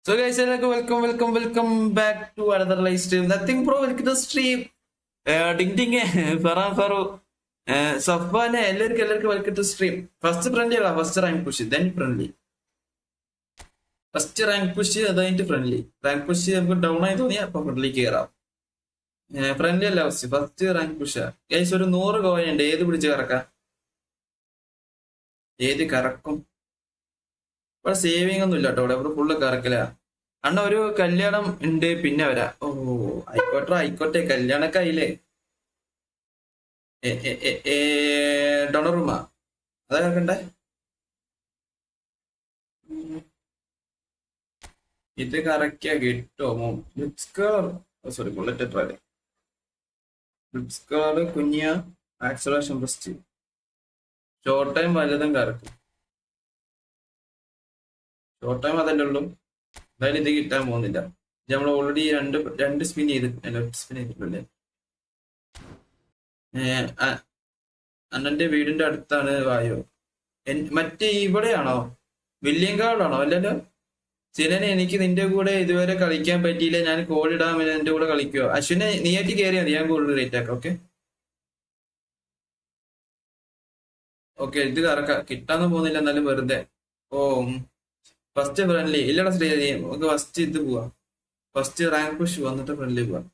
So guys, welcome back to another live stream. Nothing bro, welcome to stream. Ding ding, Farah Faru, Safwan, എല്ലാവർക്കും welcome to stream. First friendly അല്ല, first rank push, then friendly. First rank push അത് കഴിഞ്ഞിട്ട് friendly. Rank push നമുക്ക് down ആയി തോന്നിയാൽ അപ്പൊ friendly കയറാം. Friendly അല്ല ഫസ്റ്റ് റാങ്ക് പുഷ്. ഗൈസ് ഒരു 100 കോയിൻ ഉണ്ട്, ഏത് പിടിച്ച് കറക്കാം? ഏത് കറക്കും? ഇവിടെ സേവിങ് ഒന്നും ഇല്ല കേട്ടോ, ഇവിടെ ഫുള്ള് കറക്കല. അണ്ണ ഒരു കല്യാണം ഉണ്ട്, പിന്നെ വരാ. ഓ ആയിക്കോട്ടെ കല്യാണൊക്കെ ആയില്ലേ. ഡൊണറുമാ അതാ കേൾക്കണ്ടേ? ഇത് കറക്റ്റാ കിട്ടുമോ? സോറി ബുള്ളറ്റ് ട്രാവൽ കുഞ്ഞിയ ആക്സലേഷൻ ഫസ്റ്റ് ഷോർട്ട് ടൈം വലുതും കറക്കും. ഷോർട്ട് ടൈം അതല്ലേ ഉള്ളൂ. എന്തായാലും ഇത് കിട്ടാൻ പോകുന്നില്ല. നമ്മൾ ഓൾറെഡി രണ്ട് സ്പിൻ ചെയ്തിട്ടില്ലേ? അണ്ണന്റെ വീടിന്റെ അടുത്താണ് വായോ. മറ്റേ ഇവിടെയാണോ? വില്യങ്കാവിലാണോ? അല്ലല്ലോ. ചിലനെ എനിക്ക് നിന്റെ കൂടെ ഇതുവരെ കളിക്കാൻ പറ്റിയില്ല, ഞാൻ കോൾ ഇടാൻ എന്റെ കൂടെ കളിക്കുവോ? അശ്വിനെ നീയായിട്ട് കയറിയാ മതി, ഞാൻ കൂടുതൽ റേറ്റ് ആക്കാം. ഓക്കെ ഇത് കറക്കാം. കിട്ടാന്ന് പോകുന്നില്ല, എന്നാലും വെറുതെ. ഓ ഫസ്റ്റ് ഫ്രണ്ട്ലി ഇല്ലടാ ശ്രീഹരി, നമുക്ക് ഫസ്റ്റ് ഇത് പോവാം. ഫസ്റ്റ് റാങ്ക് പുഷ് വന്നിട്ട് ഫ്രണ്ട്ലി പോവാം.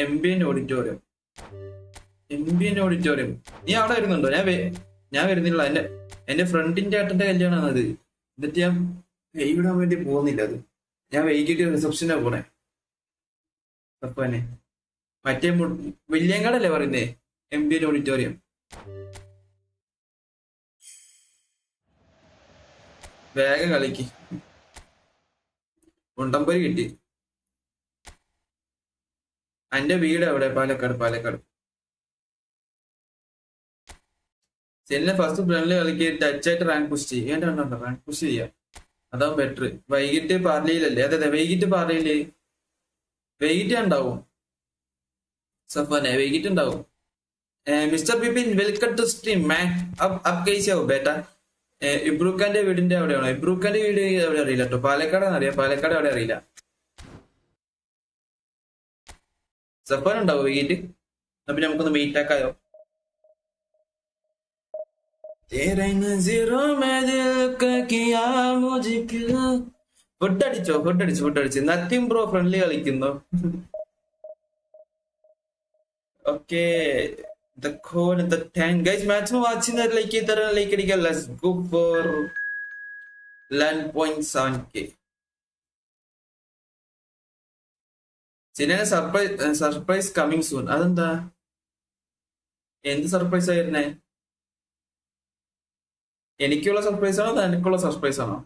M B N auditorium. നീ അവിടെ വരുന്നുണ്ടോ? ഞാൻ വരുന്നില്ല. എന്റെ ഫ്രണ്ടിന്റെ ഏട്ടന്റെ കല്യാണമാണ് അത്. എന്നിട്ട് ഞാൻ വെയിടാൻ വേണ്ടി പോകുന്നില്ല. അത് ഞാൻ വൈകിട്ട് റിസപ്ഷനാ പോണേ. അപ്പനെ മറ്റേ വില്യങ്ങാടല്ലേ പറയുന്നേ? M B N auditorium. വേഗം കളിക്ക്. ഉണ്ടമ്പരി കിട്ടി. എന്റെ വീട് എവിടെ? പാലക്കാട്. ചെല്ലിനെ ഫസ്റ്റ് ഫ്രണ്ടിൽ കളിക്ക്, ടച്ചായിട്ട് റാങ്ക് പുഷ് ചെയ്യേണ്ട. റാങ്ക് പുഷ് ചെയ്യാം, അതാവും ബെറ്റർ. വൈകിട്ട് പാർലിയിലല്ലേ? അതെ വൈകിട്ട് പാർലിയില് വൈകിട്ട് ഉണ്ടാവും. സഫാനെ വൈകിട്ട് ഉണ്ടാവും. Mister Bipin welcome to stream man. അപ് കൈസാവും ബേട്ടാ. ഇബ്രൂഖാന്റെ വീടിന്റെ അവിടെയാണോ? ഇബ്രൂഖാന്റെ വീട് എവിടെ അറിയില്ല കേട്ടോ. പാലക്കാടാണ് അറിയാം, പാലക്കാട് അവിടെ അറിയില്ല. സഫാൻ ഉണ്ടാവും വൈകിട്ട്. അപ്പൊ നമുക്കൊന്ന് വെയിറ്റ് ആക്കായോ? ഫുഡ് അടിച്ചു. നത്തിങ് ബ്രോ ഫ്രണ്ട്ലി കളിക്കുന്നു. Okay the code the tank guys maximum watching that like ഇതര ലൈക്ക് അടിക്കുക. let's go for 11.7k. ചിലനെ സർപ്രൈസ് കമ്മിങ് സൂൺ. അതെന്താ? എന്ത് സർപ്രൈസ് ആയിരുന്നേ? എനിക്കുള്ള സർപ്രൈസ് ആണോ എനിക്കുള്ള സർപ്രൈസ് ആണോ?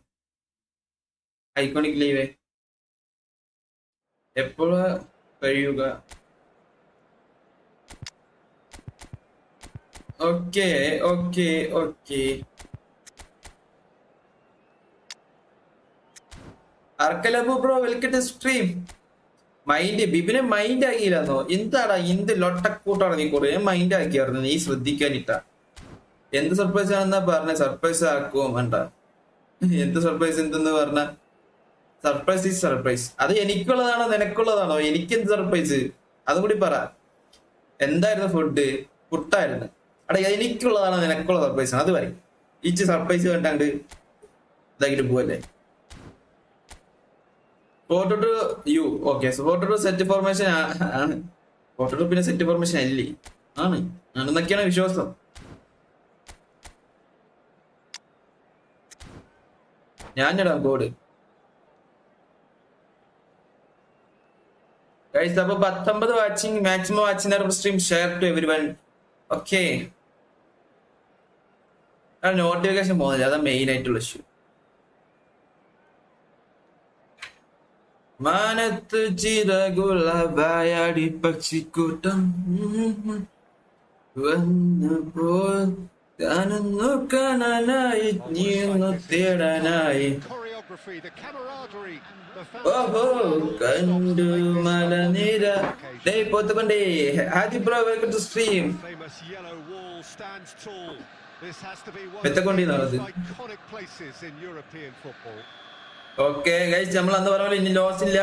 ഐക്കോണിക് ലീവേ എപ്പോഴാ കഴിയുക? ഓക്കെ അർക്കലബു ബ്രോ വെൽക്കം ടു സ്ട്രീം. ബിബിനെ മൈൻഡ് ആക്കിയില്ലെന്നോ? എന്താടാ എന്ത് ലൊട്ടക്കൂട്ടാണ് നീ? കുറെ മൈൻഡ് ആക്കിയായിരുന്നു, നീ ശ്രദ്ധിക്കാനിട്ട. എന്ത് സർപ്രൈസ് ആണെന്നാ പറഞ്ഞ? സർപ്രൈസ് ആക്കുമോ വേണ്ട. എന്ത് സർപ്രൈസ്? എന്തെന്ന് പറഞ്ഞ സർപ്രൈസ് ഈസ് സർപ്രൈസ്. അത് എനിക്കുള്ളതാണോ നിനക്കുള്ളതാണോ? എനിക്കെന്ത് സർപ്രൈസ്? അതും കൂടി പറ. എന്തായിരുന്നു ഫുഡ്? പുട്ടായിരുന്നു. അവിടെ എനിക്കുള്ളതാണോ നിനക്കുള്ള സർപ്രൈസ് ആണ്? അത് പറയും. ഈച്ച് സർപ്രൈസ് കണ്ടാണ്ട് ഇതാക്കിട്ട് പോവല്ലേ. Photo to you. Okay photo to set formation ആണ്. ഫോട്ടോ ടു പിന്നെ സെറ്റ് ഫോർമേഷൻ അല്ലേ? ആണെന്നൊക്കെയാണ് വിശ്വാസം. ഞാനിടാം കോഡ്. ഗൈസ് അപ്പൊ 19 watching maximum watching stream share to everyone. Okay notification പോകുന്നില്ല, അതാ മെയിൻ ആയിട്ടുള്ള ഇഷ്യൂ. മാനത്ത് ചിറകുള്ള വായാടി പക്ഷിക്കൂട്ടം വന്നപ്പോൾ കാണുന്നു കാണാനായി നീന്നു തേടാനായി. ഓഹോ കണ്ടു മലനിര. പോത്തുകൊണ്ടേ ആദ്യ bro welcome to stream. This has to be one of the most iconic places in European football. Okay, guys, നമ്മൾ അന്ന് പറഞ്ഞ പോലെ ഇനി ലോസ് ഇല്ല.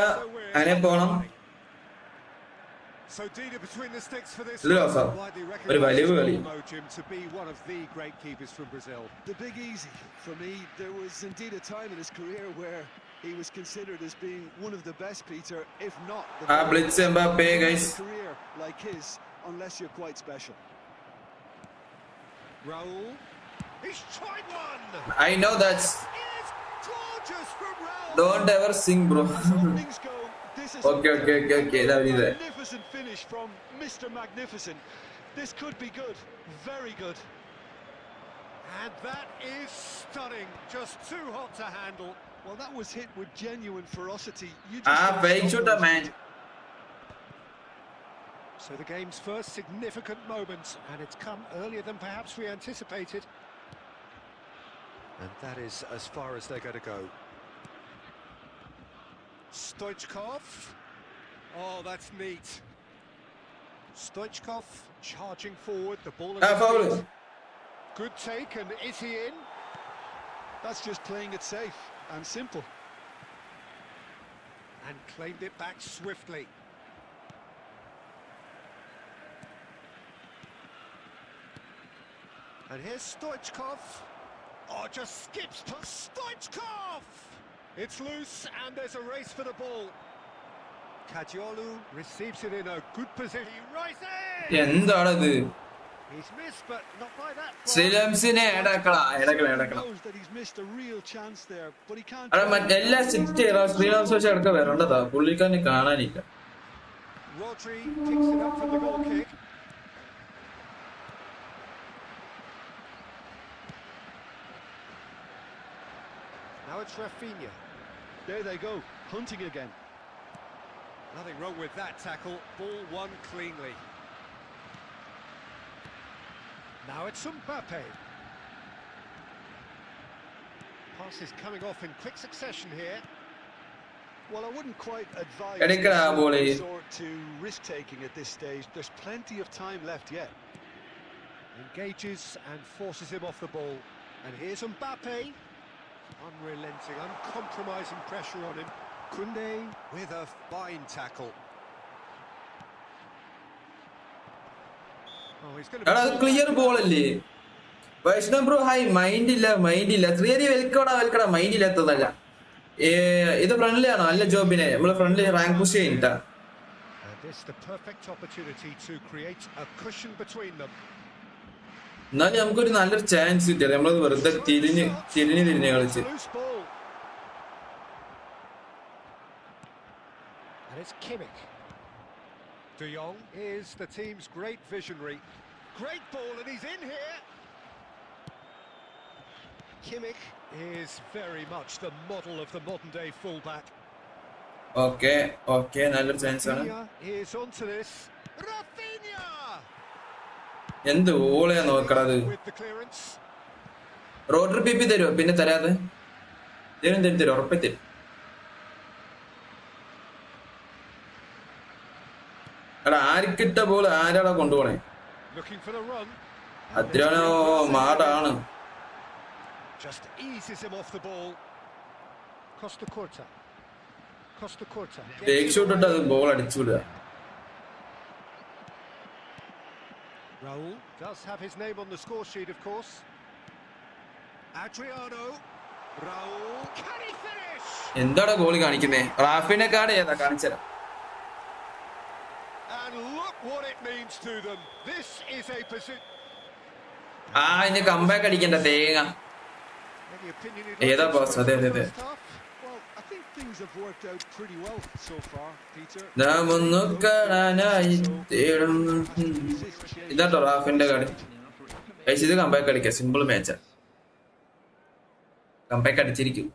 അങ്ങനെ പോണം. So Dina between the sticks for this ഒരു one. ലോസാ. Widely ഒരു വലിയ recognised കളി. Jim to be one of the great keepers from Brazil. The big easy for me. There was indeed a time in his career where he was considered as being one of the best, Peter, if not the best. Blitz Mbappe, guys. A career like his, unless you're quite special. Raul, he's tried one. I know that's. It's gorgeous from Raul. Don't ever sing, bro. Openings go. This is Okay. magnificent finish from Mr. Magnificent. This could be good, very good. And that is stunning. Just too hot to handle. Well, that was hit with genuine ferocity. You Fake shooter, man. So the game's first significant moment, and it's come earlier than perhaps we anticipated. And that is as far as they're going to go. Stoichkov. Oh, that's neat. Stoichkov charging forward, the ball in his Foul. feet. Good take, and is he in? That's just playing it safe and simple. And claimed it back swiftly. And here's Stoichkov. Oh, just skips past Stoichkov! It's loose, and there's a race for the ball. Ayaloooo receives it in a good position. He rises! എന്താണത്? He's missed, but not by that far. ശ്രീലംസിനെ ഇടക്കളാ. Knows that he's missed a real chance there, but he can't. അവിടെ മറ്റെല്ലാ city ശ്രീലംസ് വെച്ച് ഇടക്ക വരേണ്ടതാ. പുള്ളിക്കാരനെ കാണാനില്ല. Rodri picks it up from the goal kick. Now it's Rafinha. There they go, hunting again. Nothing wrong with that tackle. Ball won cleanly. Now it's Mbappe. Pass is coming off in quick succession here. Well, I wouldn't quite advise resort to risk-taking at this stage. There's plenty of time left yet. Engages and forces him off the ball. And here's Mbappe. Unrelenting, uncompromising pressure on him. Kunde with a fine tackle. Oh, he's going to be clear ball അല്ലേ? Vaishnav bro high mind ഇല്ല. Clearly വെൽക്കടാ mind ഇല്ലാത്തതല്ല. ഇത് friendly ആണോ? അല്ല ജോബിനെ നമ്മള് friendly rank push ചെയ്യണ്ട. And this the perfect opportunity to create a cushion between them. എന്നാലും നമുക്കൊരു നല്ലൊരു ചാൻസ് കിട്ടിയത് നമ്മളത് വെറുതെ തിരിഞ്ഞ് കളിച്ച്. And it's Kimmich. De Jong is the team's great visionary. Great ball, and he's in here. Kimmich is very much the model of the modern-day fullback. Okay, നല്ലൊരു chance ആണ്. Rafinha is onto this. Rafinha! എന്ത് ഓളയാ നോക്കണത്? റോഡർ PP തരുമോ? പിന്നെ തരാതെ തരും ഉറപ്പി തരും. എടാ ആർക്കിട്ട പോലെ ആരാടാ കൊണ്ടുപോണേ? അത്രയാണോ മാടാണ്. ടേക്ക് ഷോട്ട് ഇട്ട് അത് ball അടിച്ചുവിടുക. Raul does have his name on the score sheet, of course. Adriano. Raul. Can he finish? എന്താണ് ഗോളി കാണിക്കുന്നേ? റാഫിനെ കാർഡ് ഏതാ കാണിച്ചത്? And look what it means to them. This is a position. ഇനി comeback അടിക്കണ്ട തേങ്ങ. ഏതാ boss? അതെ. Well, I think things have worked out pretty well so far, Peter. ഇതാട്ടോ റാഫിന്റെ കാർഡ്. ഇത് കംബാക്ക് അടിക്കാം. സിമ്പിൾ മാച്ചാ. കംബാക്ക് അടിച്ചിരിക്കും.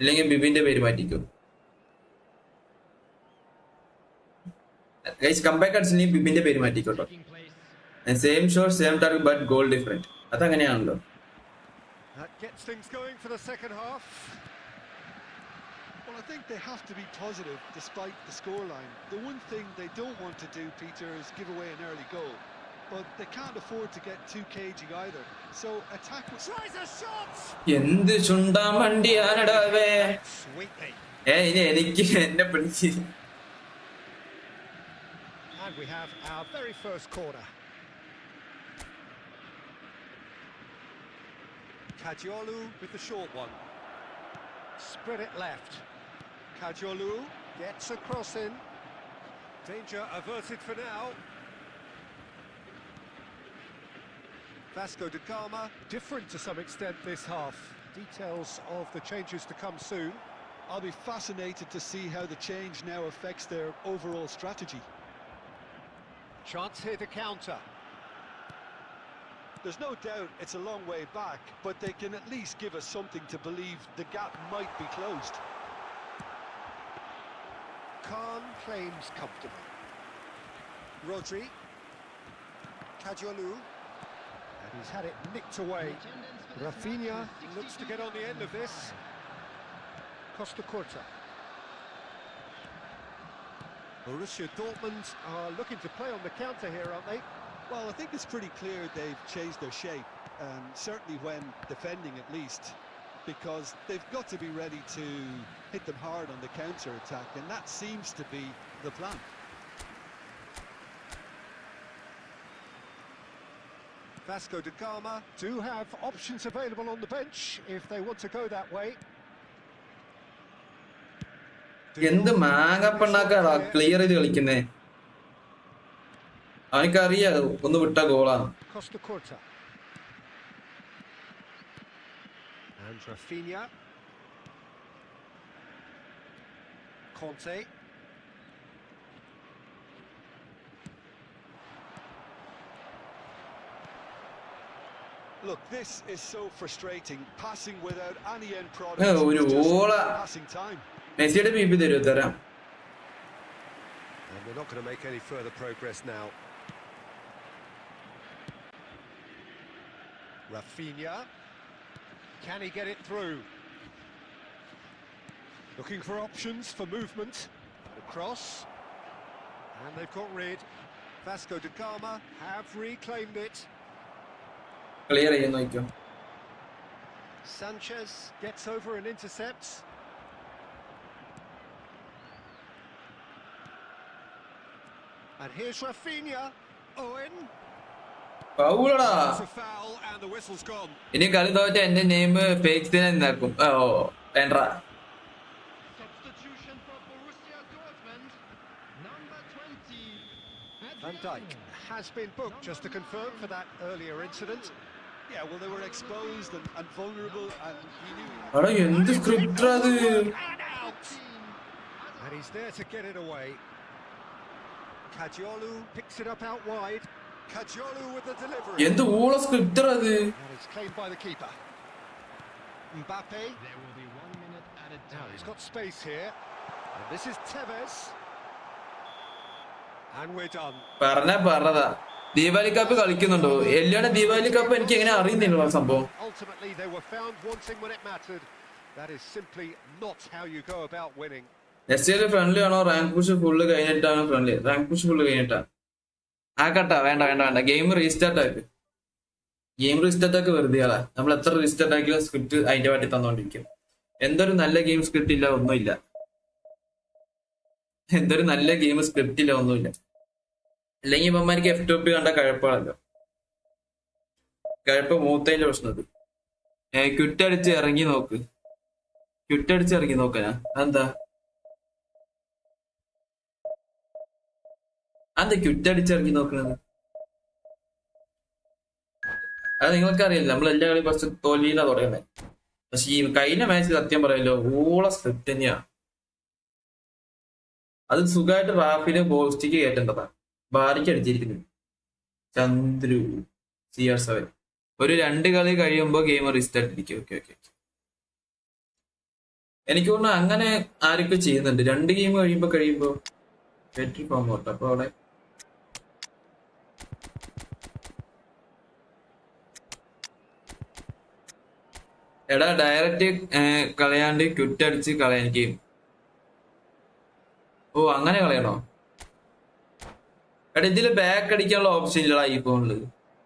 ഇല്ലെങ്കിൽ ബിബിന്റെ പേര് മാറ്റിക്കും. കംബാക്ക് അടിച്ചില്ലെങ്കിൽ ബിബിന്റെ പേര് മാറ്റിക്കോട്ടോ. Same shot same target but goal different. അതങ്ങനെയാണല്ലോ. That gets things going for the second half. Well, I think they have to be positive despite the scoreline. The one thing they don't want to do, Peter, is give away an early goal. but they can't afford to get too cagey either. So attack Tries a shot. എന്ത് ചുണ്ടാൻ വണ്ടിയാണടാവേ. Sweetly. ഇനി എനിക്ക് എന്നെ പിടിച്ച്. And we have our very first corner. Ayaloooo with the short one. Spread it left. Ayaloooo gets a cross in. Danger averted for now. Vasco da Gama, different to some extent this half. Details of the changes to come soon. I'll be fascinated to see how the change now affects their overall strategy. Chance here to counter. There's no doubt it's a long way back, but they can at least give us something to believe the gap might be closed. Khan claims comfortable. Rodri. Ayaloooo. And he's had it nicked away. Rafinha looks to get on the end of this. Costa Curta. Borussia Dortmund are looking to play on the counter here, aren't they? Well, I think it's pretty clear they've changed their shape, certainly when defending at least, because they've got to be ready to hit them hard on the counter-attack, and that seems to be the plan. Vasco da Gama do have options available on the bench if they want to go that way. എന്ത് മാങ്ങപ്പണ്ണാക്കാടാ clear ചെയ്ത് കളിക്കുന്നേ. അവനക്കറിയാ ഒന്ന് വിട്ട ഗോളാണ്. Costa Curta. And Rafinha. Conte. Look, this is so frustrating, passing without any end product. ഒരു It's just ഓള passing time. മെസ്സിയുടെ ബിബി തരും തരാം. And they're not going to make any further progress now. Rafinha. Can he get it through? Looking for options for movement. The cross. And they've got rid. Vasco da Gama have reclaimed it. Clear ചെയ്യാൻ നോക്കിയോ. Sanchez gets over and intercepts. And here's Rafinha. Owen. പൗളടാ. It's a foul and the whistle's gone. ഇനി കളി തോറ്റ എന്റെ name ഫേക്സിനെ എന്താക്കും. ഓ വേണ്ട. Substitution for Borussia Dortmund, number 20. Van Dijk has been booked, just to confirm, for that earlier incident. Yeah, well, they were exposed and vulnerable, and he knew. അടാ എന്ത് സ്ക്രിപ്റ്റാ അത്. And out. And he's there to get it away. Ayaloooo picks it up out wide. Ayaloooo with the delivery. എന്ത് ഊള സ്ക്രിപ്റ്റാ അത്. And it's claimed by the keeper. Mbappe. There will be 1 minute at a Now time. he's got space here. And this is Tevez. And we're done. പറഞ്ഞതാ Deepavali cup കളിക്കുന്നുണ്ടോ. എല്ലിയുടെ Deepavali cup എനിക്ക് എങ്ങനെ അറിയുന്നില്ല സംഭവം. Ultimately, they were found wanting when it mattered. That is simply not how you go about winning. Next friendly ആണോ rank push full കഴിഞ്ഞിട്ടാണോ friendly. Rank push full കഴിഞ്ഞിട്ടാ ആക്കട്ടാ. വേണ്ട വേണ്ട വേണ്ട. ഗെയിം റീസ്റ്റാർട്ട് ആക്ക്. ഗെയിം റീസ്റ്റാർട്ട് ആക്ക് വെറുതെ ആളാ. നമ്മൾ എത്ര റീസ്റ്റാർട്ട് ആക്കിയാലും സ്ക്രിപ്റ്റ് അതിന്റെ പാട്ടി തന്നോണ്ടിരിക്കും. എന്തൊരു നല്ല ഗെയിം സ്ക്രിപ്റ്റ് ഇല്ല ഒന്നുമില്ല. എന്തൊരു നല്ല ഗെയിം സ്ക്രിപ്റ്റ് ഇല്ല ഒന്നുമില്ല. അല്ലെങ്കിൽ ഇപ്പന്മാർക്ക് F2P കണ്ട കഴപ്പാണല്ലോ. കഴപ്പ് മൂത്തതിന്റെ പ്രശ്നം. ക്വിറ്റടിച്ച് ഇറങ്ങി നോക്ക്. ക്വിറ്റടിച്ച് ഇറങ്ങി നോക്കാനാ അതെന്താ. അതെന്താ ക്വിറ്റടിച്ചിറങ്ങി നോക്കണത്. അത് നിങ്ങൾക്കറിയില്ല. നമ്മൾ എല്ലാ കളി ഫസ്റ്റ് തോൽവിയിലാ തുടങ്ങണേ. പക്ഷെ ഈ കഴിഞ്ഞ മാച്ച് സത്യം പറയല്ലോ ഊള സ്ക്രിപ്റ്റ് തന്നെയാ. അത് സുഖമായിട്ട് റാഫിന് ബോസ്റ്റിക്ക് കയറ്റേണ്ടതാ. ബാരിക്ക് അടിച്ചിരിക്കുന്നു. ചന്ദ്രു CR7 ഒരു 2 കളി കഴിയുമ്പോ ഗെയിം റീസ്റ്റാർട്ട് ഇരിക്കും. Okay okay. എനിക്ക് തോന്നുന്നു അങ്ങനെ ആരൊക്കെ ചെയ്യുന്നുണ്ട്. 2 ഗെയിം കഴിയുമ്പോ ബാറ്ററി ഫോം ഔട്ട്. അപ്പൊ അവിടെ എടാ ഡയറക്റ്റ് കളയാണ്ട് ക്വിറ്റ് അടിച്ച് കളയാൻ എനിക്ക്. ഓ അങ്ങനെ കളയണോ. എടാ ഇതില് ബാക്ക് അടിക്കാനുള്ള ഓപ്ഷൻ ഇല്ലടാ ഈ ഫോണില്.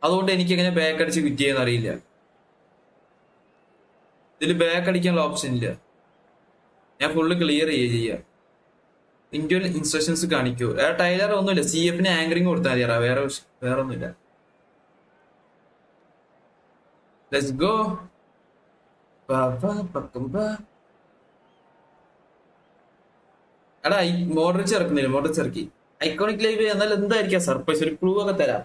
അതുകൊണ്ട് എനിക്ക് എങ്ങനെ ബാക്ക് അടിച്ച് ക്വിറ്റ് ചെയ്യാന്ന് അറിയില്ല. ഇതില് ബാക്ക് അടിക്കാനുള്ള ഓപ്ഷൻ ഇല്ല. ഞാൻ ഫുള്ള് ക്ലിയർ ചെയ്യാം. ഇന്ത്യൻ ഇൻസ്ട്രക്ഷൻസ് കാണിക്കൂ. ടൈലർ ഒന്നുമില്ല, CF ആങ്കറിങ് കൊടുത്താൽ മതിയറാ, വേറെ ഒന്നുമില്ല. Let's go. എടാ മോഡറിച്ച് ഇറക്കുന്നില്ല, മോഡറിച്ച് ഇറക്കി. ഐക്കോണിക് ലൈവ് എന്നാൽ എന്തായിരിക്കാം സർപ്രൈസ്, ഒരു ക്ലൂ ഒക്കെ തരാം.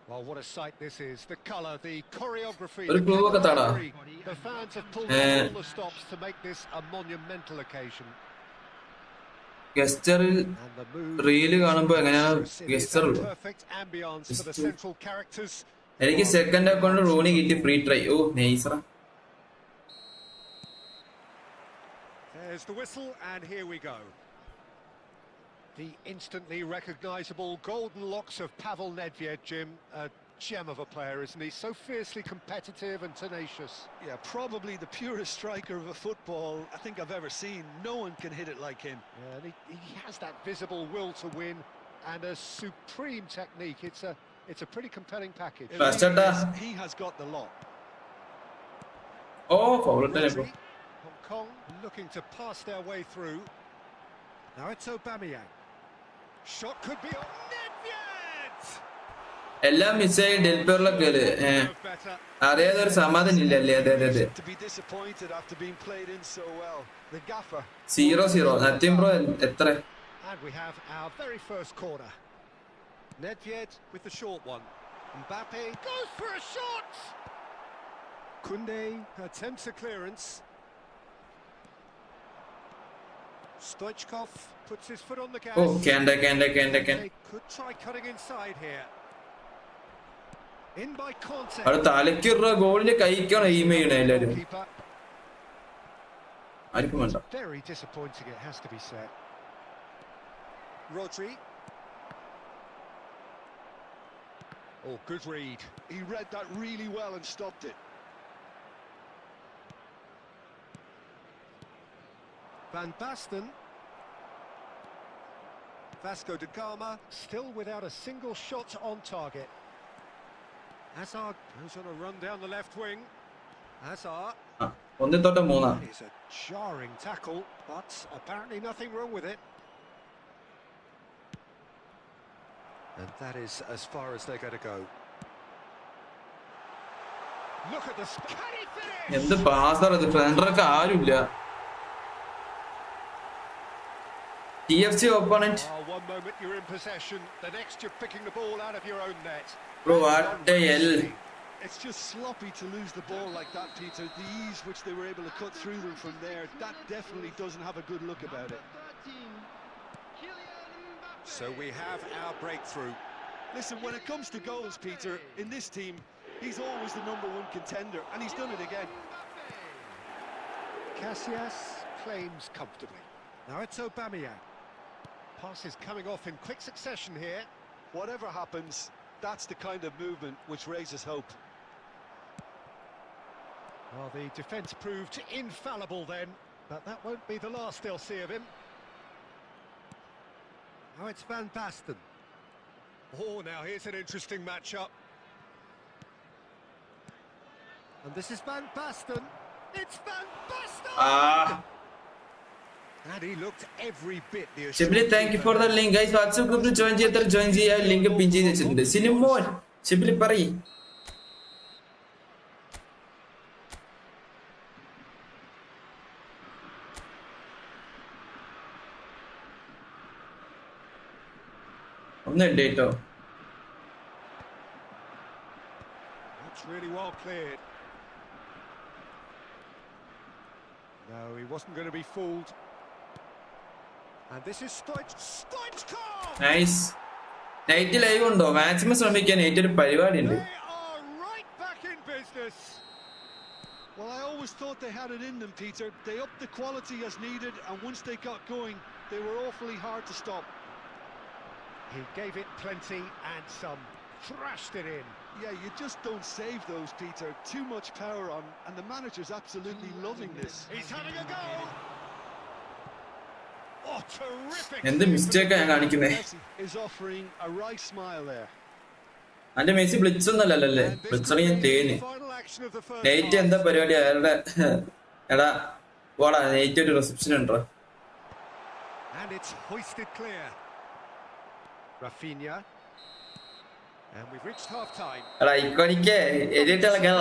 Well, what a sight this is. The colour, the choreography, ഒരു the ക്ലൂ ഒക്കെ താടാ. camaraderie. The fans have pulled out all the stops to make this a monumental occasion. ഗസ്റ്ററിൽ And the mood reel കാണുമ്പോ എങ്ങനെയാ is ഗസ്റ്റർ a ഉള്ളു. perfect ambience for the central characters. എനിക്ക് second account Rooney കിട്ടി, free try. ഓ നൈസറാ. There's the whistle, and here we go. The instantly recognisable golden locks of Pavel Nedved, Jim. A gem of a player, isn't he? So fiercely competitive and tenacious. Yeah, probably the purest striker of a football I think I've ever seen. No one can hit it like him. Yeah, and he has that visible will to win and a supreme technique. It's a pretty compelling package. It really is. He has got the lot. Oh foul. Hong Kong looking to pass their way through. Now it's Aubameyang. Shot could be on Nedved. എല്ലാം മിസ്സായി ഡെൽപേറിലൊക്കെ അറിയാതെ ഒരു സമാധാനം ഇല്ലല്ലേ. അതെ അതെ അതെ. To be disappointed after being played in so well. The gaffer. 0-0. Nothing bro എത്ര? And we have our very first corner. Nedved with the short one. Mbappe goes for a shot. Koundé attempts a clearance. Stoichkov puts his foot on the gas. Oh can. They could try cutting inside here. In by Conte. അവിടെ തലയ്ക്കുള്ള ഗോളിന് കഴിക്കണം aim ചെയ്യണേ എല്ലാരും. Keeper. ആർക്കും വേണ്ട. Very disappointing, it has to be said. Rodri. Oh, good read. He read that really well and stopped it. Van Basten. Vasco da Gama still without a single shot on target. Hazard goes on a run down the left wing. Hazard. 1-3. It's a jarring tackle, but apparently nothing wrong with it. And that is as far as they're going to go. Look at the can he finish? എന്ത് പാസാണ് ഇത്, ഫ്രണ്ടറൊക്കെ ആരുമില്ല. TFC opponent. Oh, one moment you're in possession, the next you're picking the ball out of your own net. Bro, what the hell? It's just sloppy to lose the ball like that, Peter. The ease which they were able to cut through them from there, that definitely doesn't have a good look about it. So we have our breakthrough. Listen, when it comes to goals, Peter, in this team, he's always the #1 contender, and he's done it again. Casillas claims comfortably. Now it's Aubameyang. Pass is coming off in quick succession here. Whatever happens, that's the kind of movement which raises hope. Well, the defence proved infallible then, but that won't be the last they'll see of him. Now it's Van Basten. Oh, now here's an interesting matchup. And this is Van Basten. It's Van Basten! And he looked every bit the Shibili thank you for the link. Guys WhatsApp ഗ്രൂപ്പിൽ join ചെയ്യാൻ link പിൻ ചെയ്ത് വെച്ചിട്ടുണ്ട്. സിനിമോൻ ഷിബിലി പറയ്. ഒന്ന് കേട്ടോ. That's really well cleared. No, he wasn't going to be fooled. And this is Stoichkov! Nice. Night live ഉണ്ടോ? Maximum ശ്രമിക്കാൻ ഏറ്റൊരു പരിപാടി ഉണ്ട്. They are right back in business. Well, I always thought they had it in them, Peter. They upped the quality as needed, and once they got going, they were awfully hard to stop. He gave it plenty and some. Thrashed it in. Yeah, you just don't save those, Peter. Too much power on, and the manager's absolutely loving this. He's having a go. Oh, terrific. എന്ത് മിസ്റ്റേക്കാ ഞാൻ കാണിക്കുന്നേ? Messi is offering a right smile there. അന്റെ Messi blitz ഒന്നല്ലല്ലേ? And this blitz could ആണെങ്കിൽ be the തേന്. final action of the first night എന്താ half. പരിപാടി? അയാളുടെ എടാ പോടാ, നൈറ്റ് ഒരു റിസപ്ഷൻ ഉണ്ടോ? And it's hoisted clear. Rafinha. And we've reached half-time. എടാ ഇക്കോണിക്ക് എഡിറ്റ് ഇളക്കാ.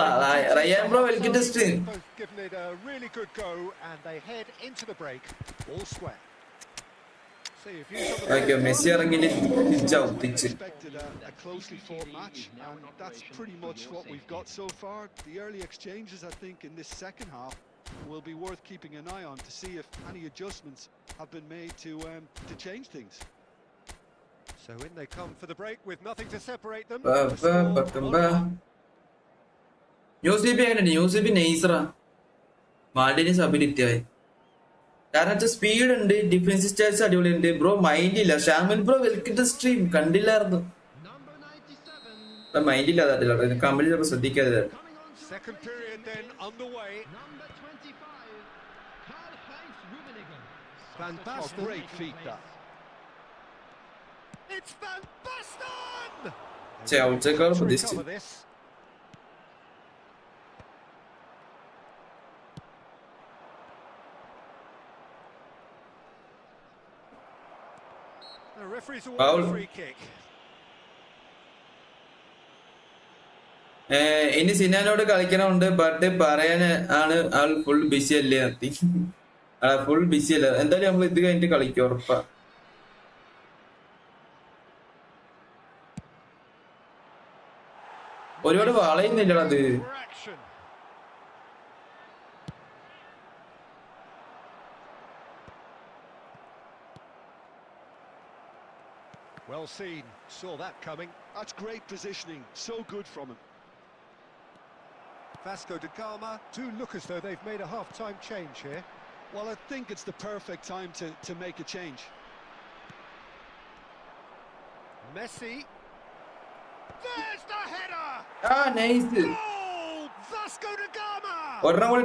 Rayan bro welcome to stream. Both given it a really good go, and they head into the break all square. See if you okay, Messi ഇറങ്ങിയിട്ട് തിരിച്ചാവും തിരിച്ച്. Expected a closely fought match, and that's pretty much what we've got so far. The early exchanges, I think, in this second half will be worth keeping an eye on to see if any adjustments have been made to change things. So in they come for the break with nothing to separate them. ന്യൂസ് ബി എങ്ങനെയുണ്ട്? ന്യൂസ് ബി നെയ്സറാ, Maldini's ability ആയി. കാരണം വെച്ചാൽ speed ഉണ്ട്, ഡിഫൻസ് സ്റ്റാറ്റ്സ് അടിപൊളിയുണ്ട്. ബ്രോ മൈൻഡ് ഇല്ല. Shamil bro welcome to stream. കണ്ടില്ലായിരുന്നു, മൈൻഡ് ഇല്ലാതെ കമ്പനി ചിലപ്പോൾ ശ്രദ്ധിക്കാതെ. Second period then underway. Van Basten. Oh, great feat that. It's Van Basten! Outside To പ്രതീക്ഷിച്ചു. recover this. The referee's awarded Foul. a free kick. ഇനി സിനാനോട് കളിക്കണമുണ്ട്, but പറയാൻ ആണ് ആൾ full busy അല്ലേ നിർത്തി. ഫുൾ ബിസി അല്ല. എന്തായാലും നമ്മൾ ഇത് കഴിഞ്ഞിട്ട് കളിക്കും ഉറപ്പാ. ഒരുപാട് വളയുന്നില്ലടാ അത്. For action. Well seen, saw that coming. That's great positioning, so good from him. Vasco da Gama do look as though they've made a half-time change here. Well, I think it's the perfect time to make a change. Messi. There's the header! Nice. Oh, Vasco da Gama! ഒരെണ്ണം കൂടി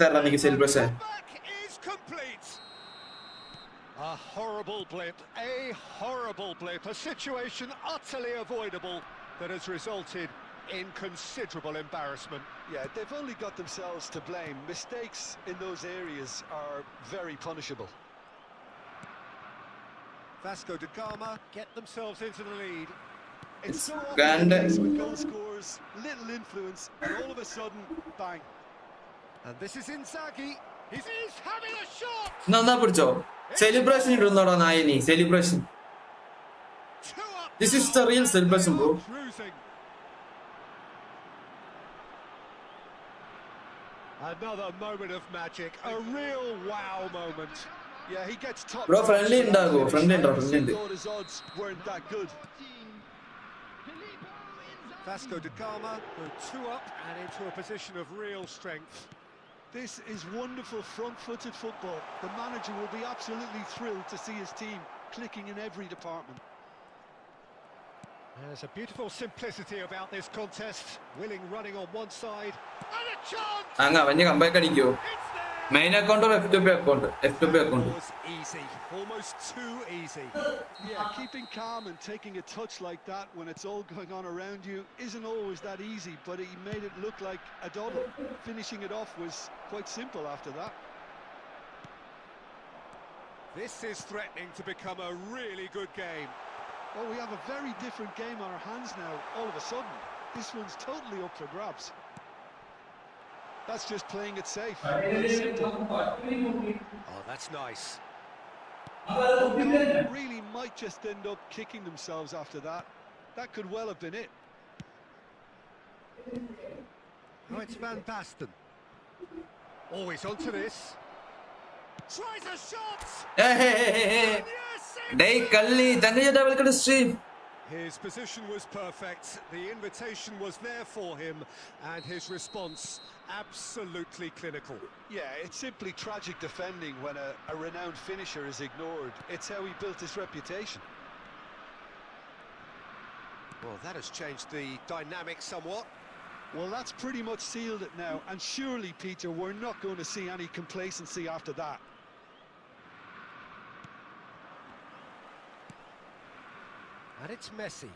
തരണം എനിക്ക് celebration. Back is complete. A horrible blip, a situation utterly avoidable that has resulted in considerable embarrassment. Yeah, they've only got themselves to blame. Mistakes in those areas are very punishable. Vasco da Gama get themselves into the lead. It's so often Grand. the case with goal scorers, little influence, and all of a sudden, bang. And this is Inzaghi. He's having a shot! നന്നാ പിടിച്ചോ. Celebration ഇടുന്നോടാ നായനി. Celebration. Two up. This is the real celebration, bro. Cruising. Another moment of magic, a real wow moment. Yeah, he gets top. Bro, friendly ഉണ്ടാകോ? Friendly ഉണ്ടോ? I Friendly ഉണ്ട്. thought his odds weren't that good. Vasco da Gama go two up and into a position of real strength. This is wonderful front-footed football. The manager will be absolutely thrilled to see his team clicking in every department. There's a beautiful simplicity about this contest. Willing running on one side and a chance. അങ്ങ് അവന്റെ comeback അടിക്കോ? It's there. Main account or F2P account? F2P account. Was easy, almost too easy. Yeah, keeping calm and taking a touch like that when it's all going on around you isn't always that easy, but he made it look like a double. Finishing it off was quite simple after that. This is threatening to become a really good game. Well, we have a very different game on our hands now, all of a sudden. This one's totally up for grabs. That's just playing it safe. Oh, that's nice. Really might just end up kicking themselves after that. That could well have been it. Oh, it's Van Basten. Always onto this. Tries a shot! Yes! ഡേയ് കള്ളി തന്റെ ചേട്ടാ welcome to stream. His position was perfect, the invitation was there for him, and his response absolutely clinical. Yeah, it's simply tragic defending when a renowned finisher is ignored. It's how he built his reputation. Well, that has changed the dynamic somewhat. Well, that's pretty much sealed it now, and surely, Peter, we're not going to see any complacency after that. And it's Messi.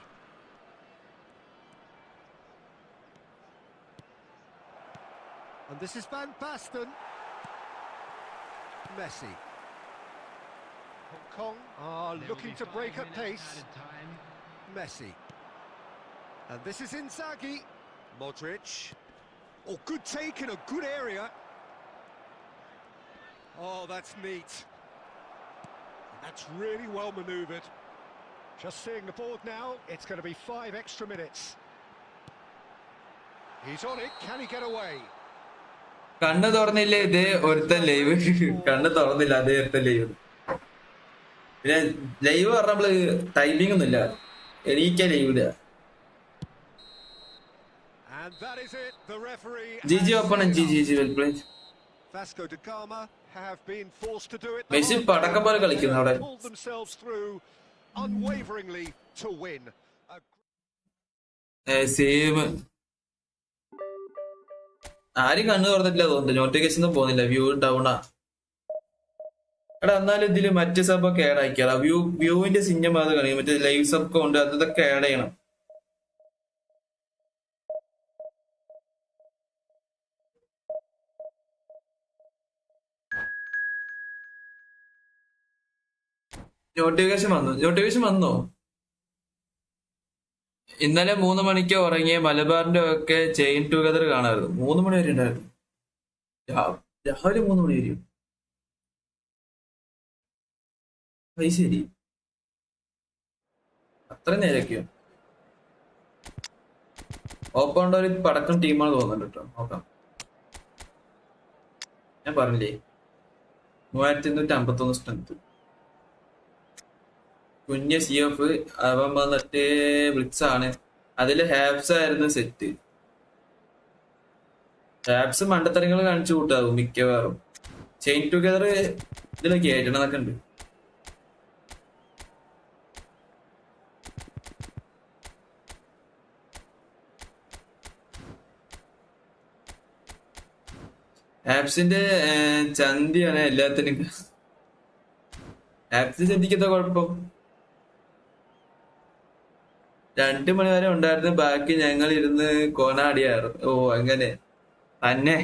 And this is Van Basten. Messi. Hong Kong are looking to break at pace. Messi. And this is Inzaghi. Modric. Oh, good take in a good area. Oh, that's neat. That's really well manoeuvred. Just seeing the board now, it's going to be 5 extra minutes. He's on it, can he get away? കണ്ണ് തുറന്നില്ലേ ഇതേ ഒരുത്തൻ live കണ്ണ് തുറന്നില്ല അതേ ഒരുത്തൻ live പിന്നെ live പറഞ്ഞ നമ്മള് timing ഒന്നുമില്ല എണീക്കാൻ ലൈവ് ഇടുക And that is it, the referee. GG opponent, GG well played. Vasco da Gama have been forced to do it. Messi പടക്കം പോലെ കളിക്കുന്നു അവിടെ Pulled themselves through unwaveringly to win. Same ആരും കണ്ണു തുറന്നിട്ടില്ല തോന്നുന്നു നോട്ടിഫിക്കേഷൻ ഒന്നും പോകുന്നില്ല വ്യൂ ഡൗണാ എടാ എന്നാലും ഇതില് മറ്റു സബ് ഒക്കെ ആഡ് ആക്കിയാ വ്യൂവിന്റെ സിനിമ അത് കളിയും മറ്റേ ലൈവ് സബ് ഉണ്ട് അതൊക്കെ ആഡ് ചെയ്യണം നോട്ടിഫിക്കേഷൻ വന്നോ ഇന്നലെ 3 മണിക്ക് ഉറങ്ങിയ മലബാറിന്റെ ഒക്കെ ചെയിൻ ടുഗദർ കാണാമായിരുന്നു 3 മണി വരെ ഉണ്ടായിരുന്നു രാവിലെ 3 മണി വരെയും അത് ശരി അത്ര നേരൊക്കെയോ ഓപ്പൺ ഒരു പടക്കം ടീമാണ് തോന്നുന്നുണ്ട് കേട്ടോ നോക്കാം ഞാൻ പറഞ്ഞില്ലേ 3251 സ്ട്രെങ്ത് കുഞ്ഞ് CF അവൻ വന്നിട്ട് ബ്ലിക്സ് ആണ് അതില് ഹാബ്സ് ആയിരുന്നു സെറ്റ് ഹാബ്സ് മണ്ടത്തരങ്ങൾ കാണിച്ചു കൂട്ടാവും മിക്കവാറും ചെയിൻ ടുഗദർ ഇതിലൊക്കെ ആയിട്ടണതൊക്കെ ഉണ്ട് ആപ്സിന്റെ ചന്തിയാണ് എല്ലാത്തിനും ആപ്സ് ചന്തിക്കത്ത കുഴപ്പം 2 മണി വരെ ഉണ്ടായിരുന്നു ബാക്കി ഞങ്ങൾ ഇരുന്ന് കോണാടിയായിരുന്നു ഓ അങ്ങനെ തന്നെ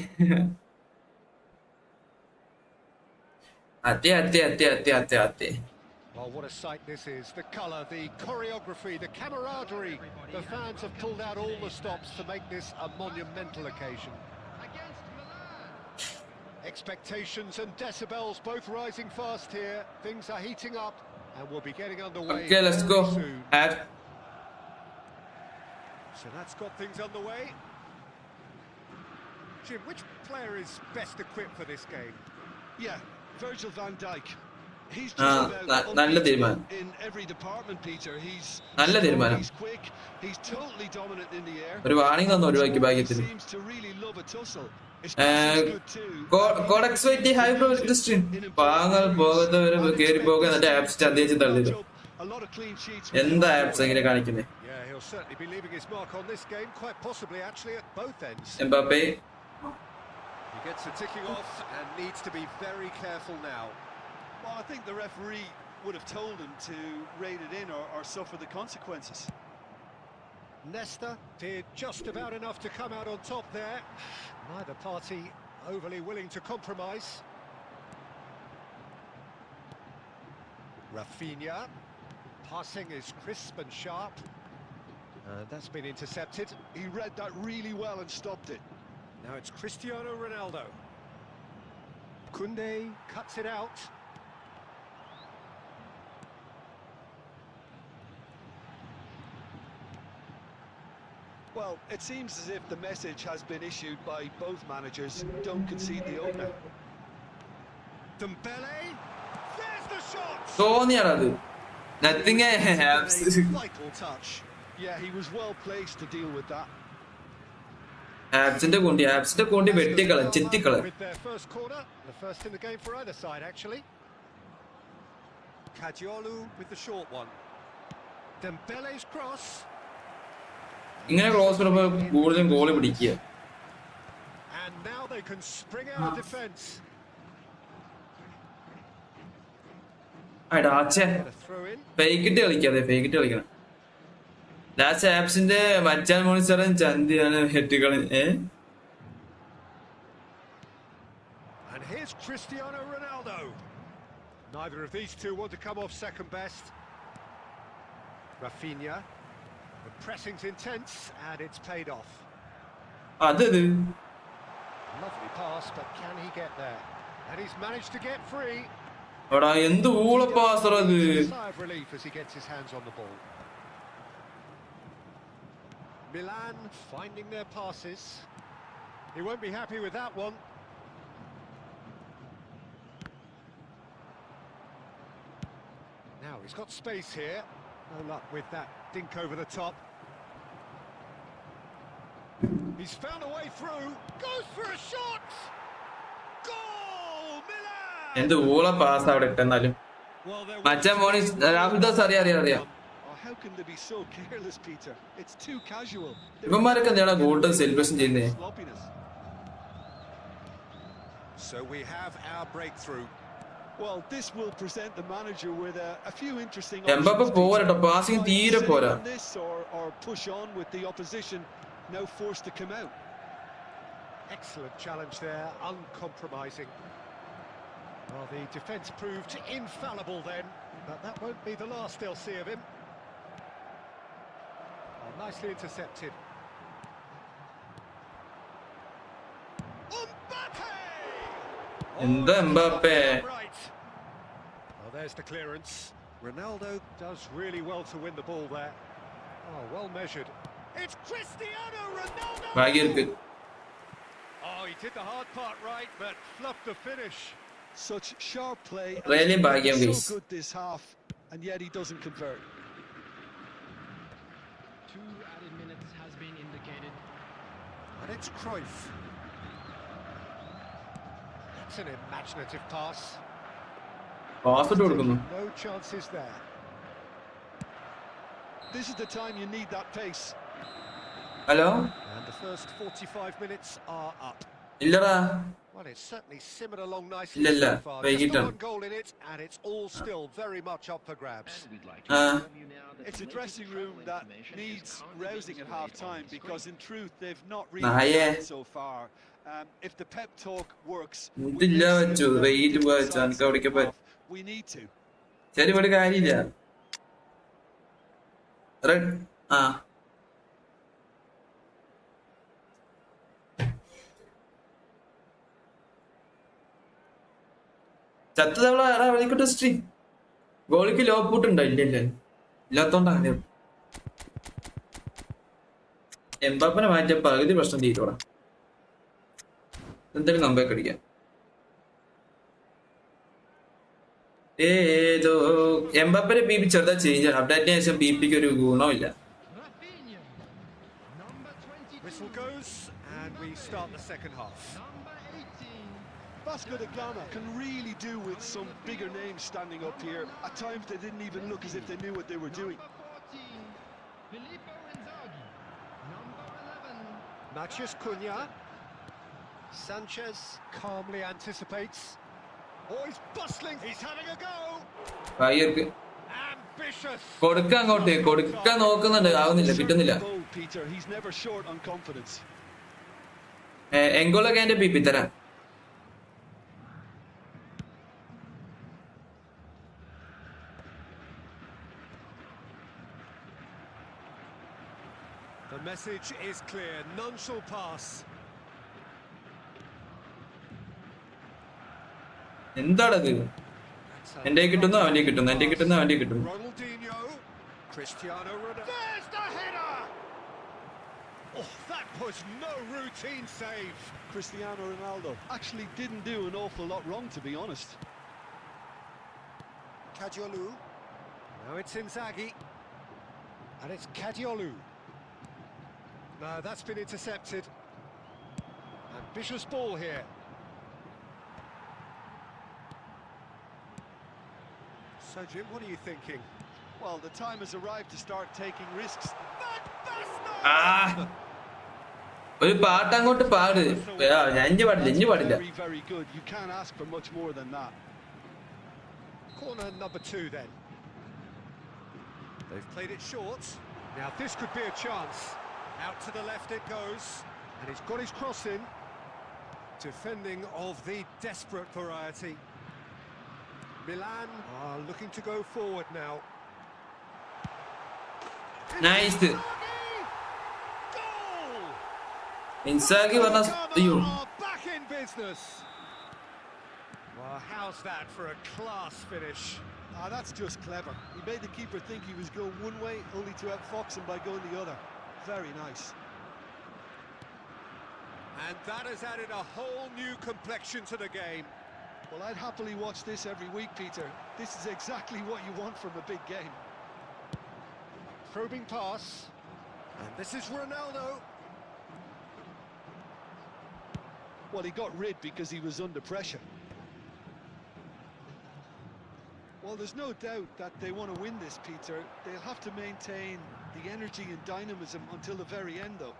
അതെ അതെ അതെ അതെ അതെ അതെ Oh, what a sight this is. The colour, the choreography, the camaraderie. The fans have pulled out all the stops to make this a monumental occasion. Expectations and decibels both rising fast here. Things are heating up and we'll be getting underway. Okay, let's go. Soon. So that's got things underway. Jim, which player is best equipped for this game? Yeah, Virgil van Dijk. He's just about in every department, Peter. He's quick. He's totally dominant in the air. ഒരു warning തന്നു ഒഴിവാക്കി ഭാഗ്യത്തിന് Seems to really love a tussle. കോഡക്സ് വൈറ്റി high profile stream പാങ്ങൾ പോകത്തവരെ കേറി പോകുക എന്നിട്ട് ആപ്സ് ചതേച്ച് തള്ളിയത് എന്താ ആപ്സ് എങ്ങനെ കാണിക്കുന്നത് Mbappe He gets the ticking off and needs to be very careful now. Well, I think the referee would have told him to rein it in or suffer the consequences. Nesta did just about enough to come out on top there. Neither party overly willing to compromise. Rafinha. Passing is crisp and sharp. That's been intercepted. He read that really well and stopped it. Now it's Cristiano Ronaldo. Koundé cuts it out. Well, it seems as if the message has been issued by both managers. Don't concede the opener. Dembele. There's the shot. തോന്നിയാണത് nothing Vital touch. Yeah, he was well placed to deal with that. ആപ്സിന്റെ കൂണ്ടി വെട്ടിക്കള ചെത്തിക്കള With their first corner, the first in the game for either side actually. Ayaloooo with the short one. Dembele's cross. ഇങ്ങനെ close വരുമ്പോ കൂടുതലും goal പിടിക്കുക And now they can spring out of defense. ഫേക്കിട്ട് കളിക്കാതെ ഫേക്കിട്ട് കളിക്കണം last ആപ്സിന്റെ Machan മോണിസ്റ്ററും ചന്തിയാണ് ഹെറ്റുകൾ. And here's Cristiano Ronaldo. Neither of these two want to come off second best. Rafinha. The pressing's intense and it's paid off. അത് Lovely pass, but can he get there? And he's managed to get free. എടാ എന്ത് ഊള പാസറ അത്. Sigh of relief as he gets his hands on the ball. Milan finding their passes. He won't be happy with that one. Now he's got space here. No luck with that dink over the top. He's found a way through. Goes for a shot. Goal! Milan! എന്ത് ഊള pass അവിടെ ഇട്ടെന്നാലും മച്ചാൻ മോണിസ് രാഹുൽ ദാസ് അറിയാം. How can they be so careless, Peter? It's too casual. ഇവന്മാരൊക്കെ എന്താണ് golden celebration ചെയ്യുന്നേ? Sloppiness. So we have our breakthrough. Well, this will present the manager with a few interesting Mbappe പോരാട്ടോ, passing തീരെ പോരാ. or push on with the opposition now forced to come out. Excellent challenge there, uncompromising. Well, the defence proved infallible then, but that won't be the last they'll see of him. Oh, nicely intercepted. Mbappe! എന്താ Mbappe? Right. Well, there's the clearance. Ronaldo does really well to win the ball there. Oh, well measured. It's Cristiano Ronaldo! ഭാഗ്യർക്ക് Oh, he did the hard part right, but fluffed the finish. Such sharp play. Really ഭാഗ്യം So guys. good this half, and yet he doesn't convert. 2 added minutes has been indicated. And it's Cruyff. That's an imaginative pass. Pass ഇട്ട് കൊടുക്കുന്നു. No chances there. This is the time you need that pace. Hello And the first 45 minutes are up. ഇല്ലടാ. Well, it's certainly simmered along nicely ഇല്ല, so far. Just വൈകിട്ടാണ്. one goal in it, and it's all still very much up for grabs. And we'd like Ah. to inform you now that It's a the dressing latest room travel that information is needs currently rousing at displayed half on time the because screen. in truth they've not really Naye. done so far. If the pep talk works, ഇതില്ല വെച്ചു wait വെച്ചു എനിക്ക് അവിടേക്ക് പോയി. we need to. ശരി ഇവിടെ കാര്യമില്ല. ആ ചത്തവളെ സ്ട്രീ ഗോളിക്ക് ലോ പൂട്ട് ഉണ്ടോ? ഇല്ലല്ലേ, ഇല്ലാത്തോണ്ടാണ്. എംബാപ്പനെ മാറ്റിയ പകുതി പ്രശ്നം തീരോടാ. എന്തായാലും കമ്പേക്ക് അടിക്കാം. ഏതോ എംബാപ്പന്റെ ബി പി ചെറുതാ ചേഞ്ച് ആണ്. അപ്ഡേറ്റിന് ശേഷം ബി പിക്ക് ഒരു ഗുണമില്ല. Rafinha, number 22. Whistle goes, and we start the second half. Number 18. Vasco da Gama can really do with some bigger names standing up here. At times they didn't even look as if they knew what they were doing. Number 14. Filippo Inzaghi. Number 11. Matheus Cunha. Sanchez calmly anticipates. Oh, he's bustling. He's having a go. ഭാഗ്യർക്ക് Ambitious. കൊടുക്കാൻ അങ്ങോട്ട് കൊടുക്കാൻ നോക്കുന്നുണ്ട്, ആവുന്നില്ല, കിട്ടുന്നില്ല. Bold, Peter. He's never short on confidence. എങ്കോളൊക്കെ എന്റെ B P തരാം. The message is clear. None shall pass. എന്താണത്? എന്റെ കിട്ടുന്നു, അവന്റെ കിട്ടുന്നു, എന്റെ കിട്ടുന്നു, അവന്റെ കിട്ടുന്നു. Ronaldinho. Cristiano Ronaldo. There's the header. Oh, that was no routine save. Cristiano Ronaldo actually didn't do an awful lot wrong, to be honest. Ayaloooo. Now it's Inzaghi. And it's Ayaloooo. No, that's been intercepted. Ambitious ball here. So, Jim, what are you thinking? Well, the time has arrived to start taking risks. ആ ഒരു പാട്ട് അങ്ങോട്ട് പാട്. ഞാൻ ഇഞ്ഞു പാടില്ല, ഇഞ്ഞു പാടില്ല. Very, very good. You can't ask for much more than that. Corner number 2 then. They've played it short. Now this could be a chance. Out to the left it goes, and he's got his cross in. Defending of the desperate variety. Milan are looking to go forward now. Nice. Goal! Inzaghi പറഞ്ഞ അയ്യോ Back in business. Well, how's that for a class finish? That's just clever. He made the keeper think he was going one way, only to outfox him by going the other. Very nice. And that has added a whole new complexion to the game. Well, I'd happily watch this every week, Peter. This is exactly what you want from a big game. Probing pass. And this is Ronaldo. Well, he got rid because he was under pressure. Well, there's no doubt that they want to win this, Peter. They'll have to maintain the energy and dynamism until the very end, though.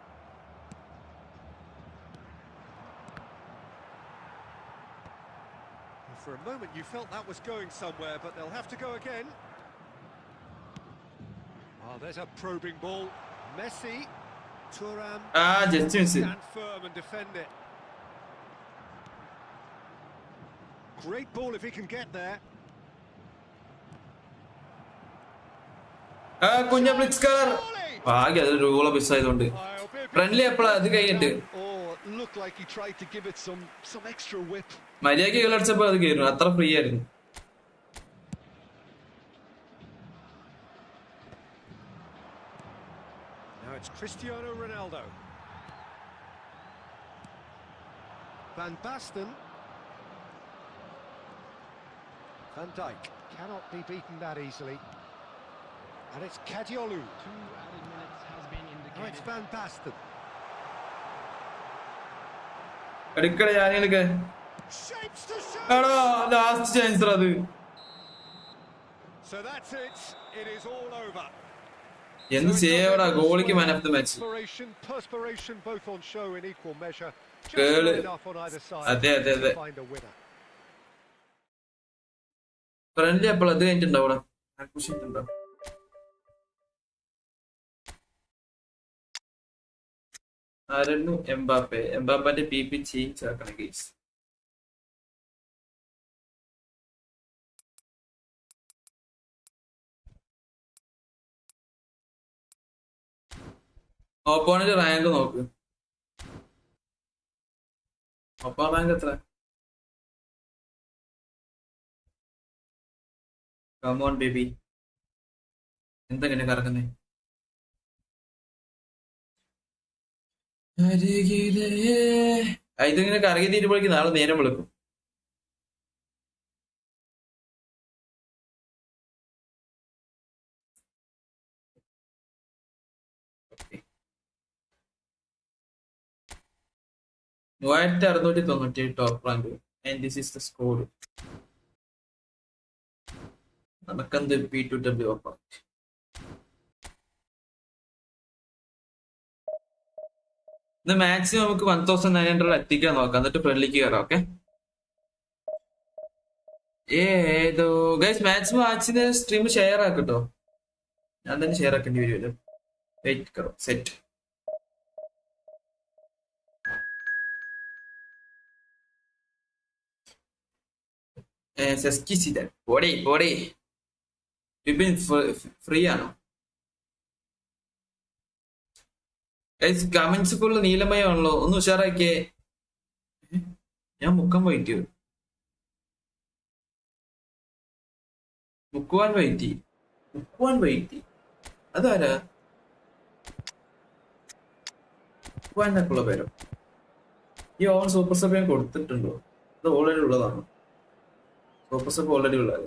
For a moment you felt that was going somewhere, but they'll have to go again. Oh, there's a probing ball. Messi. Thuram. just miss. Stand firm and defend it. Great ball if he can get there. കുഞ്ഞ ബ്ലിക്സ്കർ ഭാഗ്യം അതൊരു ഗോള മിസ്സായതുകൊണ്ട് friendly എപ്പോഴാ അത് കഴിഞ്ഞിട്ട് Looked like he tried to give it some extra whip. മര്യാദയ്ക്ക് കളിച്ചപ്പോ അത് കയറും അത്ര ഫ്രീ ആയിരുന്നു. Now it's Cristiano Ronaldo. Van Basten. Van Dijk cannot be beaten that easily. And it's Ayaloooo. 2 added minutes has been Now it's indicated. Van Basten. എടുക്കട ഞാനൊക്കെ Shapes to shoot. എടാ last chance അത്. So that's it. It is all over. എന്ത് സേവടാ ഗോളിക്ക് man of the match. Perspiration both on show in equal measure. Just Girl. enough on either side അതെ. to find a winner. Friendly എപ്പോൾ അത് കഴിഞ്ഞിട്ടുണ്ടാവും ആഘോഷിച്ചിട്ടുണ്ടാവും. ആയിരുന്നു എംബാപ്പന്റെ PP ചേഞ്ച് ആക്കണം ഗൈസ്. ഓപ്പോണന്റ് റാങ്ക് നോക്ക്. ഓപ്പോ റാങ്ക് എത്ര? കമോൺ ബേബി, എന്തെങ്ങനെ കറങ്ങുന്നേ? ഇതിങ്ങനെ കറങ്ങി തീരുമ്പോഴേക്ക് നാളെ നേരം വിളിക്കും. മൂവായിരത്തി 697 top rank. And this is the score. നമുക്കെന്ത് P2W ഓപ്പൺ. ഇന്ന് മാക്സിമം നമുക്ക് 1900 എത്തിക്കാൻ നോക്കാം, എന്നിട്ട് ഫ്രണ്ട്ലിക്ക് കയറാം. ഓക്കെ ഏതോ ഗൈസ് മാക്സിമം ആച്ചിന് സ്ട്രീം ഷെയർ ആക്കട്ടോ. ഞാൻ തന്നെ ഷെയർ ആക്കേണ്ടി വരുമല്ലോ. വെയിറ്റ് കറോ സെറ്റ്. പോടേ വിപിൻ ഫ്രീ ആണോ? കമന്റ്സ് ഫുള്ള് നീലമയമാണല്ലോ, ഒന്ന് ഉഷാറാക്കിയേ. ഞാൻ മുക്കാൻ വൈറ്റി അതാരാ? മുക്കുവാനൊക്കെയുള്ള പേരോ? ഈ ഓൺ സൂപ്പർ സബ് ഞാൻ കൊടുത്തിട്ടുണ്ടോ? അത് ഓൾറെഡി ഉള്ളതാണോ? സൂപ്പർ സബ് ഓൾറെഡി ഉള്ളത്.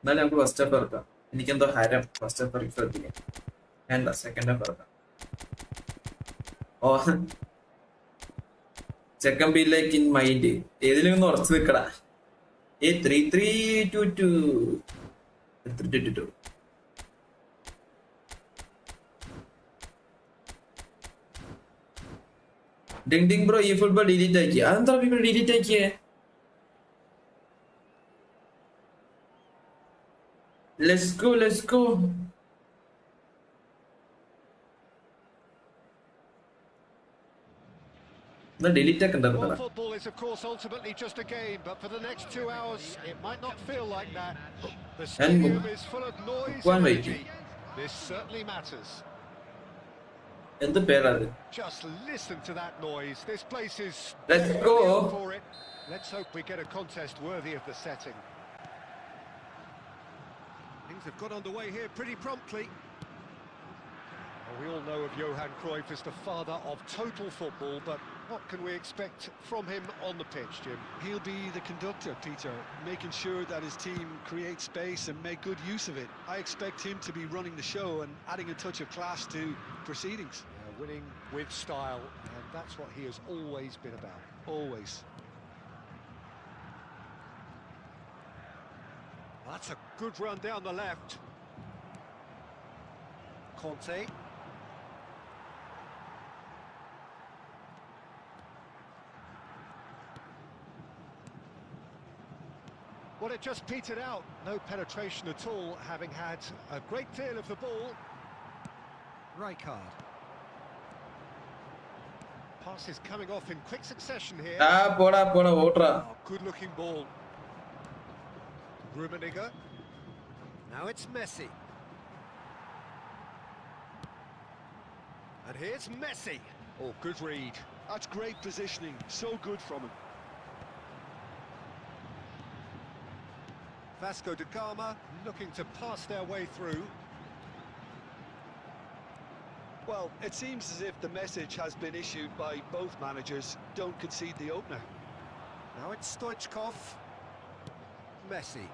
എന്നാലും നമുക്ക് ഫസ്റ്റ് ഹാഫ് ഇറക്കാം. എനിക്കെന്തോ ഹരം ഫസ്റ്റ് ഹാഫ് ഇറക്കി ശ്രദ്ധിക്കാം. വേണ്ട സെക്കൻഡ് ഹാഫ് ഇറക്കാം. ഓ ചെക്കൻ ബില്ലേക്ക് ഇൻ മൈൻഡ് ഏതിലും ഒന്ന് ഉറച്ചു നിൽക്കടാ. 3322 ഡിങ് ബ്രോ, ഈ ഫുട്ബോൾ ഡിലീറ്റ് ആക്കി. അതെന്താ ഇപ്പോൾ ഡിലീറ്റ് ആക്കിയേ? ലെറ്റ്സ് ഗോ ഡിലീറ്റ് ഒക്കെ Well, ഉണ്ടാക്കണ്ടടാ. football is, of course, ultimately just a game, but for the next 2 hours, it might not feel like that. The stadium is full of noise and energy. This certainly matters. എന്ത് പേരാ അത്? Just listen to that noise. This place is Let's definitely go. up for it. Let's hope we get a contest worthy of the setting. Things have got underway here pretty promptly. Well, we all know of Johan Cruyff as the father of total football, but what can we expect from him on the pitch, Jim? He'll be the conductor, Peter, making sure that his team creates space and make good use of it. I expect him to be running the show and adding a touch of class to proceedings. Winning with style, and that's what he has always been about. Always. That's a good run down the left. Conte. Well, it just petered out. No penetration at all, having had a great deal of the ball. Rijkaard. Pass is coming off in quick succession here. പോടാ ഓട്രാ. Oh, good-looking ball. Rummenigge. Now it's Messi. And here's Messi. Oh, good read. That's great positioning. So good from him. Vasco da Gama looking to pass their way through. Well, it seems as if the message has been issued by both managers. Don't concede the opener. Now it's Stoichkov. Messi.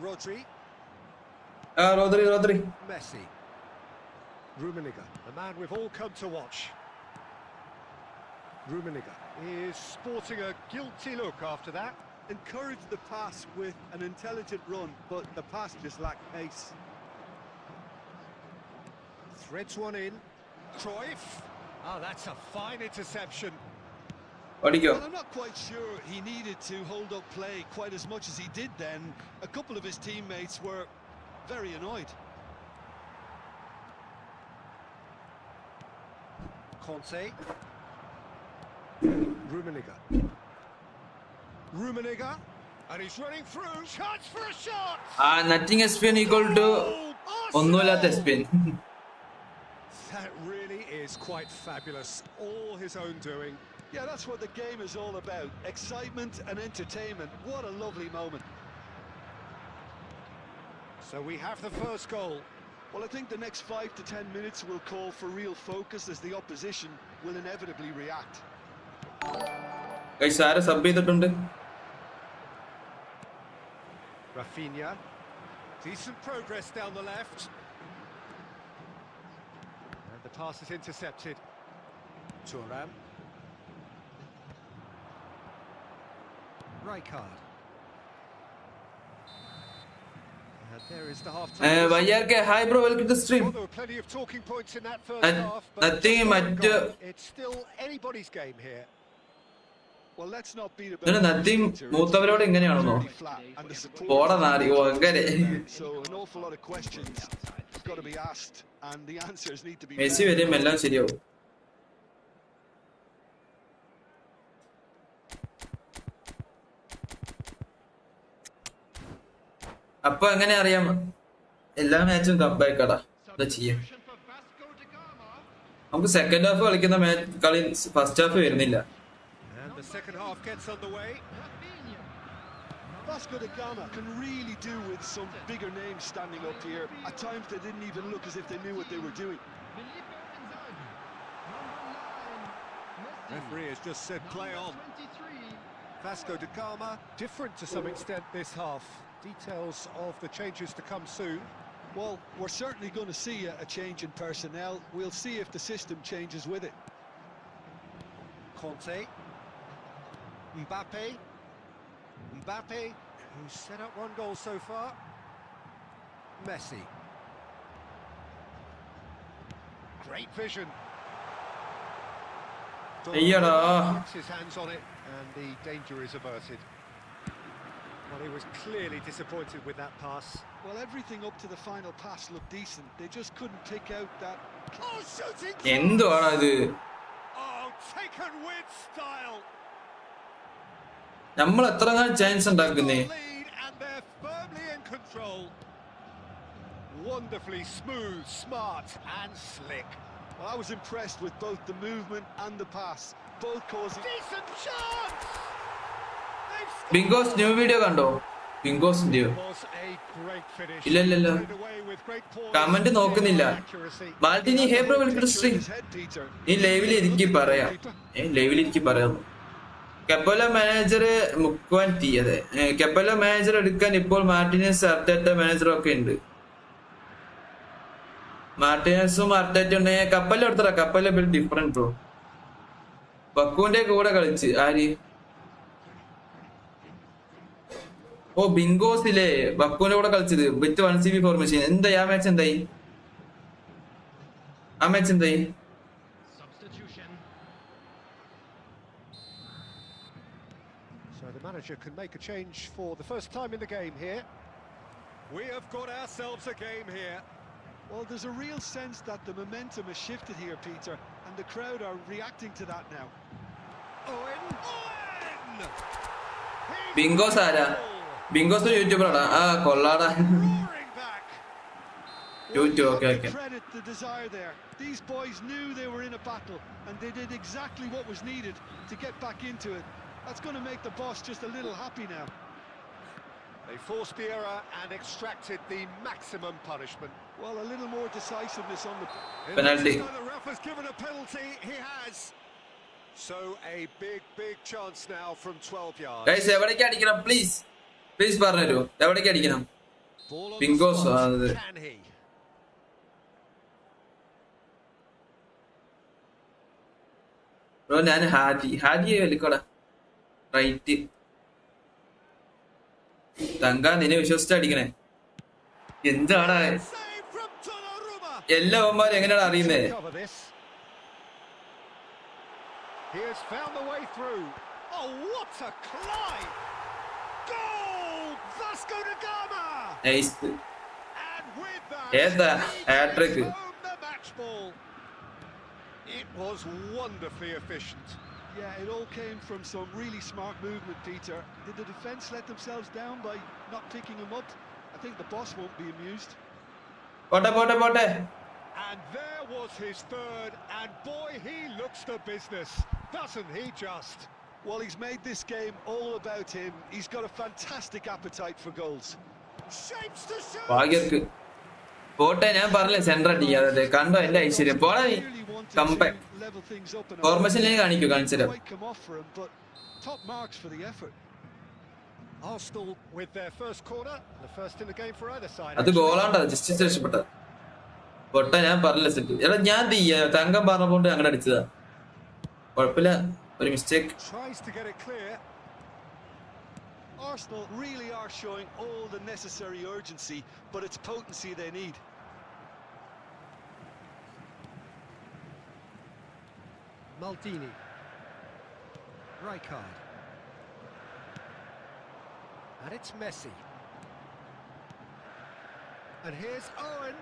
Rodri. റോദ്രി. Messi. Rummenigge, the man we've all come to watch. Rummenigge is sporting a guilty look after that. Encourage the pass with an intelligent run, but the pass just lacked pace. Threads one in. Cruyff. Oh, that's a fine interception. ഓടിക്കോ. Well, I'm not quite sure he needed to hold up play quite as much as he did then. A couple of his teammates were very annoyed. Conte. Rummenigge. Rummenigge. And he's running through. Chance for a shot! Nothing എസ്പിൻ equal to ഒന്നുമില്ലാത്ത എസ്പിൻ. That really is quite fabulous. All his own doing. Yeah, that's what the game is all about. Excitement and entertainment. What a lovely moment. So we have the first goal. Well, I think the next 5 to 10 minutes will call for real focus as the opposition will inevitably react. Guys ആരെ sub ചെയ്തിട്ടുണ്ട്? Rafinha. Decent progress down the left. And the pass is intercepted. Thuram. Rijkaard. And there is the half-time. വയ്യാർക്കെ hi bro, welcome to stream. Well, there were plenty of talking points in that first half, but nothing much. it's still anybody's game here. Well, let's not beat about ഇതിന് nothing മൂത്തവരോട് എങ്ങനെയാണെന്നോ പോടാ നാരി അങ്ങനെ. So an awful lot of questions have got to be asked and the answers need to be Messi വരും എല്ലാം ശരിയാവും. അപ്പൊ എങ്ങനെ അറിയാം എല്ലാ മാച്ചും കപ്പായിക്കടാ? എന്താ ചെയ്യാം, നമുക്ക് സെക്കൻഡ് ഹാഫ് കളിക്കുന്ന കളി ഫസ്റ്റ് ഹാഫ് വരുന്നില്ല. And the second half gets underway. Vasco da Gama can really do with some bigger names standing up here. At times they didn't even look as if they knew what they were doing. Referee has just said play on. Vasco da Gama different to some extent this half. Details of the changes to come soon. Well, we're certainly going to see a change in personnel. We'll see if the system changes with it. Conte. Mbappe, who's set up one goal so far. Messi. Great vision. Ayyada. Puts his hands on it and the danger is averted. Well, he was clearly disappointed with that pass. Well, everything up to the final pass looked decent. They just couldn't pick out that. Oh, shooting! എന്തുവാടാ ഇത്? Oh, taken with style. നമ്മൾ എത്ര chance ഉണ്ടാക്കുന്നേ? Lead and they're firmly in control. Wonderfully smooth, smart and slick. Well, I was impressed with both the movement and the pass. Both causing Decent chance. ബിങ്കോസ് new video കണ്ടോ? ബിങ്കോസ് video Was a great finish. ഇല്ല comment നോക്കുന്നില്ല. മാൾട്ടിനി hey bro welcome to stream. his head, Peter. ഈ ലൈവിൽ എനിക്ക് പറയാം കപ്പല മാനേജർ മുക്കുവാൻ തീയതെ കപ്പല മാനേജർ എടുക്കാൻ ഇപ്പോൾ മാർട്ടിനസ് അർട്ടേറ്റ മാനേജറും ഒക്കെ ഉണ്ട്. മാർട്ടിനസും അർട്ടേറ്റ ഉണ്ടെങ്കിൽ കപ്പല എടുത്തറ. കപ്പല ഡിഫറെന്റ് ബ്രോ. ബക്കുവിന്റെ കൂടെ കളിച്ച് ആര്? ഓ ബിങ്കോസിലെ ബക്കുവിന്റെ കൂടെ കളിച്ചത് വിത്ത് 1CB ഫോർമേഷൻ. എന്തായി ആ മാച്ച്? എന്തായി ആ മാച്ച്? എന്തായി? Substitution. So the manager can make a change for the first time in the game here. We have got ourselves a game here. Well, there's a real sense that the momentum has shifted here, Peter, and the crowd are reacting to that now. Owen! ബിങ്കോസ് ആരാ? ബിങ്കോസ് യൂട്യൂബറാണ്. ആ കൊള്ളാടാ. Roaring back. YouTube. Well, okay you have okay. to credit the desire there. These boys knew they were in a battle, and they did exactly what was needed to get back into it. That's going to make the boss just a little happy now. They forced the error and extracted the maximum punishment. Well, a little more decisiveness on the Penalty. The ref has given a penalty. He has. So a big chance now from 12 yards. Guys എവിടേക്ക് അടിക്കണം? Please പറഞ്ഞു എവിടേക്ക് അടിക്കണം? Ball on Bingos, the spot. Can he? Bro ഞാൻ ഹാജിയെ വലിക്കോടാ. Right തങ്ക നിന്നെ വിശ്വസിച്ച് അടിക്കണേ. എന്താണ് Save from Donnarumma. എല്ലാ അവന്മാരും എങ്ങനെയാണ് അറിയുന്നേ? Cover this. He has found the way through. Oh, what a climb! Goal! Vasco da Gama! Nice. And with that, ഏതാ hat-trick? he takes home the match ball. It was wonderfully efficient. Yeah, it all came from some really smart movement, Peter. Did the defence let themselves down by not picking him up? I think the boss won't be amused. പോട്ടെ. And there was his third, and boy, he looks the business, doesn't he just? Well, he's made this game all about him. He's got a fantastic appetite for goals. Shapes to shoot! ഭാഗ്യർക്ക് പോട്ടെ. ഞാൻ പറഞ്ഞില്ലേ centre അടിക്കാതെ. കണ്ടോ എന്റെ ഐശ്വര്യം? പോടാ നീ. Really wanted Comeback. to level things up and ഫോർമേഷനിലേക്ക് കാണിച്ചു. quite come off for him, but top marks for the effort. Arsenal with their first corner, the first in the game for either side. അത് ഗോളാണ്ടാ. Just രക്ഷപ്പെട്ട പൊട്ട. ഞാൻ പറഞ്ഞില്ല set. എടാ ഞാൻ തങ്കം പറഞ്ഞപ്പോണ്ട് അങ്ങനെ അടിച്ചതാ. കുഴപ്പമില്ല. ഒരു mistake. Tries to get it clear. Arsenal really are showing all the necessary urgency, but it's potency they need. Maldini. Rijkaard. And it's Messi. And here's Owen.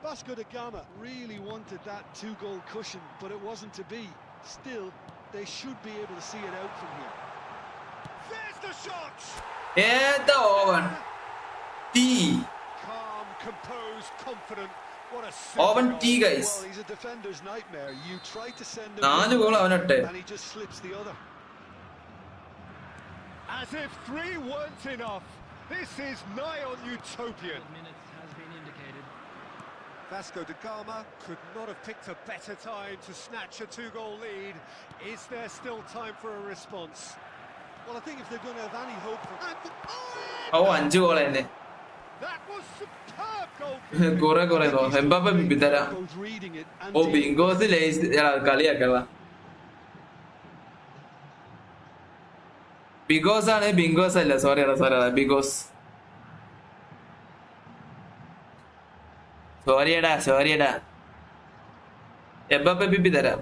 Vasco da Gama really wanted that two-goal cushion, but it wasn't to be. Still, they should be able to see it out from here. There's the shot! ഏതാ ഓവൻ ടീ? Calm, composed, confident. What a ഓവൻ simple ടീ goal. Guys. Well, he's a defender's nightmare. You try to send him 4 goal അവനട്ടെ. and he just slips the other. As if 3 weren't enough. This is nigh on utopian. Minutes has been indicated. Vasco da Gama could not have picked a better time to snatch a 2-goal lead. Is there still time for a response? Well, I think if they're going to have any hope for... ഓ 5 goal തന്നെ. That was superb goalkeeping. കുറെ Mbappe പിപ്പിത്തരാ. both reading it and ഓ dealing with ബിങ്കോസ് കളിയാക്കവാ. ബിഗോസ് ആണ്. ബിങ്കോസ് അല്ല. സോറിയടാ സോറിയടാ. എംബാപ്പെ പിപ്പി തരാം.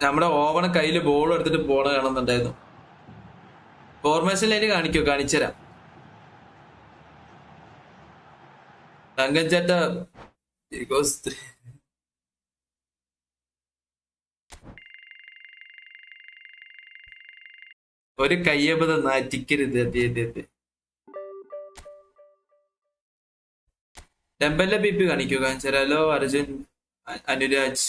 നമ്മുടെ ഓവണ കയ്യില് ബോൾ എടുത്തിട്ട് പോണ കാണുന്നുണ്ടായിരുന്നു. ഫോർമേഷൻ ലൈന് കാണിച്ചുതരാം. തങ്കച്ചേട്ട ഒരു കയ്യബദ്ധം നാറ്റിക്കരുത് അദ്ദേഹത്തെ. ടെമ്പലിലെ BP കാണിച്ചുതരാലോ. അർജുൻ, അനുരാജ്.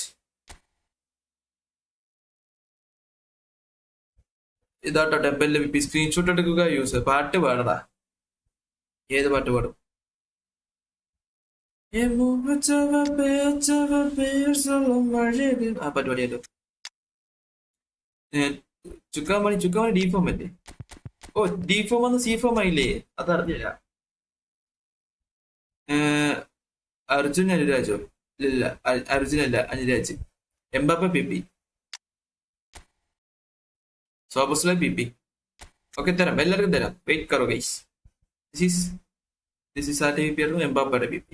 ഇതാട്ടോ ടെമ്പലിലെ BP. സ്ക്രീൻഷോട്ട് എടുക്കുക. യൂസ് പാട്ട് പാടടാ. ഏത് പാട്ട് പാടും? ആ പാട്ട് പാടിയല്ലോ. ചുക്കാമണി ഡിഫോം അല്ലേ? ഓ, ഡിഫോം വന്ന് സിഫോം ആയില്ലേ? അതറിഞ്ഞില്ല. അർജുൻ അനുരാജോ? ഇല്ല, അർജുനല്ല, അനുരാജ്. Mbappe PP. സോബസ്ലെ PP. ഓക്കെ, തരാം, എല്ലാവർക്കും തരാം. വെയിറ്റ് കറോ ഗൈസ്. ദിസ് ഈസ് ആരുടെ PP ആയിരുന്നു? എംബാപ്പയുടെ PP.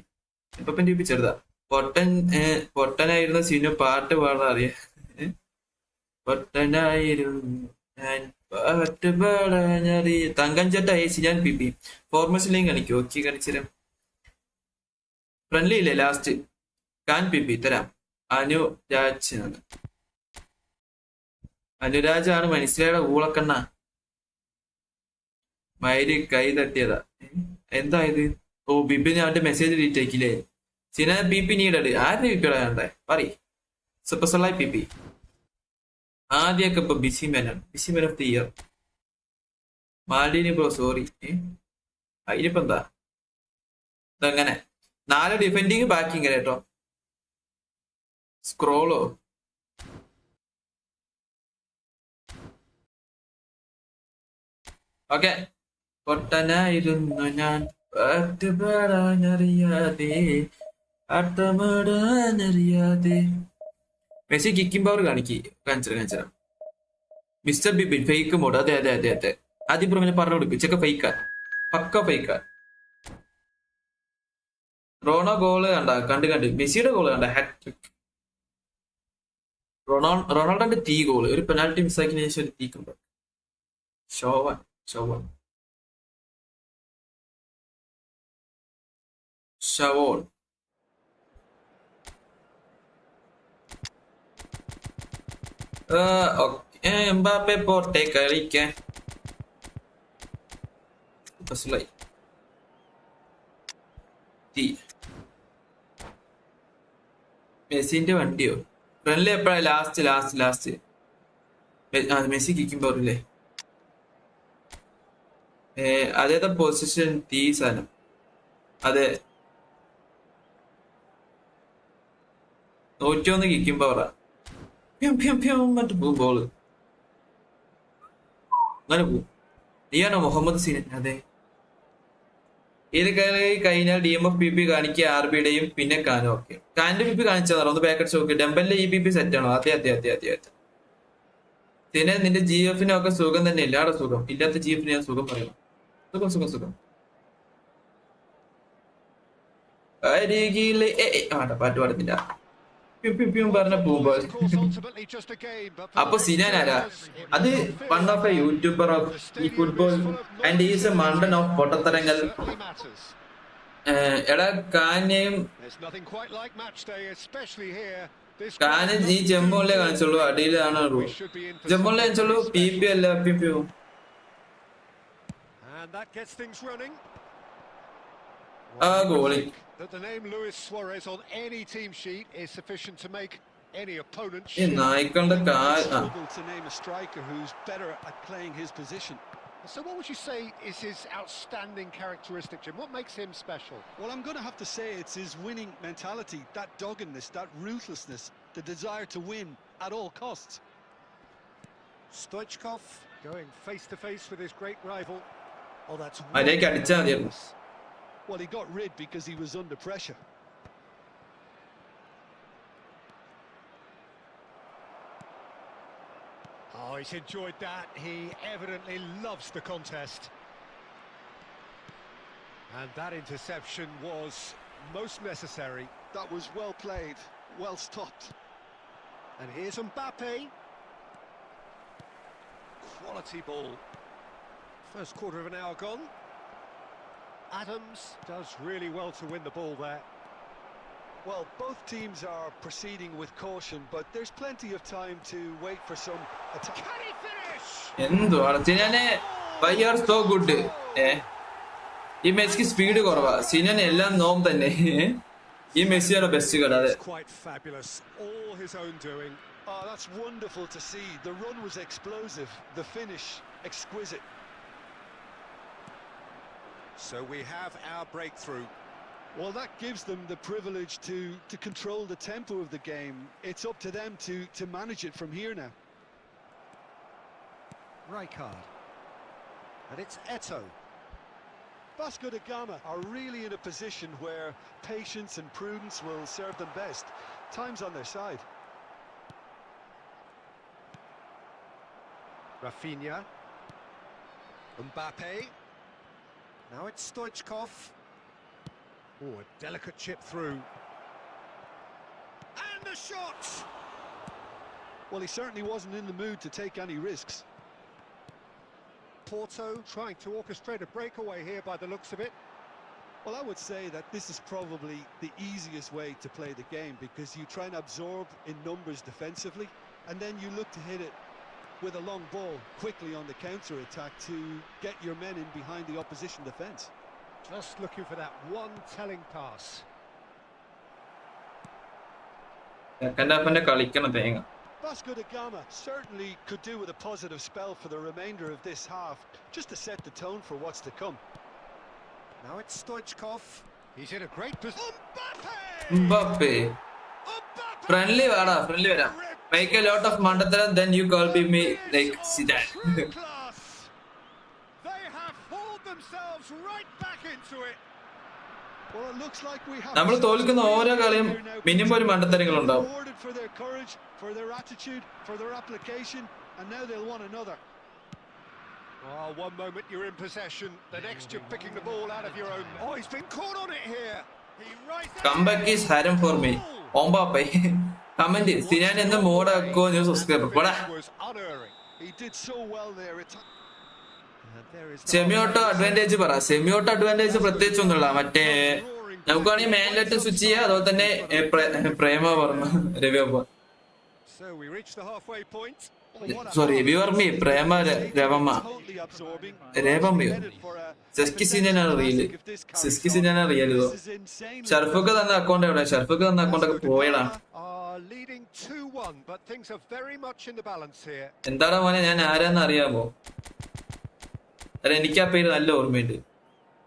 എംബാപ്പന്റെ PP ചെറുതാ. പൊട്ടനായിരുന്ന സിനു പാട്ട് പാടാൻ അറിയാം. പൊട്ടനായിരുന്നു ഞാൻ പാട്ട് പാടാൻ അറിയാം. തങ്കഞ്ചേട്ട ഏസി ഞാൻ PP. ഫോർമേഷനിലേയും കാണിക്കോ? ഓക്കെ, കാണിച്ചുതരാം. ഫ്രണ്ട്ലി ഇല്ലേ ലാസ്റ്റ്? കാൻ PP തരാം. അനുരാജ് ആണ്. അനുരാജാണ് മനസ്സിലായുടെ ഊളക്കണ്ണ. മയില് കൈ തട്ടിയതാ. എന്തായത്? ഓ, ബിബിന് അവന്റെ മെസ്സേജ് ഡിലീറ്റ് ആക്കില്ലേ? സിന BP നീടട്. ആരുടെ PP വേണ്ടേ? പറയ്. സൂപ്പർ സലായി PP. ആദ്യമൊക്കെ ഇപ്പൊ ബിസി മാനാണ്. Busy man of the year. Malini bro sorry. അതിനിപ്പോ എന്താ? ഇതങ്ങനെ 4 ഡിഫെൻഡിങ് ബാക്കിങ് കേട്ടോ. സ്ക്രോളോ? ഓക്കെ. പൊട്ടനായിരുന്നു ഞാൻ പാട്ട് പാടാനറിയാതെ, അട്ടമാടാനറിയാതെ. മെസ്സി കിക്കിംഗ് പവർ കാണിച്ചരാം. Mister Bibin fake mode. അതെ. ആദ്യം പുറമെ പറഞ്ഞു കൊടുക്കും. ചെക്ക ഫേക്കാ, പക്ക ഫേക്കാ. റോണോ ഗോള് കണ്ട് മെസ്സിയുടെ ഗോള് കണ്ട, ഹാട്രിക്. റൊണാൾഡോന്റെ തീ ഗോള്. ഒരു പെനാൽറ്റി മിസ്സാക്കിന് ശേഷം ഒരു തീക്കുണ്ട്. ഷോവൻ. ഷവോൺ. എംബാപ്പെ പോട്ടെ കളിക്കാൻ. മെസ്സിന്റെ വണ്ടിയോ? ഫ്രണ്ട്ലി എപ്പോഴാ? ലാസ്റ്റ്. മെസ്സി കിക്കും പോറില്ലേ? അതേതാ പൊസിഷൻ? തീ സാധനം. അതെ, 101 കിക്കും പവറാ. മറ്റു പോവും ബോള്. അങ്ങനെ പോവും. നീയാണോ മുഹമ്മദ് സീനൻ? അതെ. ഇത് കഴിഞ്ഞാൽ DMF PP കാണിക്കുക. RBയുടെയും പിന്നെ കാനും. ഓക്കെ, കാന്റെ PP കാണിച്ചാൽ ഒന്ന് ബാക്കറ്റ് നോക്കി. ഡെമ്പലിന്റെ ഈ PP സെറ്റ് ആണോ? അതെ. പിന്നെ നിന്റെ GFനൊക്കെ സുഖം തന്നെ. എല്ലാടെ സുഖം. ഇല്ലാത്ത GFന് ഞാൻ സുഖം പറയണം. സുഖം. അരികിലെ പാട്ട് പാടുന്നില്ല. പറഞ്ഞ പോകുമ്പോ അപ്പൊ സിനാൻ ആരാ? അത് one of A YouTuber of ഈ ഫുട്ബോൾ ആൻഡ് ഈസ് എ മണ്ടൻ ഓഫ് പൊട്ടത്തരങ്ങൾ. എടാ കാനെയും ഈ ജമ്മോളിലെ കാണിച്ചുള്ളൂ. അടിയിലാണ് ജമ്മോളിലെ കാണിച്ചുള്ളൂ. PP അല്ല. PP goalie. That the name Luis Suarez on any team sheet is sufficient to make any opponent struggle to name a striker who's better at playing his position. So what would you say is his outstanding characteristic, Jim? What makes him special? Well, I'm going to have to say it's his winning mentality, that doggedness, that ruthlessness, the desire to win at all costs. Stoichkov going face to face with his great rival. Oh, that's well, he got rid because he was under pressure. Oh, he's enjoyed that. He evidently loves the contest. And that interception was most necessary. That was well played, well stopped. And here's Mbappe. Quality ball. First quarter of an hour gone. Adams does really well to win the ball there. Well, both teams are proceeding with caution, but there's plenty of time to wait for some attack. Can he finish? എന്തുവാണ് സിനാനെ why you are so good ഈ മെസ്സിക്ക് speed കുറവാ സിനാൻ എല്ലാം നോം തന്നെ ഈ മെസ്സിയാണ് best കളി അതെ It's quite fabulous. All his own doing. Oh, that's wonderful to see. The run was explosive, the finish exquisite. So we have our breakthrough. Well, that gives them the privilege to control the tempo of the game. It's up to them to manage it from here now. Rijkaard. And it's Eto'o. Vasco da Gama are really in a position where patience and prudence will serve them best. Time's on their side. Rafinha. Mbappe. Now it's Stoichkov. Oh, a delicate chip through. And a shot! Well, he certainly wasn't in the mood to take any risks. Porto trying to orchestrate a breakaway here by the looks of it. Well, I would say that this is probably the easiest way to play the game, because you try and absorb in numbers defensively, and then you look to hit it with a long ball quickly on the counter-attack to get your men in behind the opposition defence. Just looking for that one telling pass. Second ഹാഫിന്റെ കളിക്കണം തേങ്ങ Vasco da Gama certainly could do with a positive spell for the remainder of this half, just to set the tone for what's to come. Now it's Stoichkov. He's in a great position. Mbappe friendly വാടാ friendly വരാം make a lot of mandatharam then you call me like Zidane Class. They have hauled themselves right back into it. Well, it looks like we have നമ്മൾ തോൽക്കുന്ന ഓരോ കളിയും minimum ഒരു മണ്ടത്തരങ്ങൾ ഉണ്ടാവും rewarded for their courage, for their attitude, for their application, and now they'll want another. Oh, one moment you're in possession, the next you're picking the ball out of your own. Oh, he's been caught on it here. He rises. comeback is haram for me Mbappe comment Sinan എന്ന mode ആക്കോ ഞാൻ subscriber പോടാ Was unerring. He did so well there. സെമിയോട്ടോ advantage പറ സെമിയോട്ടോ advantage പ്രത്യേകിച്ച് ഒന്നുമില്ല മറ്റേ നമുക്കാണെങ്കിൽ മാനിലോട്ട് സ്വിച്ച് ചെയ്യാം അതുപോലെ തന്നെ പ്രേമ പറഞ്ഞു രവി അപ്പ So we reach the halfway point. Sorry Ravi വർമ്മി പ്രേമ രവമ്മ രേവമ്മയോ സെസ്കി സിനാനാണ് റിയല് സെസ്കി സിനാനാണ് റിയൽ ഇതോ ഷർഫൊക്കെ തന്ന അക്കൗണ്ട് എവിടെ ഷർഫൊക്കെ തന്ന അക്കൗണ്ട് ഒക്കെ പോയടാ Are leading 2-1, but things are very much in the balance here. എന്താടാ മോനെ ഞാൻ ആരാന്ന് അറിയാമോ അല്ല എനിക്ക് ആ പേര് നല്ല ഓർമ്മയുണ്ട്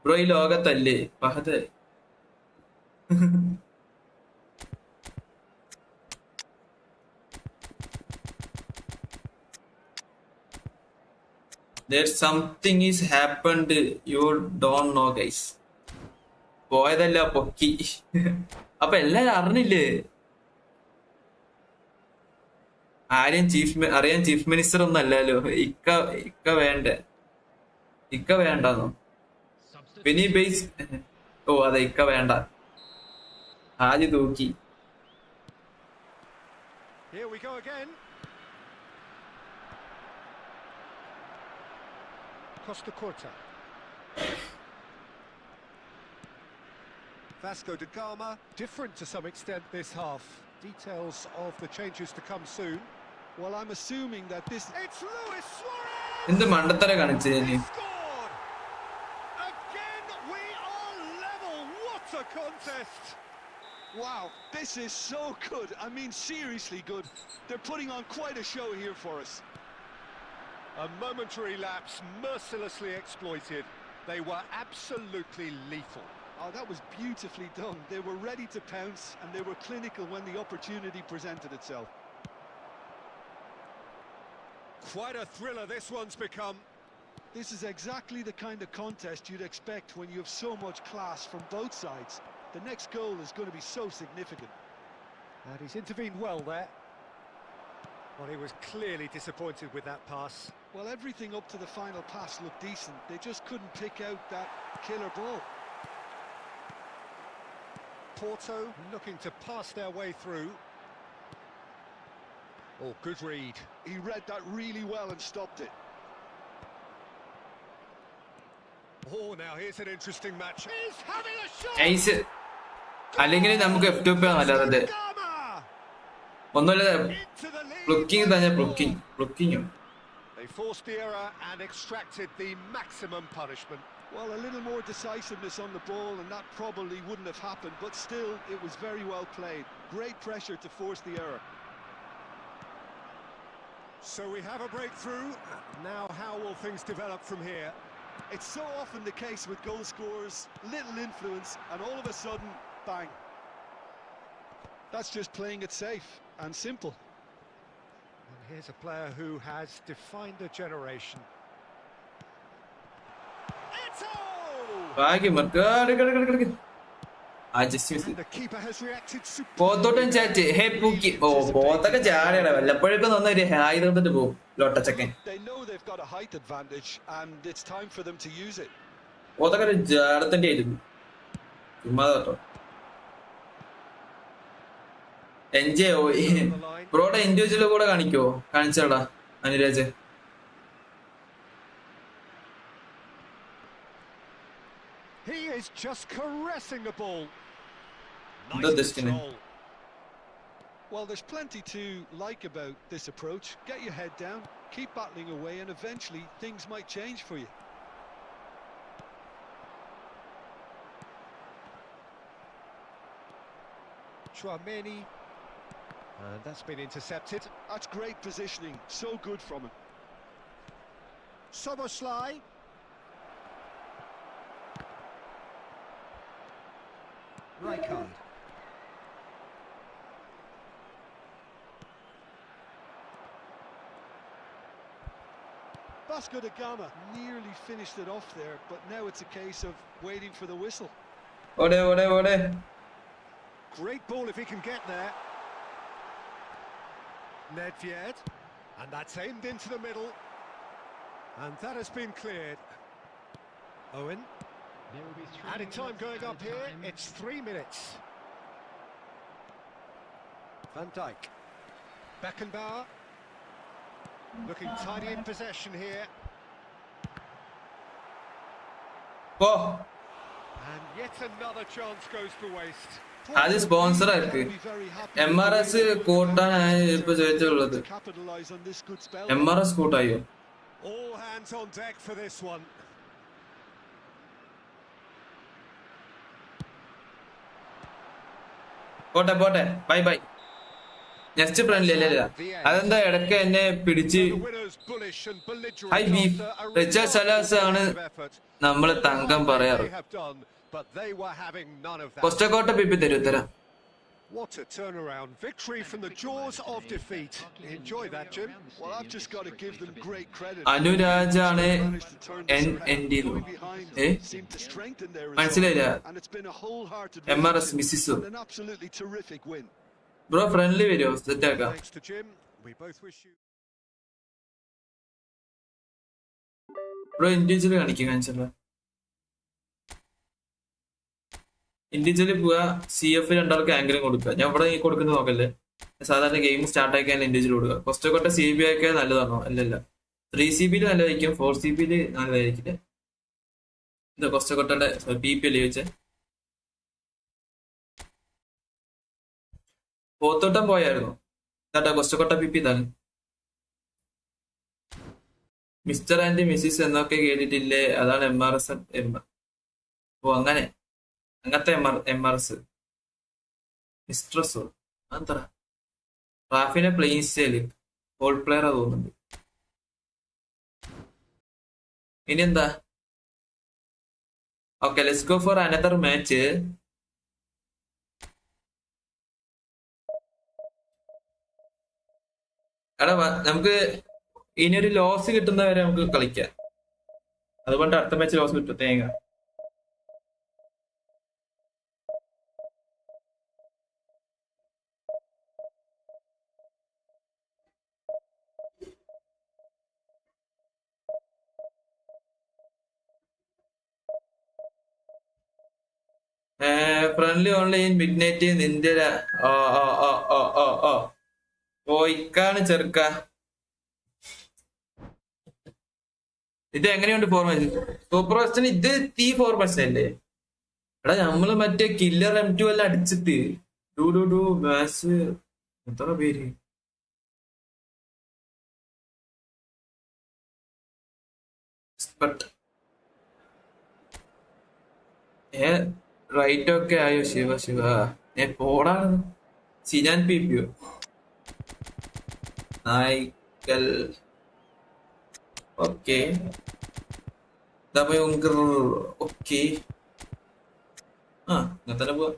ബ്രോ ഈ ലോകത്തല്ലേ Fahad There's something is happened you don't know guys പോയതല്ല പൊക്കി അപ്പൊ എല്ലാരും അറിഞ്ഞില്ലേ ആരെയും അറിയാൻ ചീഫ് മിനിസ്റ്റർ ഒന്നും അല്ലല്ലോ ഇക്ക വേണ്ടെന്നോ വിനി ബേസ് ഓ അതെ ഇക്ക വേണ്ട ആദ്യം തൂക്കി Here we go again. Costa Curta. Vasco da Gama, different to some extent this half. Details of the changes to come soon. Well, I'm assuming that this... It's Luis Suarez! എന്ത് മണ്ടത്തര കാണിച്ചു Scored! Again, we are level. What a contest! Wow, this is so good. I mean, seriously good. They're putting on quite a show here for us. A momentary lapse mercilessly exploited. They were absolutely lethal. Oh, that was beautifully done. They were ready to pounce, and they were clinical when the opportunity presented itself. Quite a thriller this one's become. This is exactly the kind of contest you'd expect when you have so much class from both sides. The next goal is going to be so significant. And he's intervened well there. Well, he was clearly disappointed with that pass. Well, everything up to the final pass looked decent. They just couldn't pick out that killer ball. Porto looking to pass their way through. Oh, good read. He read that really well and stopped it. Oh, now here's an interesting match. He's having a shot. Nice. അല്ലെങ്കിൽ നമുക്ക് F2 നല്ലത് ഒന്നുമില്ല blocking They forced the error and extracted the maximum punishment. Well, a little more decisiveness on the ball and that probably wouldn't have happened, but still it was very well played. Great pressure to force the error. So we have a breakthrough. Now how will things develop from here? It's so often the case with goal scorers, little influence and all of a sudden, bang. That's just playing it safe and simple. And here's a player who has defined a generation. ഭാഗ്യം And the keeper has reacted പോത്തോട്ടും chat hey പൂക്കി ഓ പോത്തൊക്കെ ചാടിയാണ് വല്ലപ്പോഴൊക്കെ നന്നായി hi തന്നിട്ട് പോകും ലോട്ടച്ചക്കൻ They know they've got a height advantage and it's time for them to use it. പോത്തൊക്കെ ഒരു ജാടത്തിന്റെ ആയിരുന്നു ചുമ്മാ കേട്ടോ എൻജോയ് ബ്രോയുടെ ഇൻഡിവിജ്വൽ കൂടെ കാണിച്ചോടാ Anuraj He is just caressing the ball. Nice control. Well, there's plenty to like about this approach. Get your head down, keep battling away, and eventually things might change for you. Chouameni. And that's been intercepted. That's great positioning. So good from him. Soboslai. Rijkaard. Vasco da Gama nearly finished it off there, but now it's a case of waiting for the whistle. Ode. Great ball if he can get there. Nedved. And that's aimed into the middle. And that has been cleared. Owen. There will be 3 Added time minutes going up added here. time. It's 3 minutes. Van Dijk. Beckenbauer. Looking tidy in possession here. പോ And yet another chance goes to waste. അത് sponsor ആർക്ക് MRS കൂട്ടാനാണ് ഇപ്പൊ ചോദിച്ചുള്ളത് Capitalize on this good spell. MRS കൂട്ടായോ All hands on deck for this one. പോട്ടെ bye next friendly അല്ലല്ല അതെന്താ ഇടയ്ക്ക് എന്നെ പിടിച്ച് The winners bullish and belligerent ഹൈ ബീഫ് after a റിച്ചാർഡ് സലാസ് ആണ് remarkable effort. നമ്മള് തങ്കം പറയാറ് They have done, but they were having none of that. കൊസ്റ്റക്കോട്ട പിപ്പി തരും തരാം What a turnaround. Victory from the jaws of defeat. Enjoy that, Jim. Well, I've just got to give them great credit. അനുരാജാണ് Managed to turn this around. എൻഡി Going behind ഏ seemed to strengthen their മനസ്സിലായില്ല resolve, and it's been a wholehearted MRS victory മിസ്സിസു and an absolutely terrific win. Bro friendly വരുമോ സെറ്റാക്കാം Thanks to Jim. We both wish you. Bro individual കാണിച്ചല്ലോ individually പോവാ CF രണ്ടാൾക്ക് anchoring കൊടുക്കുക ഞാൻ ഇവിടെ കൊടുക്കുന്നത് നോക്കല്ലേ സാധാരണ ഗെയിം സ്റ്റാർട്ട് ആക്കിയാൽ ഇൻഡിവിജ്വൽ കൊടുക്കുക കൊസ്റ്റക്കോട്ട CB ആക്കിയാൽ നല്ലതാണോ അല്ലല്ല 3CB നല്ലതായിരിക്കും 4CB നല്ലതായിരിക്കില്ല ഇത് കൊസ്റ്റക്കോട്ടയുടെ PP അല്ലേ ചോദിച്ചേ പോത്തോട്ടം പോയായിരുന്നു എന്നിട്ടാ കൊസ്റ്റക്കോട്ട PP ഇതാണ് മിസ്റ്റർ ആൻഡ് മിസ്സിസ് എന്നൊക്കെ കേട്ടിട്ടില്ലേ അതാണ് MRS ഓ അങ്ങനത്തെ MRS മിസ്ട്രസ് അതെന്താ റാഫിനെ പ്ലേയിങ് സ്റ്റൈല് ഓൾ പ്ലെയർ തോന്നുന്നുണ്ട് ഇനി എന്താ okay let's go for another match എടാ നമുക്ക് ഇനിയൊരു ലോസ് കിട്ടുന്നവരെ നമുക്ക് കളിക്കാം അതുകൊണ്ട് അടുത്ത മാച്ച് ലോസ് കിട്ടും തേങ്ങ friendly only in mid night നിന്റെ പോയിക്കാണ് ചെറുക്ക ഇത് എങ്ങനെയുണ്ട് ഫോർമേഷൻ? സൂപ്പർ വെസ്റ്റേൺ ഇത് തീ ഫോർമേഷൻ അല്ലേ? എടാ നമ്മള് മറ്റേ കില്ലർ M2 എല്ലാം അടിച്ചിട്ട് ഡു മാച്ച് എത്ര പേര് റൈറ്റ് ഒക്കെ ആയോ? ശിവ പോടാണ് സിനാൻ പിപിയോ നായ്ക്കൽ. ഓക്കെ ഓക്കെ ആ അങ്ങനെ തന്നെ പോവാ.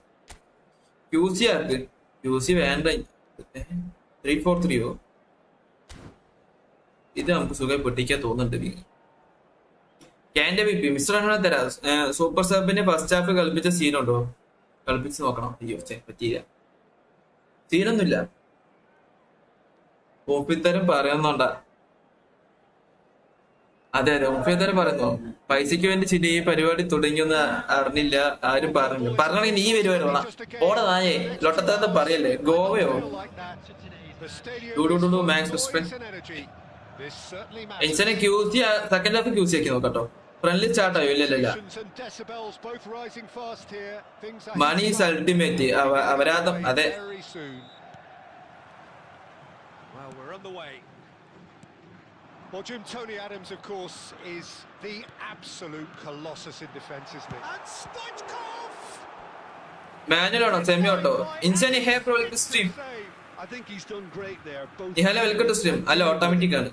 QC ആർക്ക്? QC വേണ്ട. 343 ഇത് നമുക്ക് സുഖം പൊട്ടിക്കാൻ തോന്നുന്നുണ്ട്. ക്യാൻ്റെ പിപി മിസ്റ്റർ അങ്ങനെ തരാം. സൂപ്പർ സബിന്റെ ഫസ്റ്റ് ഹാഫ് കളിപ്പിച്ച സീനുണ്ടോ? കളിപ്പിച്ച് നോക്കണം. അയ്യോ പറ്റിയില്ല. സീനൊന്നുമില്ല. ഓപ്പിത്തരം പറയുന്നുണ്ടാ? അതെ ഓപ്പിത്തരം പറയുന്നു. പൈസക്ക് വേണ്ടി ചിരി ഈ പരിപാടി തുടങ്ങിയൊന്ന് അറിഞ്ഞില്ല. ആരും പറഞ്ഞെങ്കിൽ നീ വരുവാനോളാ. ഓടെ നായേ ലൊട്ടത്താത്ത പറയല്ലേ. ഗോവയോ max QC second half QC ആക്കി നോക്കട്ടോ. ഫ്രണ്ട്ലി സ്റ്റാർട്ട് ആയോ? ഇല്ലല്ല. Money is ultimate. അപരാധം. അതെ Well, Jim, Tony Adams, of course, is the absolute colossus in defence, isn't he? And Stoichkov! മാനുവലാണോ സെമി ഓട്ടോ? ഇൻസാനി hey pro welcome stream. I think he's done great there. Nihala welcome to stream. അല്ല automatic ആണ്.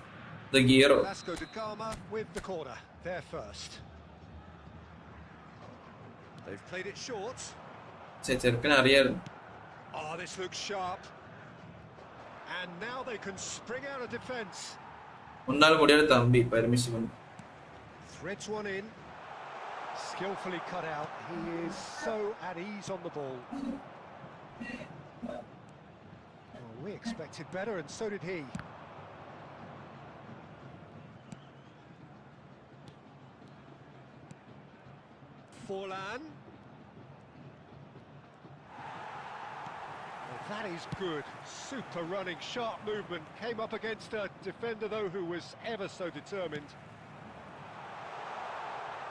The ഗിയറോ. Vasco da Gama with the corner. There first. They've played it short. ചെറുക്കൻ അറിയായിരുന്നു. Oh, this looks sharp. And now they can spring out of defence. ഒന്നാൾ കൂടിയാണ് Thampi പരമിഷൻ. Threads one in. Skillfully cut out. He is so at ease on the ball. Well, we expected better, and so did he. Forlan. Well, that is good. Super running, sharp movement. Came up against a defender, though, who was ever so determined.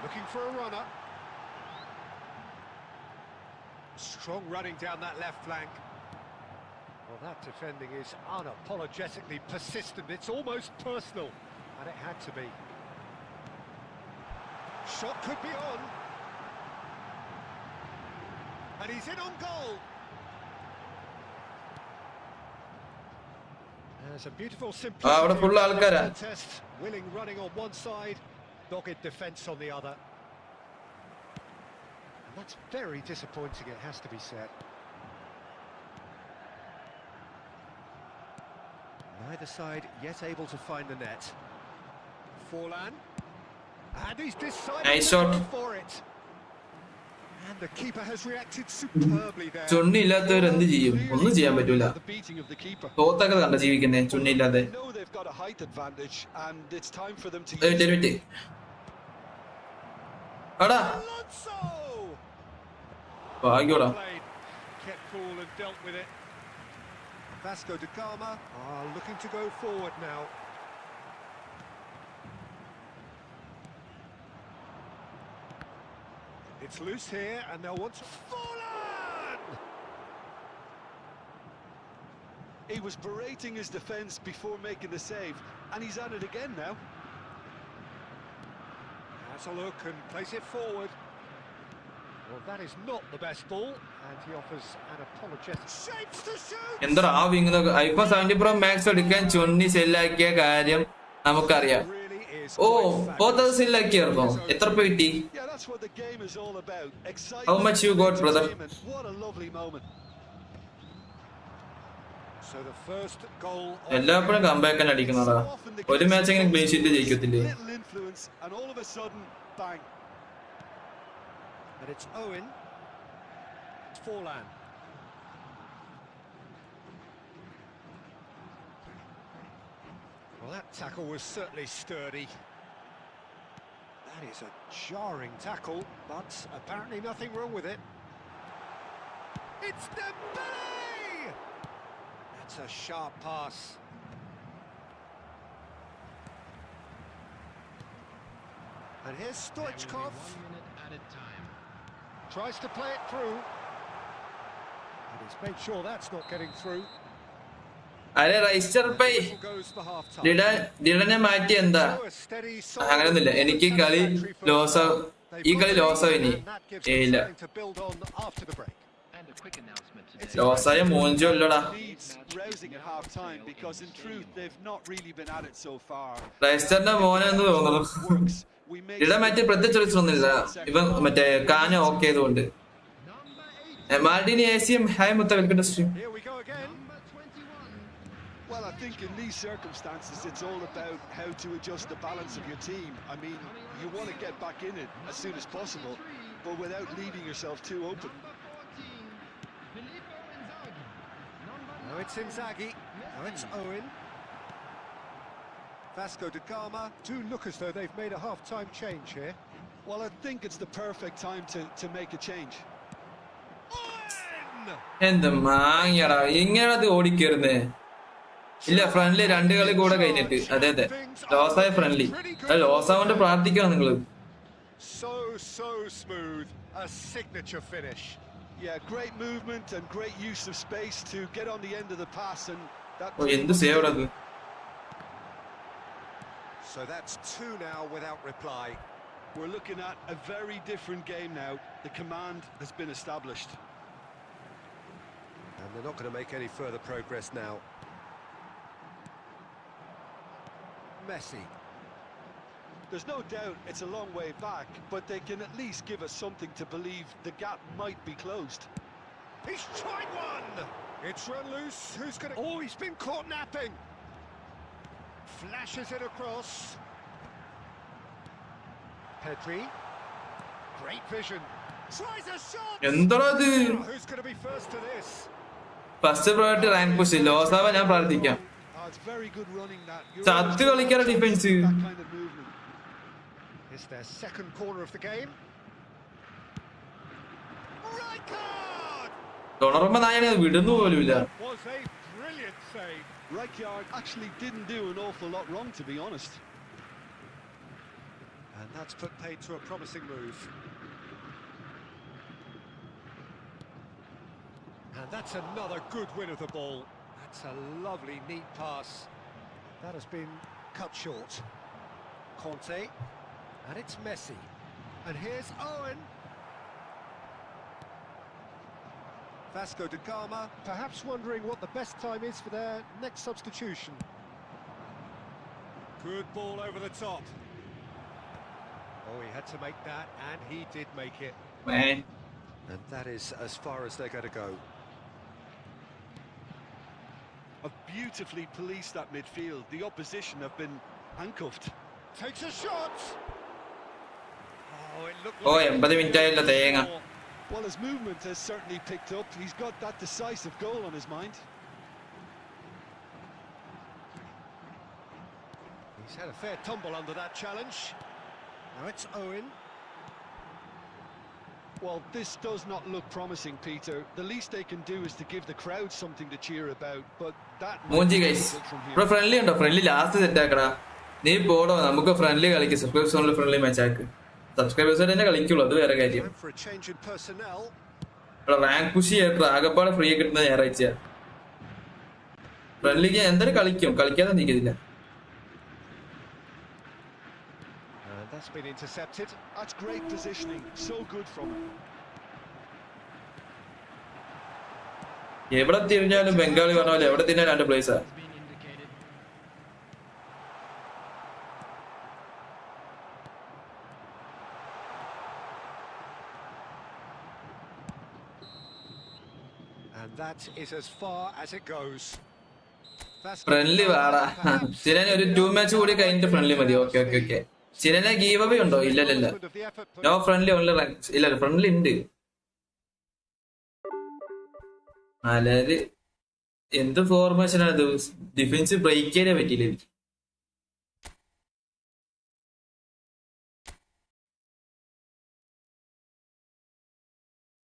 Looking for a runner. Strong running down that left flank. Well, that defending is unapologetically persistent. It's almost personal, and it had to be. Shot could be on. And he's in on goal. There's a beautiful simplicity contest. Willing running on one side, dogged defence on the other. And that's very disappointing, it has to be said. Neither side yet able to find the net. Forlan. And he's decided nice to shot. go for it. And the keeper has reacted superbly there. ചുണ്ണി ഇല്ലാത്തവർ എന്ത് ചെയ്യും? ഒന്നും ചെയ്യാൻ പറ്റൂല. തോത്തൊക്കെ കണ്ട ജീവിക്കുന്നേ ചുണ്ണി ഇല്ലാതെ. അടാ ഭാഗ്യോടാ. Kept cool and dealt with it. Vasco da Gama are looking to go forward now. It's loose here, and they'll want to... Forlan! He was berating his defence before making the save, and he's at it again now. Has a look and plays it forward. Well, that is not the best ball, and he offers an apologetic. Shapes to shoot! എന്താ ആ wing iPhone 17 Pro Max എടുക്കാൻ ചുണ്ണി സെല്ലാക്കിയ കാര്യം നമുക്കറിയാം. ഓ 4000 സെല്ലാക്കിയായിരുന്നോ? എത്ര രൂപ കിട്ടി? How much you got, brother? What a lovely moment. So the first goal. എല്ലാപ്പോഴും comeback തന്നെ അടിക്കുന്നതാ. ഒരു മാച്ച് എങ്ങനെ ക്ലീൻ ഷീറ്റ് ജയിക്കത്തില്ലേ? And all of a sudden, bang. And it's Owen. It's Forlan. Well, that tackle was certainly sturdy. That is a jarring tackle, but apparently nothing wrong with it. It's Dembele! That's a sharp pass. And here's Stoichkov. 1 minute added time. Tries to play it through. And he's made sure that's not getting through. അരെ റൈസ്റ്റർ പൈ Whistle goes for half time. ഡിഡനെ മാറ്റി എന്താ So a steady, solid അങ്ങനൊന്നുമില്ല എനിക്ക് ഈ കളി ലോസ് ഈ കളി ലോസ് ഇനി and that gives ഇല്ല them something to build on after the break. And a quick announcement today. ലോസായ മൂഞ്ചോ അല്ലടാ Needs rousing at half time because in truth they've not really been at it so far. റൈസ്റ്ററിന്റെ മോനെ എന്ന് തോന്നുന്നു Works. We make Dida മാറ്റി പ്രത്യേകിച്ച് ചോദിച്ചൊന്നുമില്ല ഇവൻ മറ്റേ കാന okay ചെയ്തുകൊണ്ട് Number 8. മാർഡിനി ACM ഹായ് മുത്ത welcome to stream Here we go again. Number 21. Well, I think in these circumstances, it's all about how to adjust the balance of your team. I mean, you want to get back in it as soon as possible, but without leaving yourself too open. Number 14. Filippo Inzaghi. Number Now it's Inzaghi. Now it's Owen. Vasco da Gama do look as though they've made a half-time change here. Well, I think it's the perfect time to make a change. Owen! എന്ത് മാങ്ങടാ ഇങ്ങനത് ഓടിക്കേറുന്നേ ഇല്ല friendly 2 കളി കൂടെ കഴിഞ്ഞിട്ട് അതെ അതെ ലോസായ friendly loss ആവോണ്ട് പ്രാർത്ഥിക്കണം നിങ്ങള് So smooth. A signature finish. Yeah, great movement and great use of space to get on the end of the pass, and that. ഓ എന്ത് സേവ് അത് So that's 2 now without reply. We're looking at a very different game now. The command has been established. And they're not going to make any further progress now. Messi. There's no doubt it's a long way back, but they can at least give us something to believe the gap might be closed. He's tried one! It's run loose. Who's going to... Oh, he's been caught napping. Flashes it across. Pedri. Great vision. Tries a shot! എന്താടാ ഇത് Oh, who's going to be first to this? First priority rank push loss ആവാൻ ഞാൻ പ്രാർത്ഥിക്കാം Oh, it's very good running that. ചത്ത് കളിക്കാറ defence That kind of movement. It's their second corner of the game. Right card! തുടർമ്പോ നായനെ വിടുന്നു പോലുമില്ല Was a brilliant save. Rijkaard actually didn't do an awful lot wrong, to be honest. And that's put paid to a promising move. And that's another good win of the ball. That's a lovely, neat pass. That has been cut short. Conte. And it's Messi. And here's Owen. Vasco da Gama, perhaps wondering what the best time is for their next substitution. Good ball over the top. Oh, he had to make that, and he did make it. Man. And that is as far as they're going to go. Have beautifully policed that midfield. The opposition have been handcuffed. Takes a shot. Oh, it looked oh like 80 minute ആയില്ല തേങ്ങ Well, his movement has certainly picked up. He's got that decisive goal on his mind. he's had a fair tumble under that challenge. Now it's Owen. Well, this does not look promising, Peter. The least they can do is to give the crowd something to cheer about, but that might മൂഞ്ചി be guys difficult from ഇവിടെ here. Friendly ഉണ്ടോ friendly last set ആക്കടാ നീ പോടോ നമുക്ക് friendly കളിക്കും subscribers friendly match ആക്ക് subscribers തന്നെ കളിക്കുള്ളൂ അത് വേറെ കാര്യം Time for a change in personnel. ഇവിടെ റാങ്ക് പുഷ് ചെയ്തിട്ട് ആകപ്പാടെ ഫ്രീ കിട്ടുന്ന ഞായറാഴ്ച ഫ്രണ്ട്ലിക്ക് എന്തായാലും കളിക്കും കളിക്കാതെ നിൽക്കത്തില്ല And that's been intercepted. That's great positioning. So good from him. എവിടെ തിരിഞ്ഞാലും ബംഗാളി പറഞ്ഞ പോലെ എവിടെ തിരിഞ്ഞാലും 2 പ്ലേസാ Has been indicated. And that is as far as it goes. Vasco friendly da Gama, വാടാ perhaps ചിരനെ ഒരു 2 മാച്ച് കൂടി കഴിഞ്ഞിട്ട് ഫ്രണ്ട്ലി മതി ഓക്കെ ഓക്കെ ഓക്കെ ചിരനെ ഗീവ് അവേ ഉണ്ടോ ഇല്ലല്ല acknowledgement of the effort put no friendly only rank ഇല്ല ഫ്രണ്ട്ലി ഉണ്ട് അല്ലാതെ എന്ത് ഫോർമേഷൻ ആണ് ഡിഫൻസ് ബ്രേക്ക് ചെയ്യാനേ പറ്റിയില്ല എനിക്ക്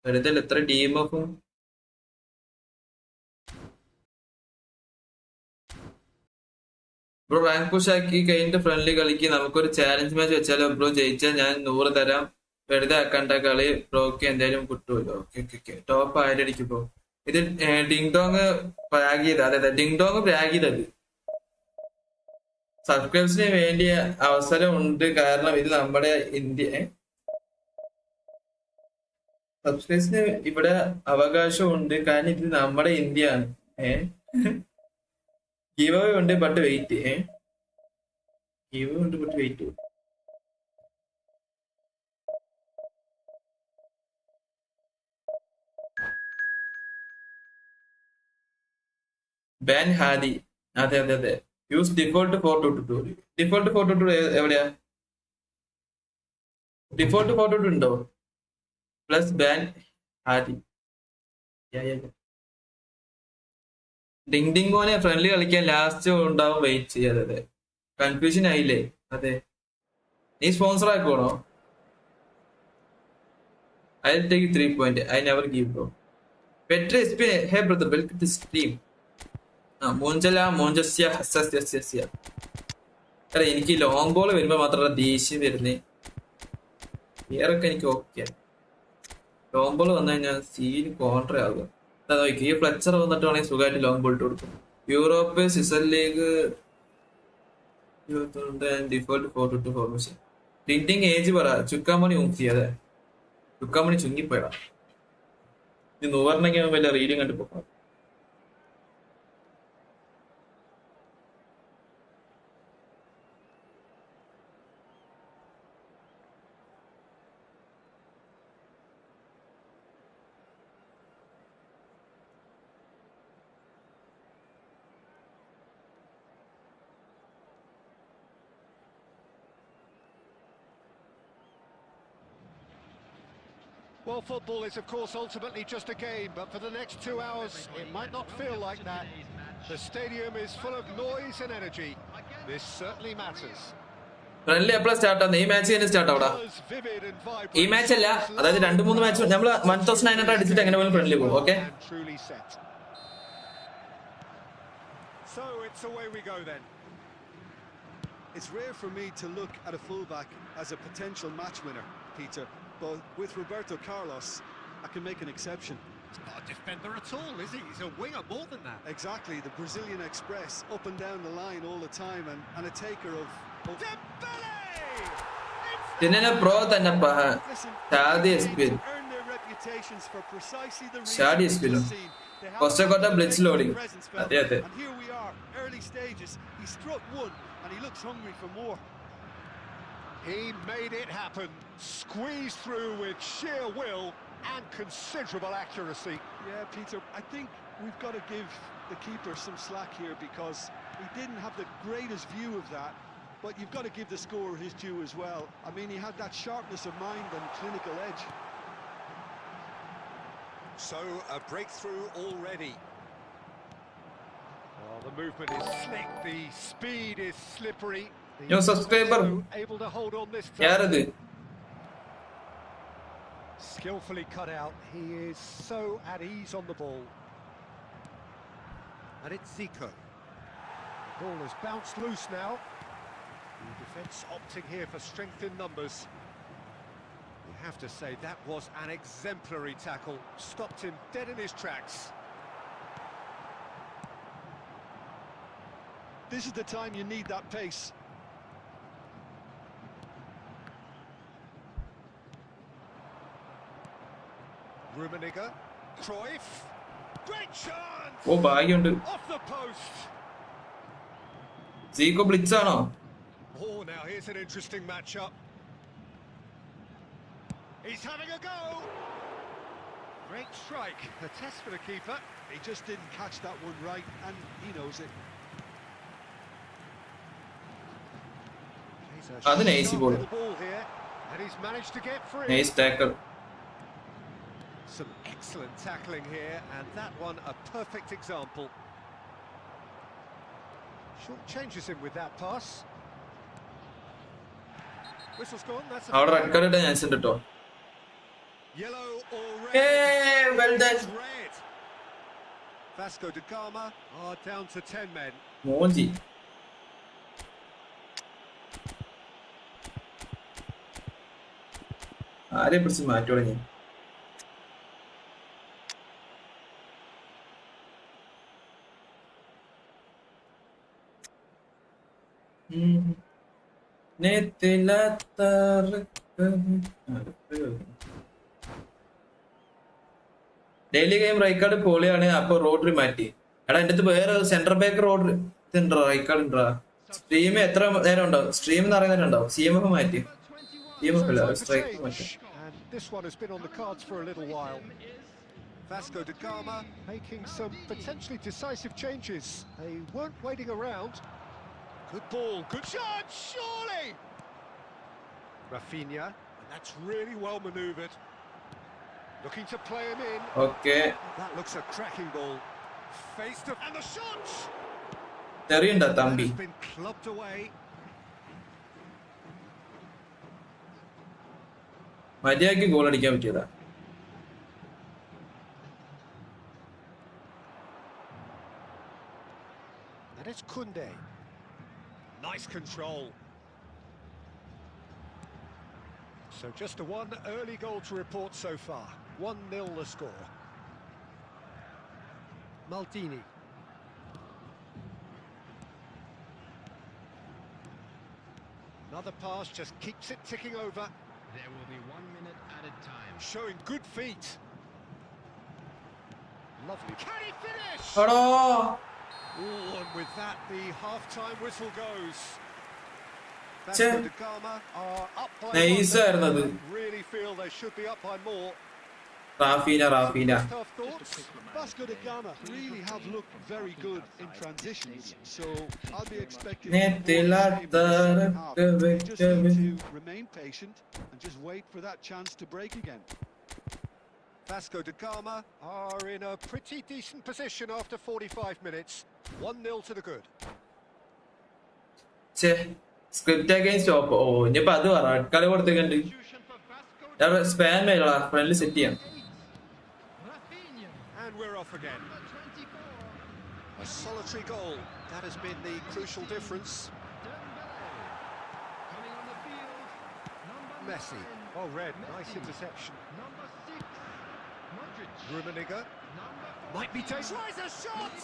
വെറുതെ എത്ര ടീം ഓഫും ബ്രോ റാങ്ക് പുഷ് ആക്കി കഴിഞ്ഞിട്ട് ഫ്രണ്ട്ലി കളിക്ക് നമുക്കൊരു ചാലഞ്ച് മാച്ച് വെച്ചാലോ ബ്രോ ജയിച്ചാൽ ഞാൻ 100 തരാം വെറുതെ ആക്കണ്ട കളി ബ്രോക്ക് എന്തായാലും കിട്ടുമല്ലോ ഓക്കെ ഓക്കെ ഓക്കെ ടോപ്പ് ആരടിക്കും ബ്രോ ഇത് ഡിങ് ഡോങ് പ്രാഗ് ചെയ്ത അതെ അതെ ഡിങ് ഡോങ് പ്രാഗ് ചെയ്തത് സബ്സ്ക്രൈബ്സിന് വേണ്ടിയ അവസരം ഉണ്ട് കാരണം ഇത് നമ്മുടെ ഇന്ത്യ സബ്സ്ക്രൈബ്സിന് ഇവിടെ അവകാശമുണ്ട് കാരണം ഇത് നമ്മുടെ ഇന്ത്യ ആണ് ഗീവ് അവേ ഉണ്ട് ബട്ട് വെയിറ്റ് ഗീവ് അവേ ഉണ്ട് ബട്ട് വെയിറ്റ് ബാൻ ഹാദി അതെ അതെ അതെ യൂസ് ഡിഫോൾട്ട് 422 ഡിഫോൾട്ട് 422 എവിടെയാ ഡിഫോൾട്ട് 422 ഉണ്ടോ പ്ലസ് ബാൻ ഹാദി ഡിങ് ഡിങ് മോനെ ഫ്രണ്ട്ലി കളിക്കാൻ ലാസ്റ്റ് ഉണ്ടാവും വെയിറ്റ് ചെയ്യാതെ അതെ കൺഫ്യൂഷൻ ആയില്ലേ അതെ നീ സ്പോൺസർ ആക്കണോ I take 3 point I never give bro പെട്രി എസ്പി hey brother welcome to stream മോഞ്ചല മോഞ്ചസ്യ ഹസ്യ അല്ല എനിക്ക് ലോങ് ബോൾ വരുമ്പോ മാത്രമല്ല ദേഷ്യം വരുന്നേ വേറൊക്കെ എനിക്ക് ഓക്കെ ലോങ് ബോൾ വന്നു കഴിഞ്ഞാൽ സീൻ കോൺട്ര ആകുക നോക്കി ഈ ഫ്ലെക്ചർ വന്നിട്ട് വേണമെങ്കിൽ സുഖമായിട്ട് ലോങ് ബോൾ ഇട്ട് കൊടുക്കും Europe scissor league default 422 formation printing age പറ ചുക്കാമണി ഊക്കി അതെ ചുക്കാമണി ചുങ്ങിപ്പോയടാ ഇത് 100 വല്ല റീഡിങ് കണ്ടു പോകാം Well, football is, of course, ultimately just a game, but for the next 2 hours, it might not feel like that. The stadium is full of noise and energy. This certainly matters. Friendly എപ്പോഴാണ് start ആവുന്നത് ഈ match തന്നെ start ആവടാ Colours vivid and vibrant. ഈ match അല്ല അതായത് 2-3 match നമ്മൾ 1900 അടിച്ചിട്ട് എങ്ങനെ പോലും ഫ്രണ്ട്ലി പോകും okay And truly set. So it's away we go then. It's rare for me to look at a fullback as a potential match winner, Peter, but with Roberto Carlos, I can make an exception. He's not a defender at all, is he? He's a winger more than that. Exactly, the Brazilian express, up and down the line all the time, and a taker of... Dembele! പിന്നെ pro തന്നെ Listen, ഷാദി they എസ്പിൻ earn their reputations for precisely the reason ഷാദി we've എസ്പിനും just seen. They have കൊസ്റ്റക്കോട്ട a blitz loading presence, അതെ അതെ and here we are, early stages. He struck one, and he looks hungry for more. He made it happen, squeezed through with sheer will and considerable accuracy. Yeah, Peter, I think we've got to give the keeper some slack here because he didn't have the greatest view of that, but you've got to give the scorer his due as well. I mean, he had that sharpness of mind and clinical edge. So, a breakthrough already. Oh, the movement is slick, the speed is slippery. Yo, subscriber. Able to hold on this time. യാരത് Skillfully cut out. He is so at ease on the ball. And it's Zico. The ball has bounced loose now. The defence opting here for strength in numbers. You have to say that was an exemplary tackle. Stopped him dead in his tracks. This is the time you need that pace. Rummenigge, Cruyff, great chance! ഓ ഭാഗ്യമുണ്ട് Off the post! Zico blitz ആണോ Oh, now here's an interesting matchup. He's having a go! Great strike, a test for the keeper. He just didn't catch that one right, and he knows it. He's a That's an easy sharp ball. little ball here, and he's managed to get free. Nice ടാക്കർ Some excellent tackling here, and that one a perfect example. Short changes him with that pass. Whistle's gone, that's അവിടെ a red card ഇട്ടാൻ chance ഉണ്ട് കേട്ടോ yellow or red. well done. It's red. Vasco da Gama are down to 10 men. മോഞ്ചി ആരെ പിടിച്ച് മാറ്റി തുടങ്ങി. Daily game Rijkaard പൊളിയാണ്. അപ്പൊ റോഡറി മാറ്റി. എടാ എന്റെ അടുത്ത് വേറെ സെന്റർ ബാക്ക് റോഡ് ഇതുണ്ടോ, റൈക്കാർഡ് ഉണ്ടോ? സ്ട്രീം എത്ര നേരം ഉണ്ടാവും? സ്ട്രീം എന്ന് പറയുന്ന ഉണ്ടാവും. CMF മാറ്റി. CMF So അല്ല, time for സ്ട്രൈക്ക് മാറ്റി. change, and this one has been on the cards for a little while. Vasco da Gama making some potentially decisive changes. They weren't waiting around. Good ball, good shot, surely! Rafinha, and that's really well manoeuvred. Looking to play him in. Okay, That looks a cracking ball. Faced up, and the shot! തെറിയുണ്ടോ That Thampi? has been clubbed away. മര്യാദക്ക് goal അടിക്കാൻ പറ്റിയതാ. And it's Koundé. Nice control. So just a one early goal to report so far. 1-0 the score. Maldini. Another pass just keeps it ticking over. There will be 1 minute added time. Showing good feet. Lovely. Can he finish? എടോ, Ooh, and with that, the half-time whistle goes. Che. Vasco da Gama are up by Nice one. ആയിരുന്നു അത്. Really feel they should be up by more. Rafeena. First half thoughts. Vasco da Gama really have looked very good in transitions, so I'll be expecting Ne more of the same in the second half. They just need to remain patient and just wait for that chance to break again. Vasco da Gama are in a pretty decent position after 45 minutes. 1-0 to the good. Script against oppo. ഓ, ഇനിയിപ്പോ അത് പറ. കളി കൊടുത്തേക്കണ്ട്. Substitution for Vasco da സ്പാൻ മേലാ ഫ്രണ്ടിൽ set ചെയ്യാം. Rafinha, And we're off again. number 24. A solitary goal. That has been the crucial difference. Dembele. Coming on the field, number Messi. 9. Oh, red. Nice Messi. interception. Number 6. Modric. Rummenigge. Number Might be 14. taken. Tries a shot!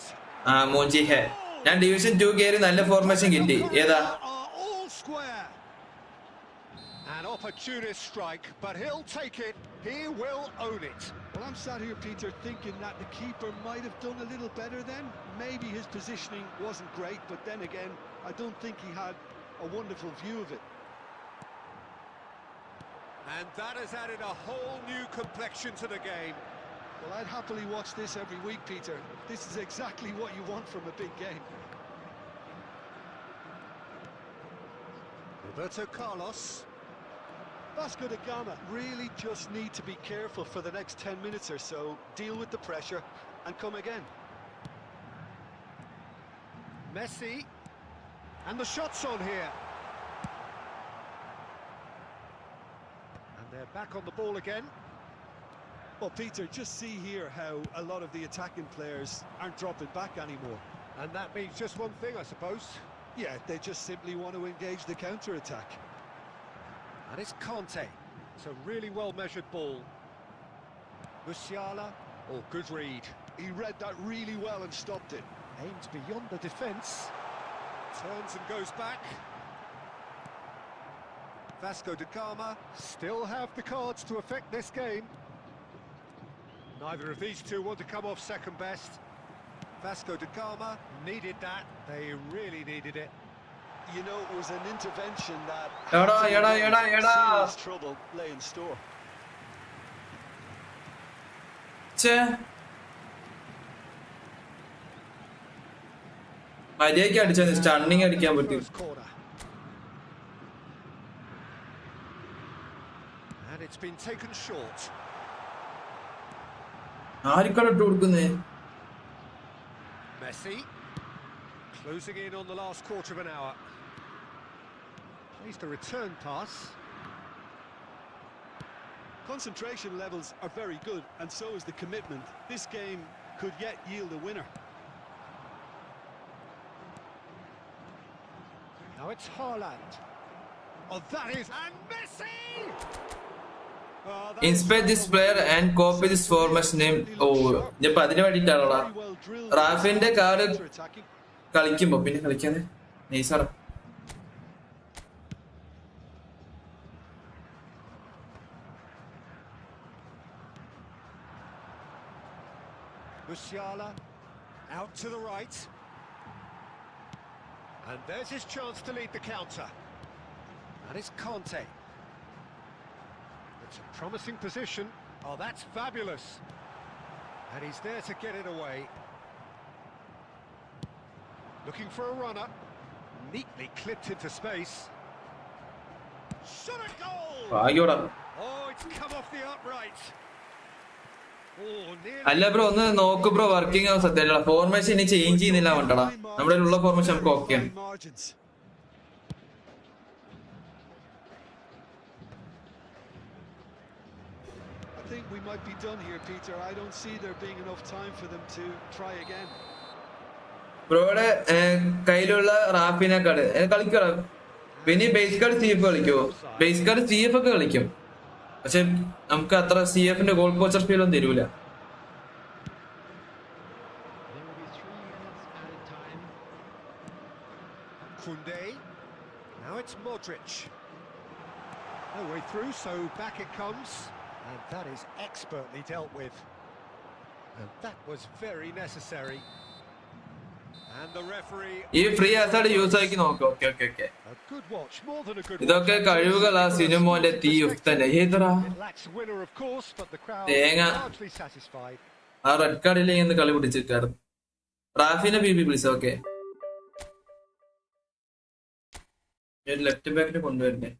ആ മോഞ്ചി ഹേ. ഞാൻ division 2 കയറി നല്ല formation കിട്ടി. ഏതാ? Are all square. An opportunist strike, but he'll take it. He will own it. Well, I'm sat here, Peter, thinking that the keeper might have done a little better then. Maybe his positioning wasn't great, but then again, I don't think he had a wonderful view of it. And that has added a whole new complexion to the game. Well, I'd happily watch this every week, Peter. This is exactly what you want from a big game. Roberto Carlos. Vasco da Gama really just need to be careful for the next 10 minutes or so, deal with the pressure and come again. Messi. And the shot's on here. And they're back on the ball again. Well, Peter, just see here how a lot of the attacking players aren't dropping back anymore. And that means just one thing, I suppose. Yeah, they just simply want to engage the counter-attack. And it's Kante. It's a really well-measured ball. Musiala. Oh, good read. He read that really well and stopped it. Aims beyond the defence. Turns and goes back. Vasco da Gama still have the cards to affect this game. Neither of these two want to come off second best. Vasco da Gama needed that. They really needed it. You know, it was an intervention that Yada, yada, yada, yada. serious trouble lay in store. മര്യാദക്ക് അടിച്ചാൽ stunning അടിക്കാൻ പറ്റും. First corner. And it's been taken short. ആർക്കാണ് ഇട്ട് കൊടുക്കുന്നേ? Messi closing in on the last quarter of an hour. Plays the return pass. Concentration levels are very good, and so is the commitment. This game could yet yield a winner. Now it's Haaland. Oh, that is... And Messi! That is inspire this player and copy this formation name. ഓ ഞാൻ അതിന് വേണ്ടിട്ടാണോടാ very well drilled റാഫിന്റെ card counter-attacking. കളിക്കുമ്പോ പിന്നെ കളിക്കാതെ നൈസാണ്. Musiala out to the right. And there's his chance to lead the counter. That is Conte. It's a promising position. Oh, that's fabulous. And he's there to get it away. Looking for a runner. Neatly clipped into space. Shot a goal! ഭാഗ്യോടാ. Oh, it's come off the upright. Oh, nearly. അല്ല bro ഒന്ന് നോക്ക് bro, working ആവും സത്യം. Formation ഇനി change ചെയ്യുന്നില്ല വേണ്ടടാ, നമ്മുടെ ഉള്ള ഫോർമേഷൻ നമുക്ക് ഓക്കെയാണ്. Margins. I think we might be done here, Peter. I don't see there being enough time for them to try again. ബ്രോയുടെ കയ്യിലുള്ള റാഫിനെ കാർഡ് കളിക്കടാ. പിന്നെ ബേസ് കാർഡ് സി എഫ് കളിക്കുമോ? ബേസ് കാർഡ് സി എഫ് ഒക്കെ കളിക്കും, പക്ഷെ നമുക്ക് അത്ര സി എഫിന്റെ ഗോൾ പോച്ചർ ഫീൽ ഒന്നും തരൂല. There will be 3 minutes added time. Koundé. Now it's Modric. No way through, so back it comes. And that is expertly dealt with. And that was very necessary. And the referee... ഈ free ആസാഡ് use ആക്കി നോക്കാം. Okay okay okay, A good watch, more than a good watch. ഇതൊക്കെ കഴിവുകളാ സിനിമോന്റെ തീ തന്നെ. ഏതറാ It lacks a winner, of course, but the crowd തേങ്ങ. largely satisfied. ആ red കാർഡിലേക്ക് ഇന്ന് കളി പിടിച്ചിട്ടാണ്. റാഫിനെ B B please. Okay, left ബാക്കിന് കൊണ്ടുവരുന്നേ.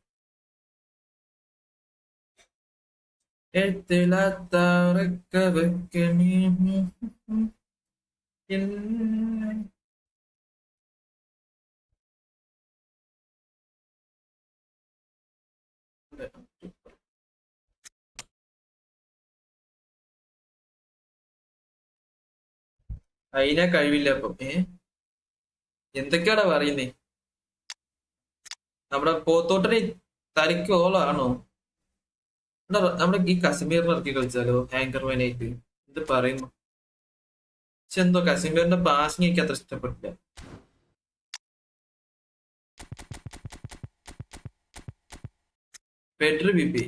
അതിനെ കഴിവില്ല അപ്പം. എന്തൊക്കെയാടാ പറയുന്നേ? നമ്മുടെ പോത്തോട്ടിന് തലയ്ക്ക് ഓളാണോ? നമ്മുടെ ഈ കശ്മീരിനെ ഇറക്കി കളിച്ചാലോ ഹാങ്കർ മാനായിട്ട്? ഇത് പറയുന്നു, പക്ഷെ എന്തോ കശ്മീരിന്റെ പാസിങ് എനിക്ക് അത്ര ഇഷ്ടപ്പെട്ടില്ല. പെട്രി ബിബി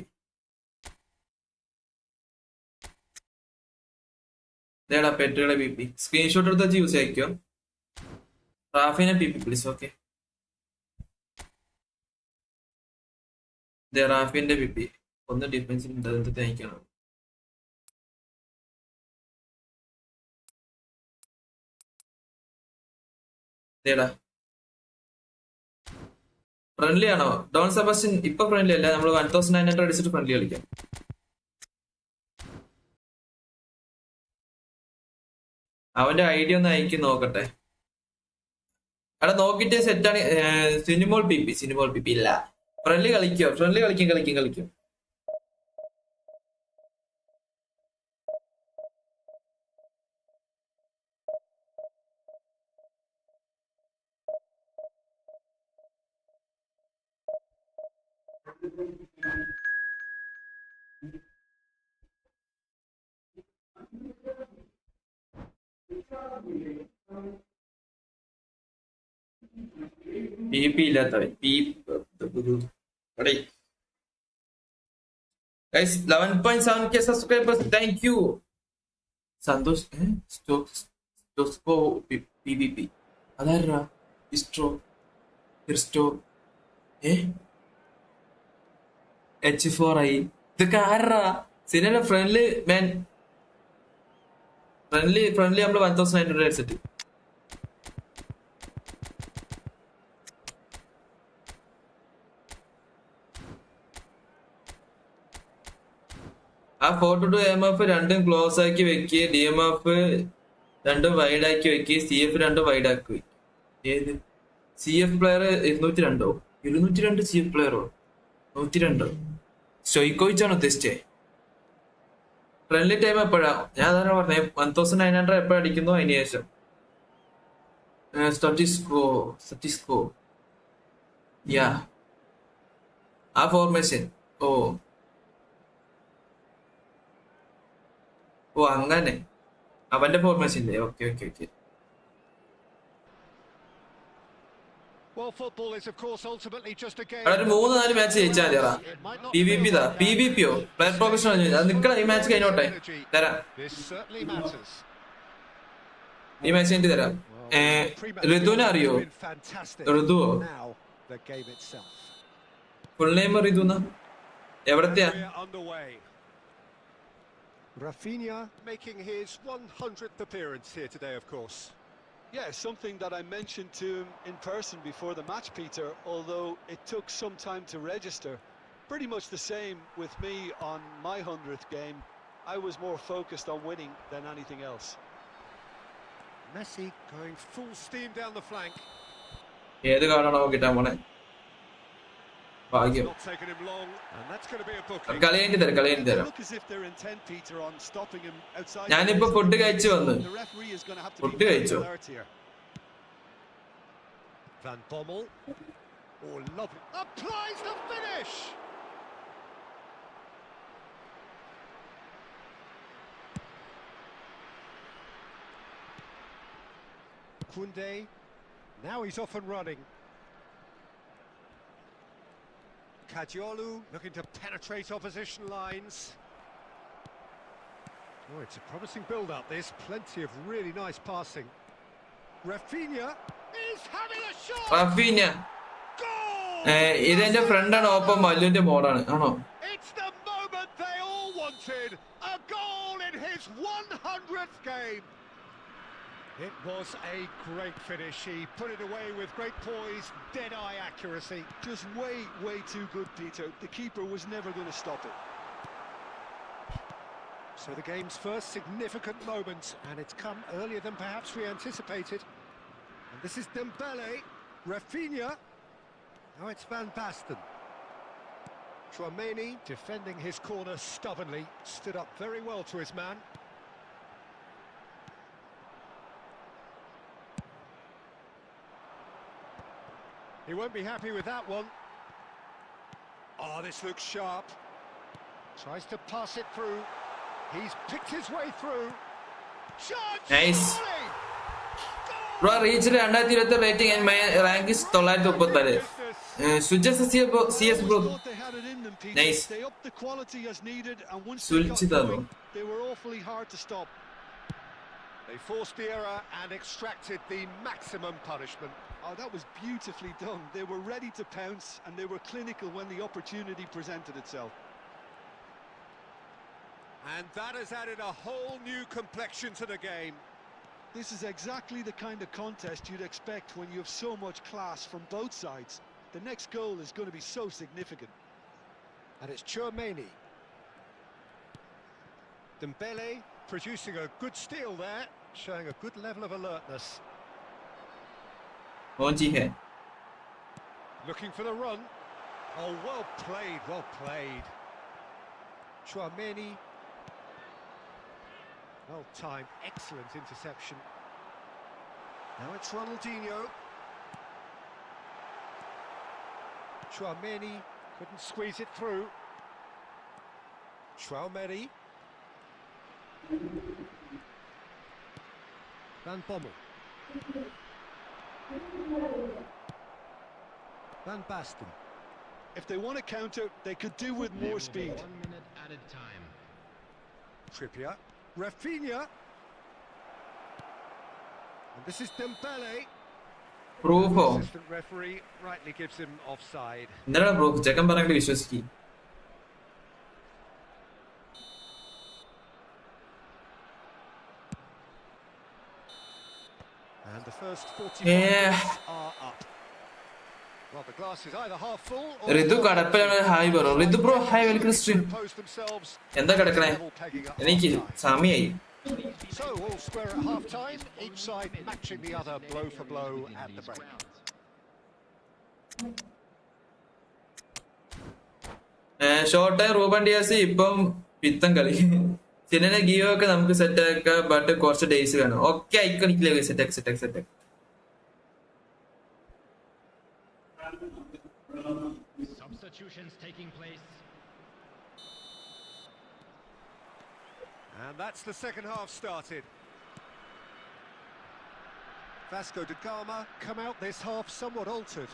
ഇതേടാ പെട്രിയുടെ ബിബി. സ്ക്രീൻഷോട്ട് എടുത്ത് വെച്ച് യൂസ് ആയിക്കോ. റാഫിനെ ബിബി പ്ലീസ്. ഓക്കെ, റാഫിന്റെ ബിബി ഒന്ന് ഡിഫൻസിൽ എന്ത് തേക്കണം. ഇതേടാ ഫ്രണ്ട്ലി ആണോ? ഡോൺ സെബാസ്റ്റ്യൻ ഇപ്പൊ ഫ്രണ്ട്ലി അല്ല, നമ്മൾ 1900 അടിച്ചിട്ട് ഫ്രണ്ട്ലി കളിക്കാം. അവന്റെ ഐഡിയ ഒന്ന് അയക്കി നോക്കട്ടെ. അവിടെ നോക്കിട്ട് സെറ്റാണ്. സിനിമോൾ പി പി ഇല്ല. ഫ്രണ്ട്ലി കളിക്കോ? ഫ്രണ്ട്ലി കളിക്കും. PP ഇല്ലാത്തവൻ. Guys, 11.7k subscribers. Thank you. Santhosh സ്റ്റോക്സ്കോ PVP അതാരാ? ഇർസ്റ്റോ H4i ഇതൊക്കെ ആരാ? സിനിമ ഫ്രണ്ട്ലി മാൻ. ഫ്രണ്ട്ലി നമ്മള് 1900 അടിച്ചിട്ട്. ആ 4-2 MF രണ്ടും ക്ലോസ് ആക്കി വെക്കുക, DMF രണ്ടും വൈഡ് ആക്കി വെക്കുക, CF രണ്ടും വൈഡ് ആക്കി വെക്കുക. ഏത് CF പ്ലെയർ 202 CF പ്ലെയറോ? 102 സ്റ്റോയിക്കോവിച്ചാണ് ഉദ്ദേശിച്ചേ. ഫ്രണ്ട്ലി ടൈം എപ്പോഴാ? ഞാൻ അതാണ് പറഞ്ഞേ, 1900 എപ്പോഴാ അടിക്കുന്നു അതിന് ശേഷം. സ്റ്റാറ്റിസ്കോ യാ ആ ഫോർമേഷൻ. ഓ ഓ അങ്ങനെ അവന്റെ ഫോർമേഷനില്ലേ? Okay okay okay. Well, football is of course ultimately just a game. അവിടെ ഒരു 3-4 മാച്ച് ജയിച്ചാൽ മതിയാ. PVP താ, PVPയോ പ്ലെയർ പ്രൊഫഷണൽ അത് നിക്കണം. ഈ മാച്ച് കഴിഞ്ഞോട്ടെ തരാം. This certainly matters. ഈ മാച്ച് കഴിഞ്ഞിട്ട് തരാം. ഋതുവിനെ അറിയോ? ഋതുവോ? Now the game itself. Full name ഋതുന്ന എവിടത്തെയാ? Underway. Rafinha making his 100th appearance here today, of course. Yeah, something that I mentioned to him in person before the match, Peter, although it took some time to register. Pretty much the same with me on my 100th game. I was more focused on winning than anything else. Messi going full steam down the flank. ഏത് കാർഡാണോ കിട്ടാൻ പോണേ? ഭാഗ്യം. Not taking him long, and that's going to be a booking. കളി കഴിഞ്ഞിട്ട് തരാം, കളി കഴിഞ്ഞിട്ട് തരാം. Look as if they're intent, Peter, on stopping him outside. ഞാനിപ്പോ ഫുഡ് കഴിച്ചു വന്ന്. The referee is going to have to food be കഴിച്ചോ? alert here. Van Bommel. Oh, lovely. Applies the finish. Koundé. Now he's off and running. Ayaloooo looking to penetrate opposition lines. Oh, it's a promising build-up, this. Plenty of really nice passing. Rafinha is having a shot! റഫീഞ്ഞ Goal! ഇതെന്റെ ഫ്രണ്ടാണ്, ഒപ്പം മല്ലുവിന്റെ മോളാണ്. ആണോ? It's the moment they all wanted. A goal in his 100th game. It was a great finish. He put it away with great poise, dead-eye accuracy. Just way too good, Peter. The keeper was never going to stop it. So the game's first significant moment, and it's come earlier than perhaps we anticipated. And this is Dembele, Rafinha. Now it's Van Basten. Tchouaméni defending his corner stubbornly, stood up very well to his man. He won't be happy with that one. Oh, this looks sharp. Tries to pass it through. He's picked his way through. Shot! Nice. Bro, reached 2020 rating and my rank is 934. Suggest CS bro. Thought they had it in them, Peter. Nice. They upped the quality as needed, and once they got Sulchitado. going, they were awfully hard to stop. They forced the error and extracted the maximum punishment. Oh, that was beautifully done. They were ready to pounce, and they were clinical when the opportunity presented itself. And that has added a whole new complexion to the game. This is exactly the kind of contest you'd expect when you have so much class from both sides. The next goal is going to be so significant. And it's Tchouaméni. Dembele producing a good steal there, showing a good level of alertness. Onji hai. Looking for the run. Oh, well played, well played. Tchouaméni. Well timed, excellent interception. Now it's Ronaldinho. Tchouaméni couldn't squeeze it through. Tchouaméni. Van Bommel. Van Basten. If they want to counter, they could do with more speed. 1 minute added time. Trippier. Rafinha. And this is Dembele. Proof. Assistant referee rightly gives him offside. എന്താണ് proof? ചെക്കൻ പറഞ്ഞിട്ട് വിശ്വസിക്കും. And the first 45 minutes are up. Well, the glass is either half full or Rithu കടപ്പിലാണ്. Hi bro. Rithu bro hi, welcome stream. Post themselves എന്താ കിടക്കണേ? level pegging up എനിക്ക് half-time. സമയായി. So all square at half time, each side matching the other blow for blow at the break. Short time Reuben Diaz ഇപ്പം പിത്തം കളി. ചിലനെ ഗിയോ ഒക്കെ നമുക്ക് set ആക്കാം, ബട്ട് കുറച്ച് ഡേയ്സ് വേണം. ഓക്കെ ഐക്കണിക്കില്ലേ set. Substitutions taking place. And that's the second half started. Vasco da Gama come out this half somewhat altered.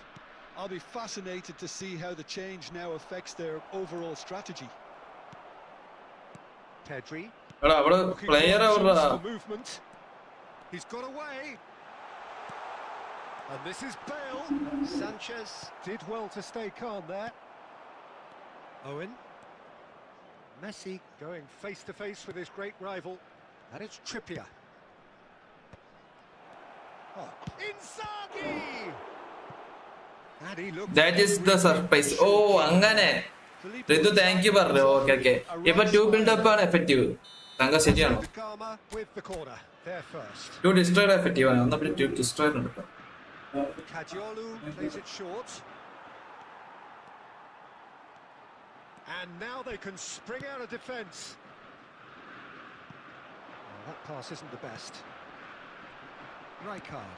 I'll be fascinated to see how the change now affects their overall strategy. Pedri എടാ അവിടെ looking player for അവരുടെ options for movement. He's got away. And this is Bale. Sanchez did well to stay calm there. Owen. Messi going face to face with his great rival. And it's Trippier. Oh, Inzaghi! And he looked that is the surprise. ഓ അങ്ങനെ Rithu thank you പറഞ്ഞു. Okay okay. ഇപ്പൊ two build up ആണ് effective. താങ്കൾ ശരിയാണോ? Da Gama with the corner. There first. Two destroyer effective ആണ്. എന്നാ പിന്നെ ടു ഡിസ്ട്രോയർ ഉണ്ട് കേട്ടോ. Ayaloooo plays it short. And now they can spring out of defence. Oh, that pass isn't the best. Rijkaard.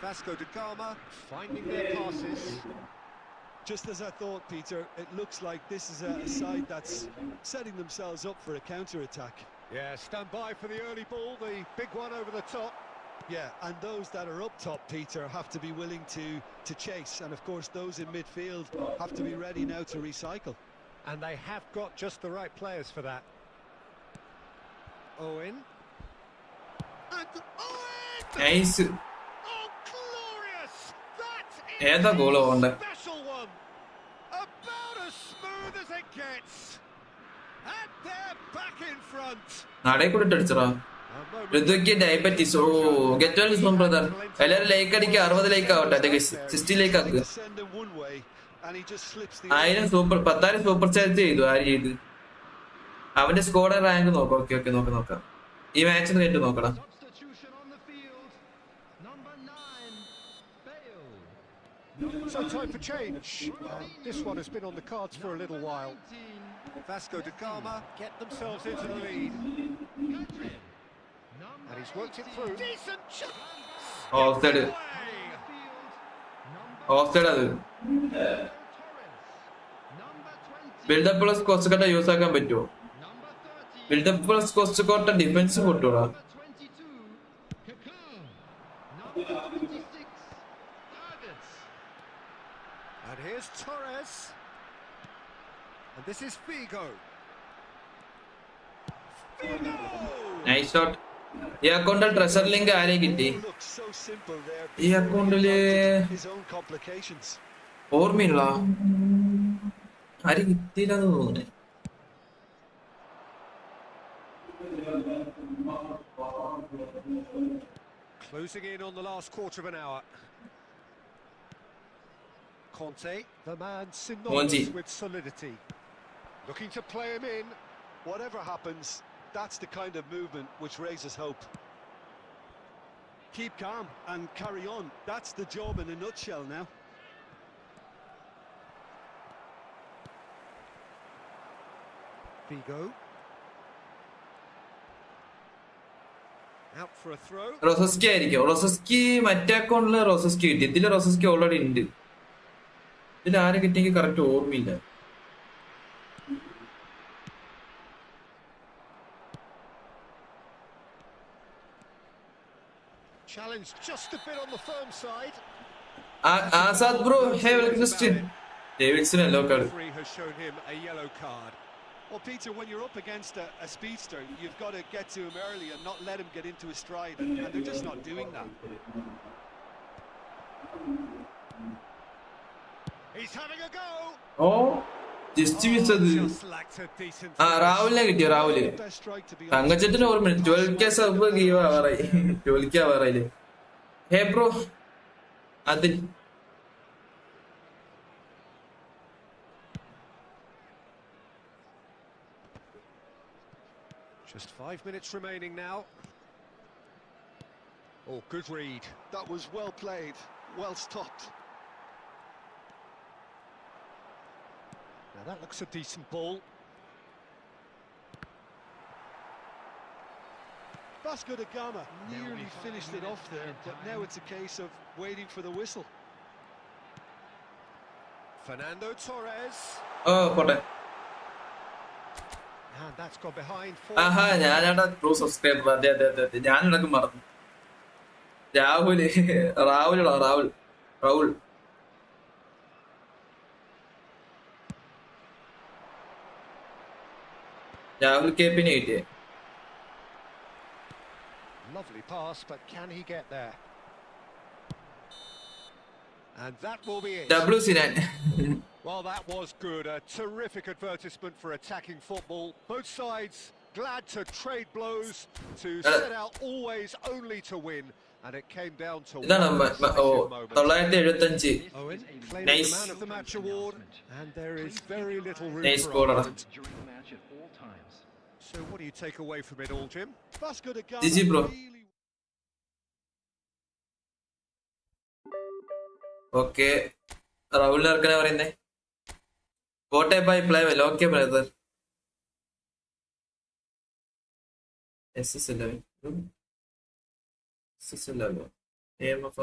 Vasco da Gama finding their passes. Just as I thought, Peter, it looks like this is a side that's setting themselves up for a counter-attack. Yeah, stand by for the early ball, the big one over the top. Yeah, and those that are up top, Peter, have to be willing to chase. And of course, those in midfield have to be ready now to recycle. And they have got just the right players for that. Owen. And Owen! Nice. Oh, glorious! That ഏതാ is goal a പോണ്ടേ? special one. About as smooth as it gets. And they're back in front. നടയെ കൂടെ അടിച്ചറാ. ഋതുക്ക് diabetes. ഓ get well soon brother. എല്ലാവരും like അടിക്കുക. 60 like ആവട്ടെ. 60 like ആക്കുക. Send him one way, and he just slips the 1000 super 10,000 super charge ചെയ്തു. ആര് ചെയ്ത്? അവന്റെ squad rank നോക്കാം. ഓക്കെ ഓക്കെ നോക്കാം. ഈ മാച്ച് കഴിഞ്ഞിട്ട് നോക്കണം. Substitution on the field. Number 9, Bale. So time for change. This one has been on the cards for a little while. 19, Vasco da Gama get themselves into the lead. Pedri. Number And he's worked it 18, through. Decent chance. Offside. Away. Number offside അത്. Torres. Number 20, buildup plus cost കട്ട use ആക്കാൻ പറ്റുമോ? number 30, buildup plus cost കോട്ട defence പൊട്ടൂടാ. number 22, Cocoon. Number 26, Havertz. And here's Torres. And this is Figo. Figo! Nice shot. ഈ അക്കൗണ്ടിൽ treasure link ആരെ കിട്ടി? looks so simple there. ഈ അക്കൗണ്ടില് His own complications. ഓർമ്മയില്ല. ആര് കിട്ടിയില്ലെന്ന് തോന്നുന്നു. Closing in on the last quarter of an hour. Conte, the man synonymous Monty. with solidity. Looking to play him in. Whatever happens, that's the kind of movement which raises hope. Keep calm and carry on. That's the job in a nutshell now. Figo. Out for a throw. റോസസ്കി ആയിരിക്കും. റോസസ്കി മറ്റേ അക്കൗണ്ടില് റോസസ്കി കിട്ടി. ഇതില് റോസസ്കി already ഉണ്ട്. ഇതിൽ ആരെ കിട്ടിയെങ്കിൽ correct ഓർമ്മയില്ല. Challenge just a bit on the firm side. Azad bro hey welcome to stream. Davidson yellow card. Referee has shown him a yellow card. Well, Peter, when you're up against a speedster, you've got to get to him early and not let him get into his stride, and they're just not doing that. He's having a go. Oh just miss അത്. Just lacked a decent ആ രാഹുലിനെ കിട്ടിയോ? Rahul Best strike to be honest. തങ്കച്ചത്തിന് ഓർമ്മ 12K sub ഗീവ് ആവാറായി. 12K ആവാറായില്ലേ? Hey bro അതിൽ Just 5 minutes remaining now. Oh, good read. That was well played, well stopped. Now that looks a decent ball. Vasco da Gama nearly finished it off there, but now it's a case of waiting for the whistle. Fernando Torres. ഓ പോട്ടെ. And that's gone behind for... ആഹാ ഞാനാണ് true subscriber. അതെ അതെ അതെ അതെ ഞാനിടക്ക് മറന്നു. Rahul റാവുലോ റാവുൽ Raul. Rahul കേപ്പിന് കിട്ടിയേ. Lovely pass, but can he get there? And that will be it. W Sinan. Well, that was good. A terrific advertisement for attacking football. Both sides glad to trade blows, to set out always only to win. And it came down to ഇതാണ് one decisive moment. 975. Owen claiming Nice. the man of the match award, and there is very little room Nice for goal, argument. During the match at all times. So what do you take away from it all, Jim? Vasco da Gama GG bro. really okay റൗലിന് ഇറക്കണ പറയുന്നേ. കോട്ടെ bye play well. Okay brother. SS11 SS11 AMF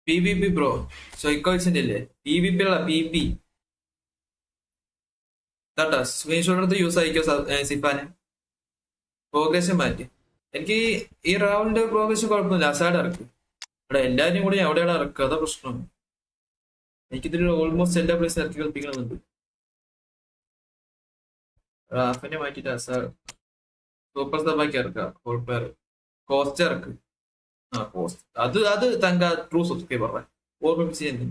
PVP bro. സൈക്കോയിസിന്റെ ഇല്ലേ PVP ഉള്ള PP കേട്ടോ. Screenshot എടുത്ത് use ആയിക്കോ സിഫാന്. പ്രോഗ്രഷൻ മാറ്റി. എനിക്ക് ഈ റൗണ്ട് പ്രോഗ്രഷൻ കുഴപ്പമില്ല. അസാഡ് ഇറക്കും. ഇവിടെ എല്ലാവരും കൂടി എവിടെയാണ് ഇറക്കുക, അതാ പ്രശ്നം. എനിക്കിതിൽ ഓൾമോസ്റ്റ് എല്ലാ പ്ലേസ് ഇറക്കി കളിപ്പിക്കണമെന്നുണ്ട്. റാഫിനെ മാറ്റിട്ട് അസാഡ് സൂപ്പർ സബാക്കി ഇറക്കുക. ഹോൾപ്പയർ കോസ്റ്റ് ഇറക്ക്. ആ കോസ്റ്റ് അത് തങ്ക ട്രൂ സബ്സ്ക്രൈബർ ഓർമ്മിപ്പിച്ച് ചെയ്യുന്നു.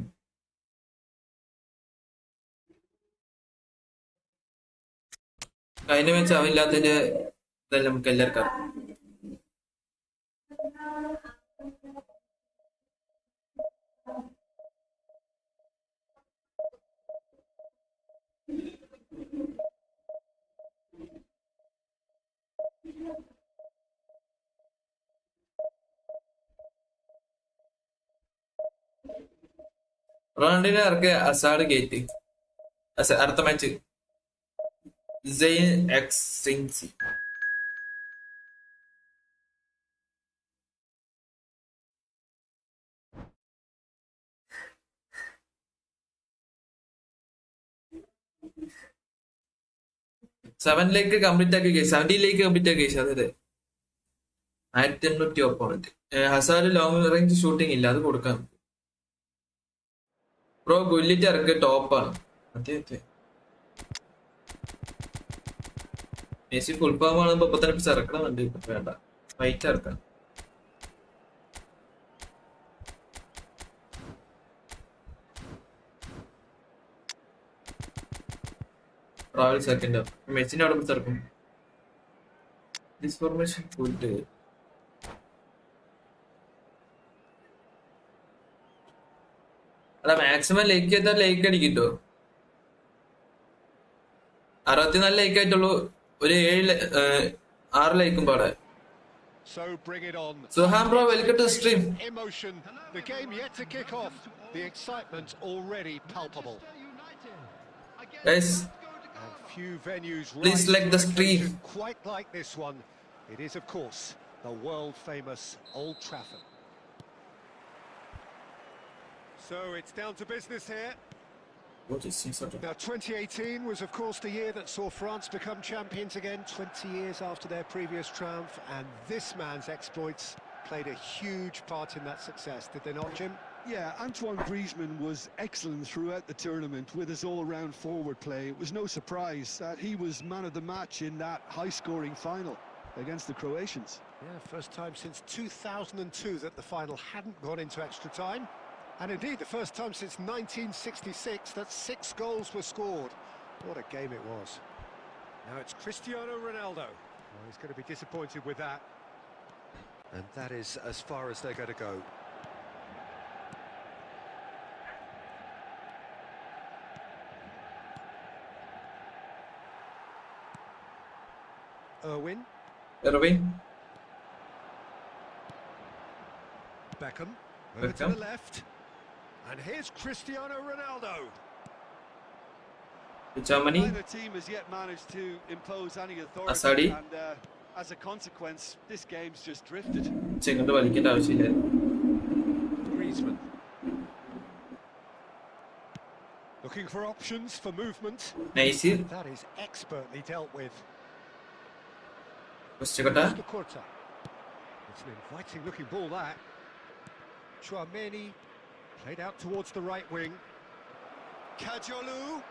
കഴിഞ്ഞ വെച്ച് അവനില്ലാത്തതിന്റെ ഇതെല്ലാം നമുക്ക് എല്ലാവർക്കും അറിയാം. റൊണാൾഡോനെ ഇറക്കിയ അസാഡ് ഗേറ്റ് അടുത്ത മാച്ച് സെയിൻ എക്സ് സിൻസി. സെവനിലേക്ക് കംപ്ലീറ്റ് ആക്കി കഴിച്ചു. 70ലേക്ക് കംപ്ലീറ്റ് ആക്കി കഴിച്ചു. അതെ 1800 opponent. Hazard long range shooting ഇല്ല, അത് കൊടുക്കാം ബ്രോ. ഗുല്ലിറ്റ് ഇറക്ക് ടോപ്പാണ്. അതെ അതെ മെസ്സി ഫുൾ ഫോം ആകുമ്പോ ഇപ്പൊ തന്നെ ഇറക്കണമെന്നുണ്ട്. ഇപ്പൊ വേണ്ട, ഫൈറ്റ് ഇറക്കാം. ട്രാവൽ സെക്കൻഡ് മെസ്സിന്റെ അവിടെ പിടിച്ചിറക്കും. ഡിസ്ഫോർമേഷൻ ഫുഡ് അല്ല മാക്സിമം ലൈക്ക് ചെയ്താൽ ലൈക്ക് അടിക്കിട്ടോ. 64 ലൈക്ക് ആയിട്ടുള്ളൂ. ഒരു 6 ലൈക്കും പാടെ. So bring it on. Suhan bro, welcome to stream. Emotion. The game yet to kick off. The excitement already palpable. Guys, And few venues please rise like to the stream. occasion quite like this one. It is, of course, the world-famous Old Trafford. So it's down to business here. What is this? Now, 2018 was, of course, the year that saw France become champions again, 20 years after their previous triumph, and this man's exploits played a huge part in that success, did they not, Jim? Yeah, Antoine Griezmann was excellent throughout the tournament with his all-round forward play. It was no surprise that he was man of the match in that high-scoring final against the Croatians. Yeah, first time since 2002 that the final hadn't gone into extra time. And indeed, the first time since 1966 that 6 goals were scored. What a game it was. Now it's Cristiano Ronaldo. Well, he's going to be disappointed with that. And that is as far as they're going to go. Irwin. Irving. Beckham. Over to Beckham. the left. And here's Cristiano Ronaldo. Germany. Neither team has yet managed to impose any authority, Asadi. and as a consequence, this game's just drifted. ചെങ്ങോട്ട് വലിക്കേണ്ട ആവശ്യമില്ല. Griezmann. Looking for options for movement. Nice. That is expertly dealt with. Kustikkota. Corta. It's an inviting looking ball that. Chouameni played out towards the right wing. Ayaloooo.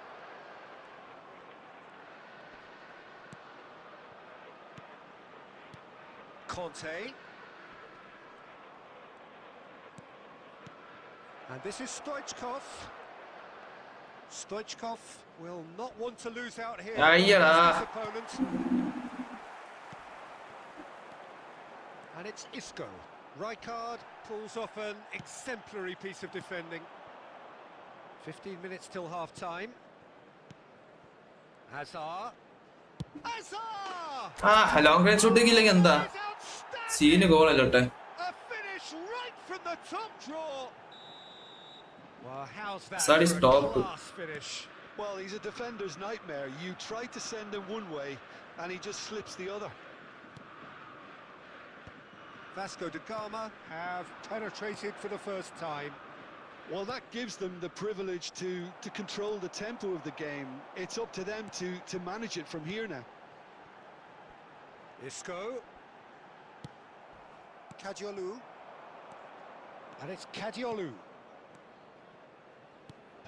Conte. And this is Stoichkov. Stoichkov will not want to lose out here. Aiyada. His opponent. And it's Isco. Rijkaard pulls off an exemplary piece of defending. 15 minutes till half-time. Hazard. Hazard! Long range shooting ഇല്ലെങ്കിൽ എന്താ scene ഗോളല്ലോട്ടെ. A finish right from the top draw. Well, how's that That is for a top. class finish? Well, he's a defender's nightmare. You try to send him one way, and he just slips the other. Vasco da Gama have penetrated for the first time. Well, that gives them the privilege to control the tempo of the game. It's up to them to manage it from here now. Isco. Ayaloooo. And it's Ayaloooo.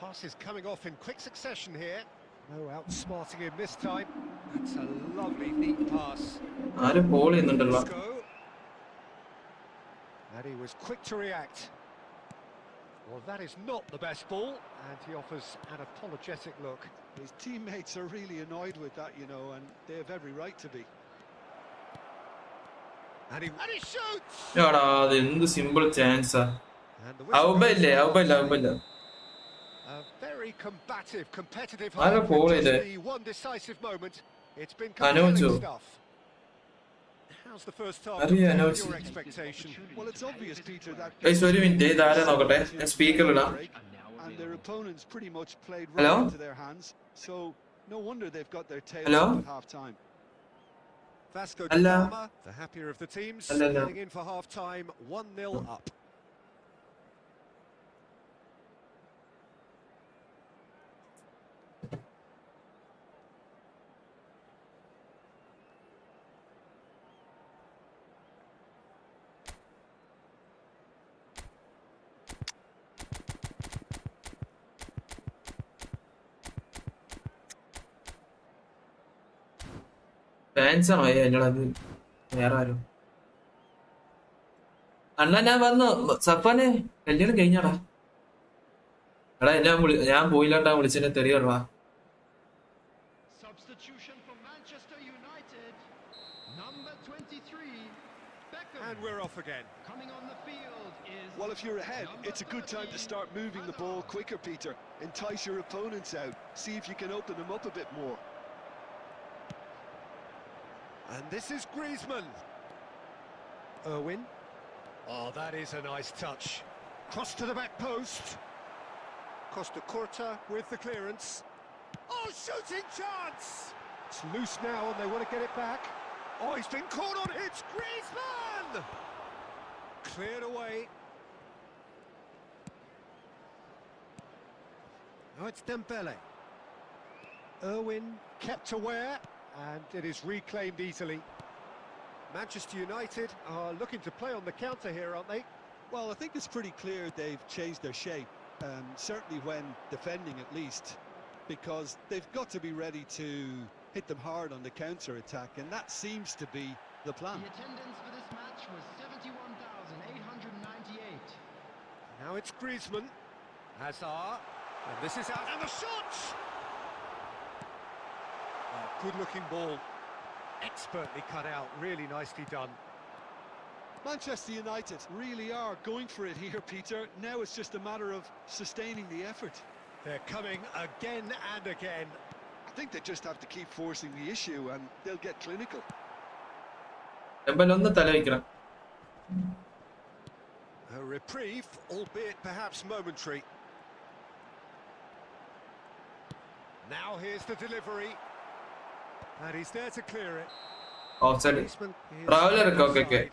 Pass is coming off in quick succession here. No outsmarting him this time. That's a lovely, neat pass. ആരും ball ചെയ്യുന്നുണ്ടല്ലോ. Isco. And he was quick to react. Well, that is not the best ball, and he offers an apologetic look. His teammates are really annoyed with that, you know, and they have every right to be. And he shoots! എടാ അത് എന്ത് simple ചാൻസാ. And the whistle ഔബയില്ലേ ഔബയില്ല. A very combative, competitive ആരാ half. ball In ചെയ്തേ? just the one decisive moment, it's been അനുജോ? compelling stuff. How's the first half അറിയാ, compared Anuj. to your expectation? Well, it's obvious, Peter, that guys ഒരു minute ഇതാരാ നോക്കട്ടെ. ഞാൻ സ്പീക്കറിലിടാം. and their opponents pretty much played Hello? right into their hands. So no wonder they've got their tails Hello? up at half time. Vasco da Hello? Gama, the happier of the teams, Hello. heading in for half-time, 1-0 up. Fans ആണോ എന്നോടത് വേറെ ആരും? അണ്ണാ ഞാൻ വന്നു. സഫാനെ കല്യാണം കഴിഞ്ഞാടാ. എടാ ഞാൻ പോയില്ലാണ്ടാ വിളിച്ചെന്നെ തെറിയടാ. Substitution for Manchester United. Number 23, Beckham. And we're off again. Coming on the field is. Well, if you're ahead, number it's a good time to 13, start moving the ball quicker, Peter. Entice your opponents out. See if you can open them up a bit more. And this is Griezmann. Irwin. Oh, that is a nice touch. Cross to the back post. Costa Corta with the clearance. Oh, shooting chance! It's loose now and they want to get it back. Oh, he's been caught on hits. Griezmann! Cleared away. Now it's Dembele. Irwin kept aware. And it is reclaimed easily. Manchester United are looking to play on the counter here, aren't they? Well, I think it's pretty clear they've changed their shape, certainly when defending at least, because they've got to be ready to hit them hard on the counter-attack, and that seems to be the plan. The attendance for this match was 71,898. Now it's Griezmann. Hazard. And this is out. And the shot! Oh, good-looking ball. Expertly cut out. Really nicely done. Manchester United really are going for it here, Peter. Now it's just a matter of sustaining the effort. They're coming again and again. I think they just have to keep forcing the issue and they'll get clinical. ഒന്ന് തല വയ്ക്കണം. A reprieve, albeit perhaps momentary. Now here's the delivery. And he's there to clear it. Offside. Policeman is Traveler okay. offside.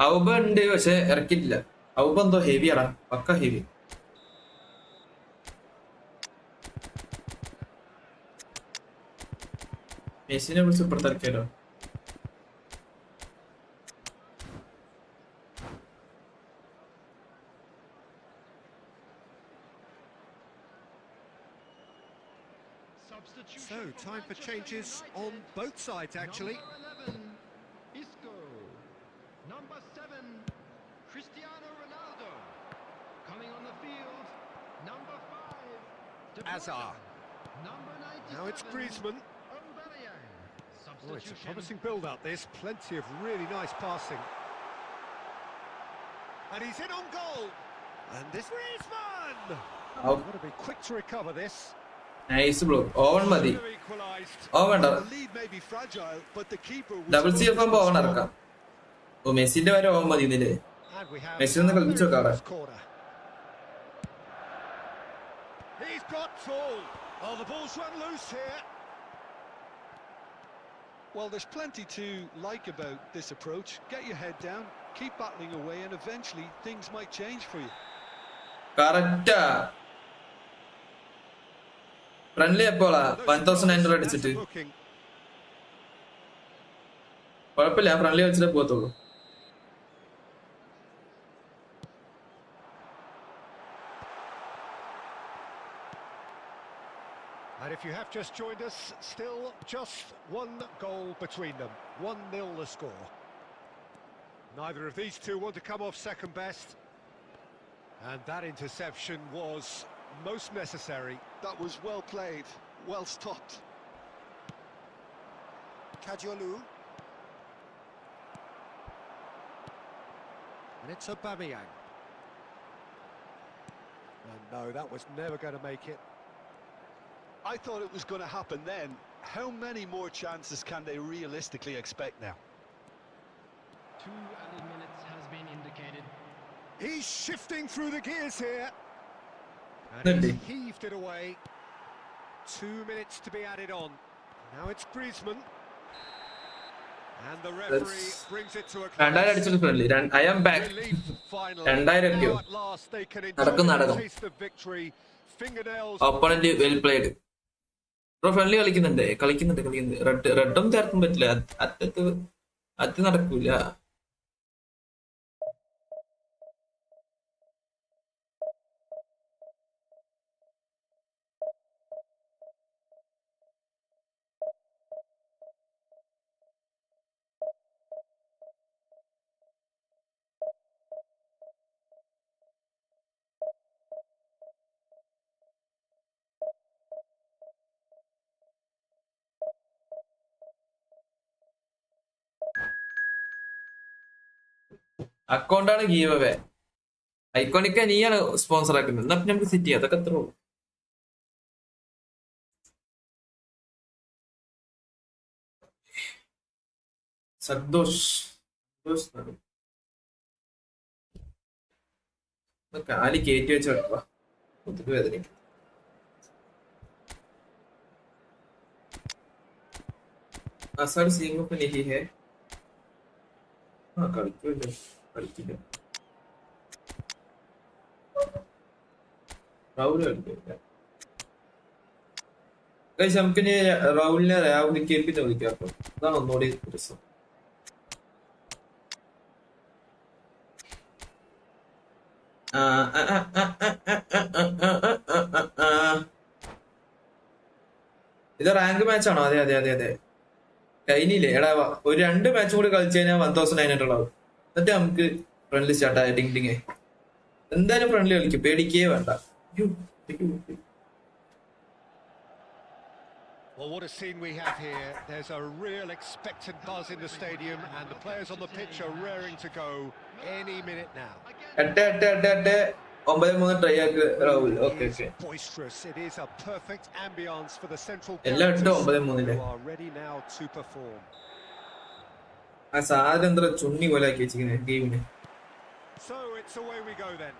Auba ഉണ്ട് പക്ഷെ ഇറക്കിയില്ല. Auba എന്തോ ഹെവിയാടാ, പക്ക heavy. മെസ്സിനെ വിളിച്ച് ഇപ്പുറത്തിറക്കിയാലോ? So, time for changes on both sides, actually. Number 11, Isco. Number 7, Cristiano Ronaldo. Coming on the field, number 5, De Bruyne. Hazard. Number 97, Now it's Griezmann. Aubameyang. Oh, it's a Substitution. promising build-up, this. Plenty of really nice passing. And he's in on goal. And this Griezmann! Out. Got to be quick to recover this. Nice block. Oven മതി. Should have equalised. Oven വേണ്ട. The lead may be fragile, but the keeper was double C F ആകുമ്പോ oven ഇറക്കാം. ഓ മെസ്സിന്റെ വരെ oven മതി ഇതില്. And we have Messi ഒന്ന് കളിപ്പിച്ചു നോക്കാം അവിടെ. corner. He's got full. Oh, the ball's run loose here. Well, there's plenty to like about this approach. Get your head down, keep battling away, and eventually things might change for you. കറക്റ്റാ. Friendly എപ്പോളാ 1900 അടിച്ചിട്ട് Booking. കുഴപ്പമില്ല, friendly കളിച്ചിട്ടേ പോകത്തുള്ളൂ. And if you have just joined us, still just one goal between them. 1-0 the score. Neither of these two want to come off second best. And that interception was most necessary. That was well played, well stopped. Ayaloooo. And it's Aubameyang. And no, that was never going to make it. I thought it was going to happen then. How many more chances can they realistically expect now? 2 added minutes has been indicated. He's shifting through the gears here. And Really? he's heaved it away. 2 minutes to be added on. Now it's Griezmann. And the referee brings it to a 2000 close. അടിച്ചിട്ട് friendly. I am back. Relief finally. 2000 ഒക്കെയോ? Now at last they can നടക്കും, enjoy നടക്കും. the taste of victory. Fingernails. Opponent well played. Bro friendly കളിക്കുന്നുണ്ട്. റെഡൊന്നും ചേർക്കാൻ പറ്റില്ല. അത് നടക്കൂല. അക്കൗണ്ടാണ് give away. ഐക്കോണിക്ക നീയാണ് സ്പോൺസർ ആക്കുന്നത്. എന്നാ നമുക്ക് സിറ്റി അതൊക്കെ അത്ര ഉള്ളൂ. സന്തോഷ് കാലി കയറ്റി വെച്ച് വെക്കുക. മുതുക്ക് വേദനിക്കും. അസാഡ് സീങ്ങൊക്കെ നെഹി ഹേ. കളിക്കില്ല. രാഹുൽ കളിക്കില്ല. നമുക്കിനി രാഹുലിനെ രാഹുൽ കേൾപ്പിച്ച് വിളിക്കാം. അതാണ് ഒന്നുകൂടി രസം. ഇത് റാങ്ക് മാച്ച് ആണോ? അതെ കഴിഞ്ഞില്ലേ എടാ. ഒരു 2 മാച്ചും കൂടി കളിച്ചു കഴിഞ്ഞാൽ 1900 ആവും. എന്നിട്ട് നമുക്ക് ഫ്രണ്ട്ലി സ്റ്റാർട്ട് ഡിങ് എന്തായാലും ഫ്രണ്ട്ലി കളിക്കും, പേടിക്കേ വേണ്ട. Well, what a scene we have here. There's a real expectant buzz in the stadium and the players on the pitch are raring to go any minute now. 8-9 try ആക്ക് Rahul. Okay Boisterous. It is a perfect ambience for the central എല്ലാം 8 characters 9 who are ready now to perform. ആ സാധനം എന്താ ചുണ്ണി പോലെ ആക്കി വെച്ചിരിക്കുന്നത് ഗെയിമിന്. So it's away we go then.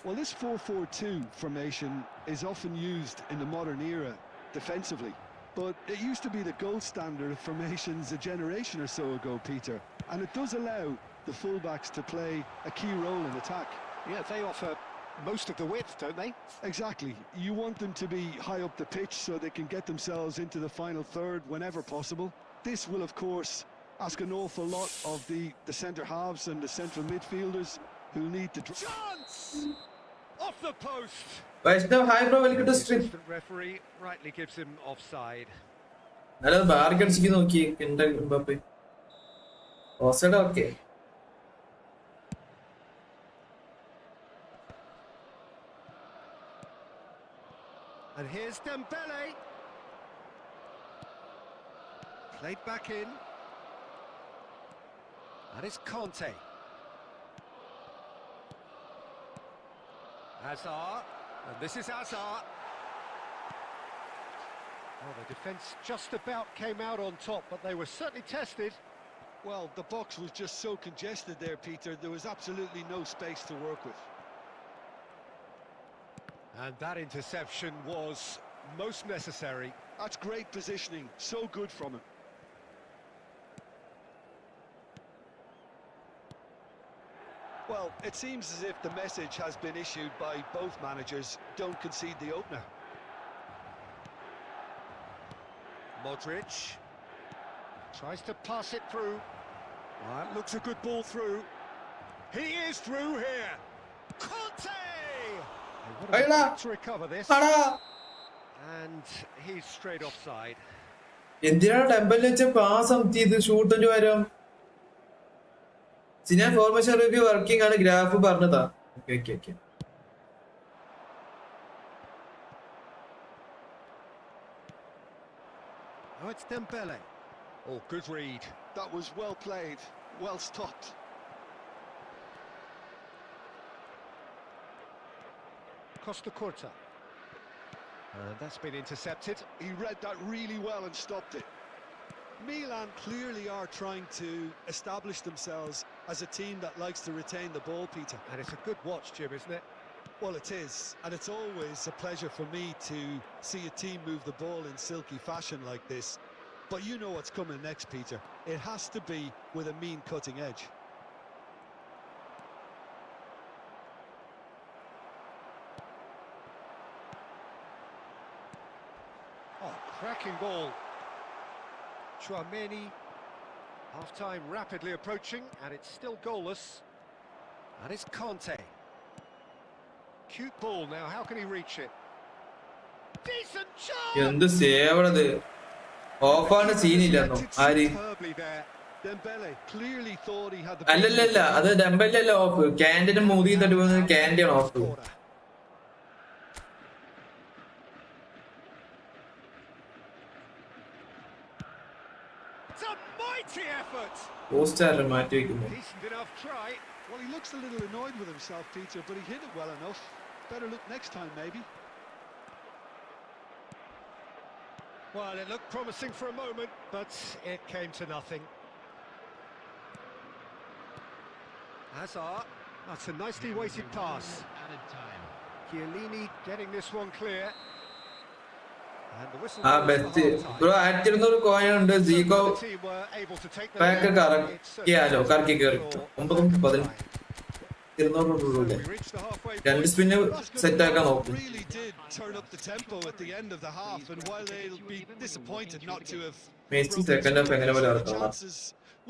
Well, this 4-4-2 formation is often used in the modern era defensively, but it used to be the gold standard of formations a generation or so ago, Peter, and it does allow the fullbacks to play a key role in attack. Yeah, they offer most of the width, don't they? Exactly. You want them to be high up the pitch so they can get themselves into the final third whenever possible. This will, of course, ask an awful lot of the centre halves and the central midfielders who need to... Chance! Off the post! Vaishnav, hi bro, welcome to The stream. assistant referee rightly gives him offside. നല്ലത് BARC അടിച്ചിട്ട് നോക്കി എന്റെ Mbappe offside okay. And here's Dembele. Played back in. And it's Conte. Hazard. And this is Hazard. Well, the defence just about came out on top, but they were certainly tested. Well, the box was just so congested there, Peter. There was absolutely no space to work with. And that interception was most necessary. That's great positioning. So good from him. Well, it seems as if the message has been issued by both managers. Don't concede the opener. Modric tries to pass it through. That looks a good ball through. He is through here. Conte! What a Ayla! to recover this. And he's straight offside. എന്തിനാണ് ടെമ്പലിൽ വെച്ച pass അമത്തിയത് ഷൂട്ടിന്റെ പകരം? Sinan formation review working ആണ്, graph പറഞ്ഞതാ. Okay. Oh, it's Dembele. Oh, good read. That was well played, well stopped. Costa Curta. And that's been intercepted. He read that really well and stopped it. Milan clearly are trying to establish themselves as a team that likes to retain the ball, Peter. And it's a good watch, Jim, isn't it? Well, it is, and it's always a pleasure for me to see a team move the ball in silky fashion like this. But you know what's coming next, Peter. It has to be with a mean cutting edge. Oh, cracking ball. Chouameni. Half-time rapidly approaching, and it's still goalless. And it's Conte. Cute ball now, how can he reach it? Decent chance! എന്ത് സേവണത്, ഓഫാണ് സീനില്ലെന്നോ ആര്? Superbly there. Dembele clearly thought he had the... അല്ലല്ല, അത് ഡെമ്പലല്ല of, ക്യാൻഡിന് മൂതി തട്ടി പോകുന്നത് ക്യാൻഡിയാണ് off. It's a mighty effort. പോസ്റ്റാറ് മാറ്റി വെക്കുന്നു. Decent enough try. Well, he looks a little annoyed with himself, Peter, but he hit it well enough. Better look next time, maybe. Well, it looked promising for a moment, but it came to nothing. Hazard. That's a nicely weighted pass. Added time. Chiellini getting this one clear. And the whistle ആ goes for best half-time. Bro, 1200 coin ഉണ്ട്. Zico The team were able to take them back down. It's കറക്കിയാലോ, കറക്കി കയറി for 9-10 200 We reached the halfway രണ്ട് point. Spin set ആക്കാൻ നോക്കും. Really did turn up the tempo at the end of the half, and while they'll be disappointed not to have Messi second half എങ്ങനെ പോലെ ഇറക്കണം. chances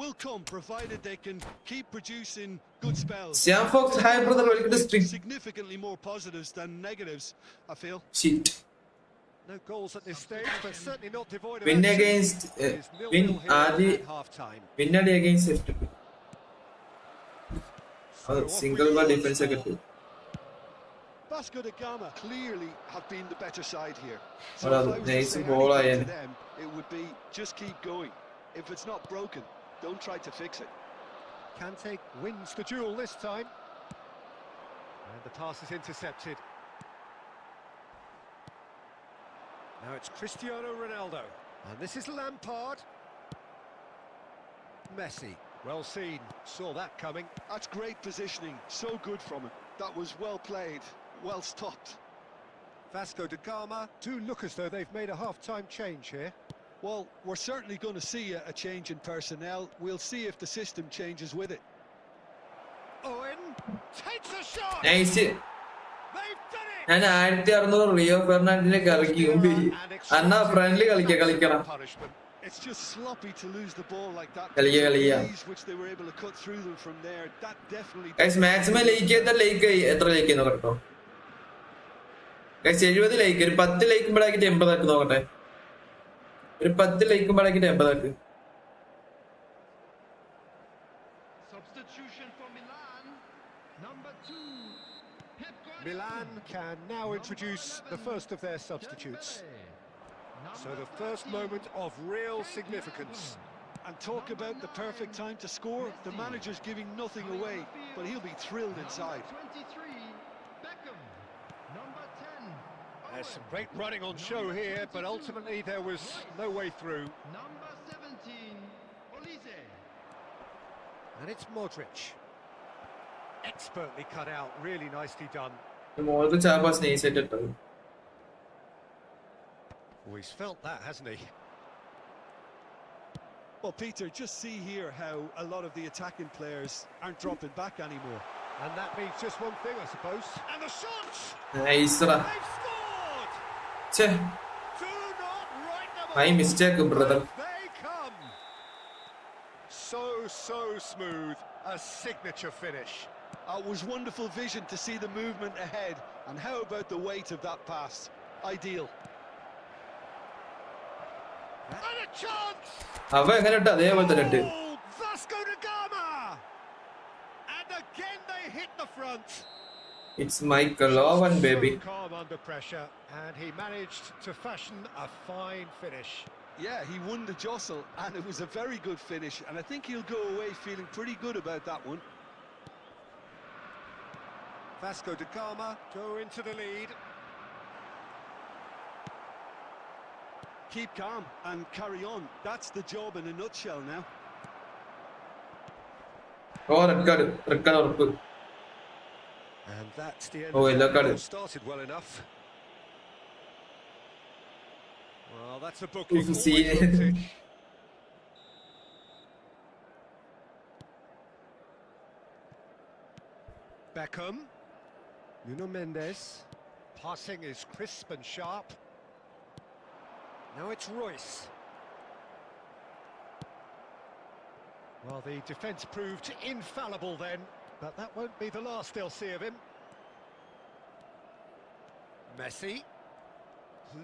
will come provided they can keep producing good spells. Shyam Fox, hi brother, welcome to stream. Significantly more positives than negatives, I feel. Shit. No goals at this stage, but certainly not devoid of Win action. against It's 0-0 win here ആദ്യ at half-time. വിന്നടി against FTP. അത് off single we ball go. Defence ഒക്കെ ഇട്ടു. Vasco da Gama clearly have been the better side here. So Well, if I was to nice say ball, anything Ian. to them, it would be just keep going. If it's not broken, don't try to fix it. Kante wins the duel this time. And the pass is intercepted. Now it's Cristiano Ronaldo. And this is Lampard. Messi. Well seen. Saw that coming. That's great positioning. So good from him. That was well played, well stopped. Vasco da Gama do look as though they've made a half-time change here. Well, we're certainly going to see a change in personnel. We'll see if the system changes with it. Owen takes a shot. Nice. They've done it. ഞാൻ 1600 Rio ഫെർണാണ്ടിനെ കളിക്കും അന്നാ friendly കളിക്കണം. Punishment. It's just sloppy to lose the ball like that. കളിക്കുക. Which they were able to cut through them from there. That definitely. Guys maximum like ചെയ്താൽ എത്ര like ചെയ്യുന്നു കേട്ടോ guys? 70 like. ഒരു 10 ലൈക്കുമ്പോഴാക്കിട്ട് 80 ആക്കി നോക്കട്ടെ. ഒരു 10 ലൈക്കുമ്പോഴാക്കിട്ട് 80 ആക്കി. Substitution for Milan. Number 2. Milan can now introduce the first of their substitutes. So the first moment of real significance. And talk about the perfect time to score. The manager's giving nothing away, but he'll be thrilled inside. 23. Beckham. Number 10. There's some great running on show here, but ultimately there was no way through. Number 17. Olise. And it's Modric. Expertly cut out, really nicely done. മോൾക്ക് ചാപ്പാസ് നൈസായിട്ട് ഇട്ടത്. Oh, he's felt that, hasn't he? Well, Peter, just see here how a lot of the attacking players aren't dropping back anymore. And that means just one thing, I suppose. And the shots! നൈസറാ. They've scored! ഛേ, Do not write them my off. mistake, brother. They come. So smooth. A signature finish. It was wonderful vision to see the movement ahead. And how about the weight of that pass? Ideal. And a chance! അവ എങ്ങനെ ഇട്ട അതേപോലെ തന്നെ ഇട്ട്. Oh, Vasco da Gama! And again they hit the front. It's Michael Owen, baby. So calm under pressure, and he managed to fashion a fine finish. Yeah, he won the jostle, and it was a very good finish. And I think he'll go away feeling pretty good about that one. Vasco da Gama go into the lead. Keep calm and carry on. That's the job in a nutshell now. Oh red ഉറപ്പ്. And that's the end. Oh, of yellow that. card. All started well enough. Well, that's a booking. Oof, Always see. looked it. Beckham. Nuno Mendes. Passing is crisp and sharp. Now it's Royce. Well, the defence proved infallible then, but that won't be the last they'll see of him. Messi.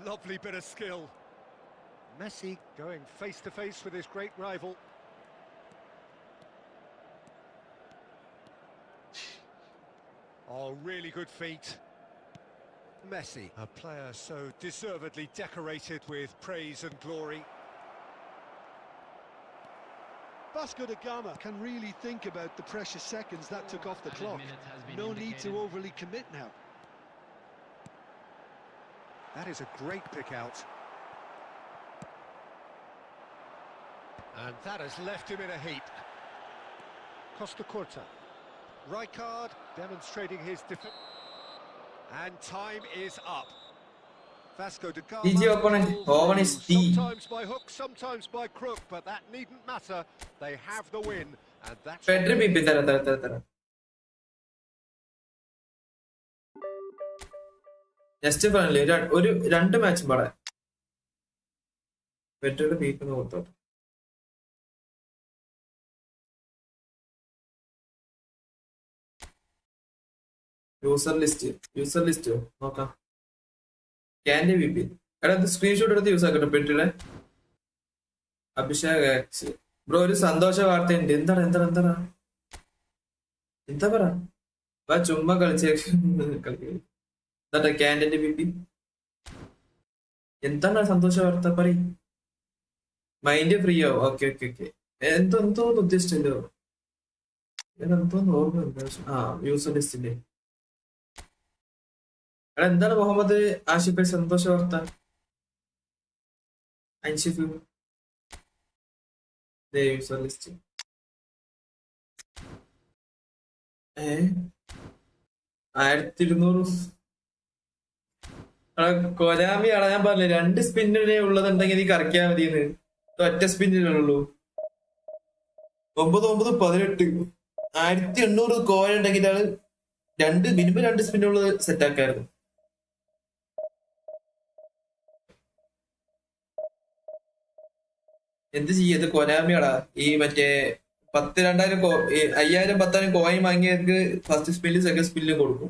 Lovely bit of skill. Messi going face to face with his great rival. Oh, really good feet. Messi, a player so deservedly decorated with praise and glory. Vasco da Gama can really think about the precious seconds that took off the clock. No need to overly commit now. That is a great pick out. And that has left him in a heap. Costa Curta. Rijkaard demonstrating his defense. And time is up. Vasco da Gama. Easy opponent. Owen is T. Sometimes by hook, sometimes by crook, but that needn't matter. They have the win, and that's. Pedri B തരാം. Just friendly ഒരു 2 match പാടാൻ പെട്രിയുടെ ബീപ്പ് കൊടുത്തോട്ടെ. User list നോക്കാം. Candy B P എടാ ഇത് screenshot എടുത്ത് യൂസ് ആക്കട്ടെ പെട്രിയുടെ. അഭിഷേക് ആക്സ് ബ്രോ ഒരു സന്തോഷ വാർത്തയുണ്ട്. എന്താ പറ ചുമ്മാ കളിച്ച ക്യാൻഡിന്റെ ബി പി എന്താണ് സന്തോഷ വാർത്ത പറയും. മൈൻഡ് ഫ്രീയോ? ഓക്കെ എന്തോ ഉദ്ദേശിച്ചല്ലോ. എന്തോന്ന് ഓർമ്മ. യൂസർ ലിസ്റ്റിന്റെ എടാ എന്താണ് മുഹമ്മദ് ആഷിഫ് സന്തോഷ വാർത്ത? Anshif user list 1200. കൊനാമിയാണ് ഞാൻ പറഞ്ഞില്ലേ 2 സ്പിന്നിനെ ഉള്ളതുണ്ടെങ്കിൽ നീ കറക്കിയാൽ മതിയെന്ന്. ഒറ്റ സ്പിന്നിലുള്ളൂ. 9,918. 1800 കോയിൻ ഉണ്ടെങ്കിൽ മിനിമം 2 സ്പിന്നുള്ളത് സെറ്റ് ആക്കായിരുന്നു. എന്ത് ചെയ്യത് കൊനാമിയാടാ ഈ മറ്റേ 10,000 5,000 10,000 കോയിൻ വാങ്ങിയവർക്ക് ഫസ്റ്റ് സ്പില്ലും സെക്കൻഡ് സ്പില്ലും കൊടുക്കും.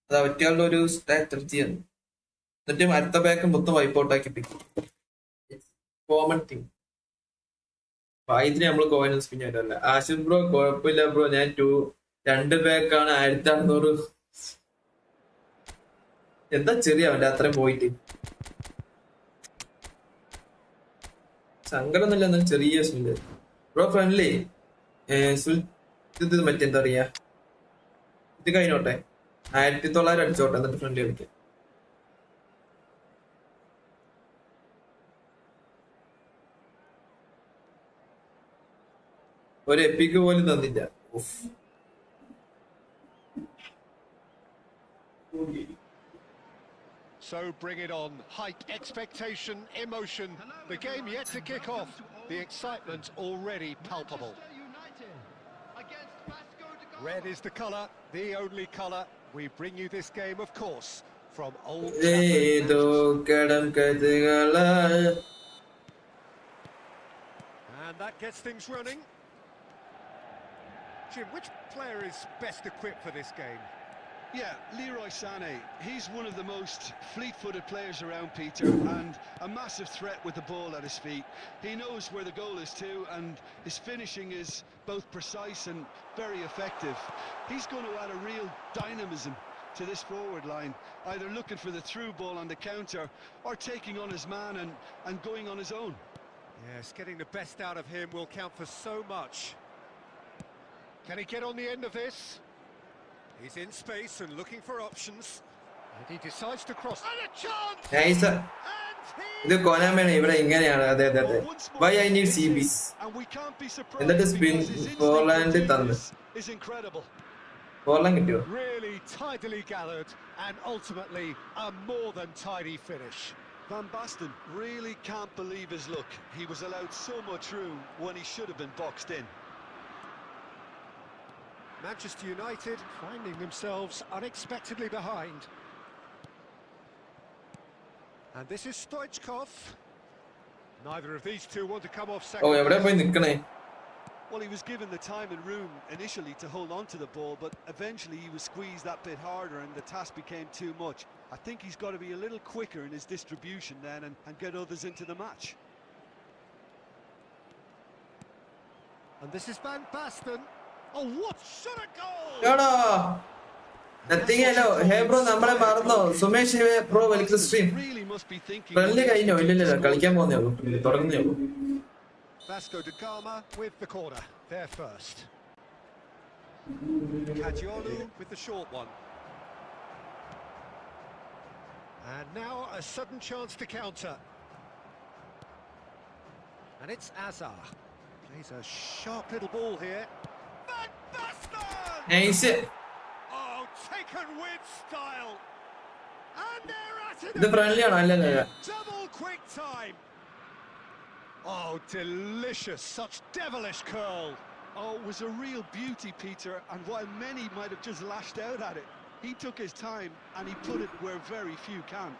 അത് അവറ്റകളുടെ ഒരു സ്ട്രാറ്റജിയാണ്. എന്നിട്ട് അടുത്ത ബാക്ക് മൊത്തം വൈപ്പ് ഔട്ട് ആക്കി പിക്കും. Common thing. ഇതിന് നമ്മള് കോയിൻ സ്പിൻ ചെയ്തല്ല. ആഷിഫ് ബ്രോ കുഴപ്പമില്ല ബ്രോ, ഞാൻ 2 ബാക്കാണ് 1,600. എന്താ ചെറിയ അവന്റെ അത്രയും പോയിട്ട് സങ്കടമൊന്നുമില്ല. എന്നാൽ ചെറിയ സ്പില് ബ്രോ ഫ്രണ്ട്ലി. ഇത് മറ്റെന്താ പറയാ, ഇത് കഴിഞ്ഞോട്ടെ 1900 അടിച്ചോട്ടെ എന്നിട്ട് ഫ്രണ്ട്ലി കളിക്കാം. ഒരു എപ്പിക്ക് പോലും തന്നില്ല. So bring it on. Hype, expectation, emotion. The game yet to kick off. The excitement already palpable. Red is the colour, the only colour. We bring you this game, of course, from Old Trafford. And that gets things running. Jim, which player is best equipped for this game? Yeah, Leroy Sané. He's one of the most fleet-footed players around, Peter, and a massive threat with the ball at his feet. He knows where the goal is too, and his finishing is both precise and very effective. He's going to add a real dynamism to this forward line, either looking for the through ball on the counter or taking on his man and going on his own. Yes, getting the best out of him will count for so much. Can he get on the end of this? He's in space and looking for options. And he decides to cross. And a chance! Nice. ഇത് കൊനാമിയാണ് ഇവിടെ ഇങ്ങനെയാണ്. അതെ അതെ അതെ. Why I need CBs. എന്നിട്ട് spin പോളാൻഡ് തന്നു. പോളാൻഡ് കിട്ടിയോ? Really tidily gathered and ultimately a more than tidy finish. Van Basten really can't believe his luck. He was allowed so much room when he should have been boxed in. Manchester United finding themselves unexpectedly behind. And this is Stoichkov. Neither of these two want to come off second. എവിടെ പോയി നിക്കണേ? Well, he was given the time and room initially to hold on to the ball, but eventually he was squeezed that bit harder and the task became too much. I think he's got to be a little quicker in his distribution then and get others into the match. And this is Van Basten. Oh, what shot a goal! എടാ nothing. Hello hey bro, നമ്മളെ മറന്നോ? Sumesh bro welcome stream. Friendly കഴിഞ്ഞോ? ഇല്ലല്ലോ, കളിക്കാൻ പോകുന്നേ ഉള്ളൂ, തുടങ്ങുന്നേ ഉള്ളൂ. Vasco da Gama with the corner, there first. Ayaloooo with the short one. And now a sudden chance to counter. And it's Azar. Plays a sharp little ball here. Van Basten! Nice. Oh, taken with style. And they're at it. ഇത് friendly ആണോ? അല്ലല്ല. Double quick time. Oh, delicious, such devilish curl. Oh, it was a real beauty, Peter, and while many might have just lashed out at it, he took his time and he put it where very few can.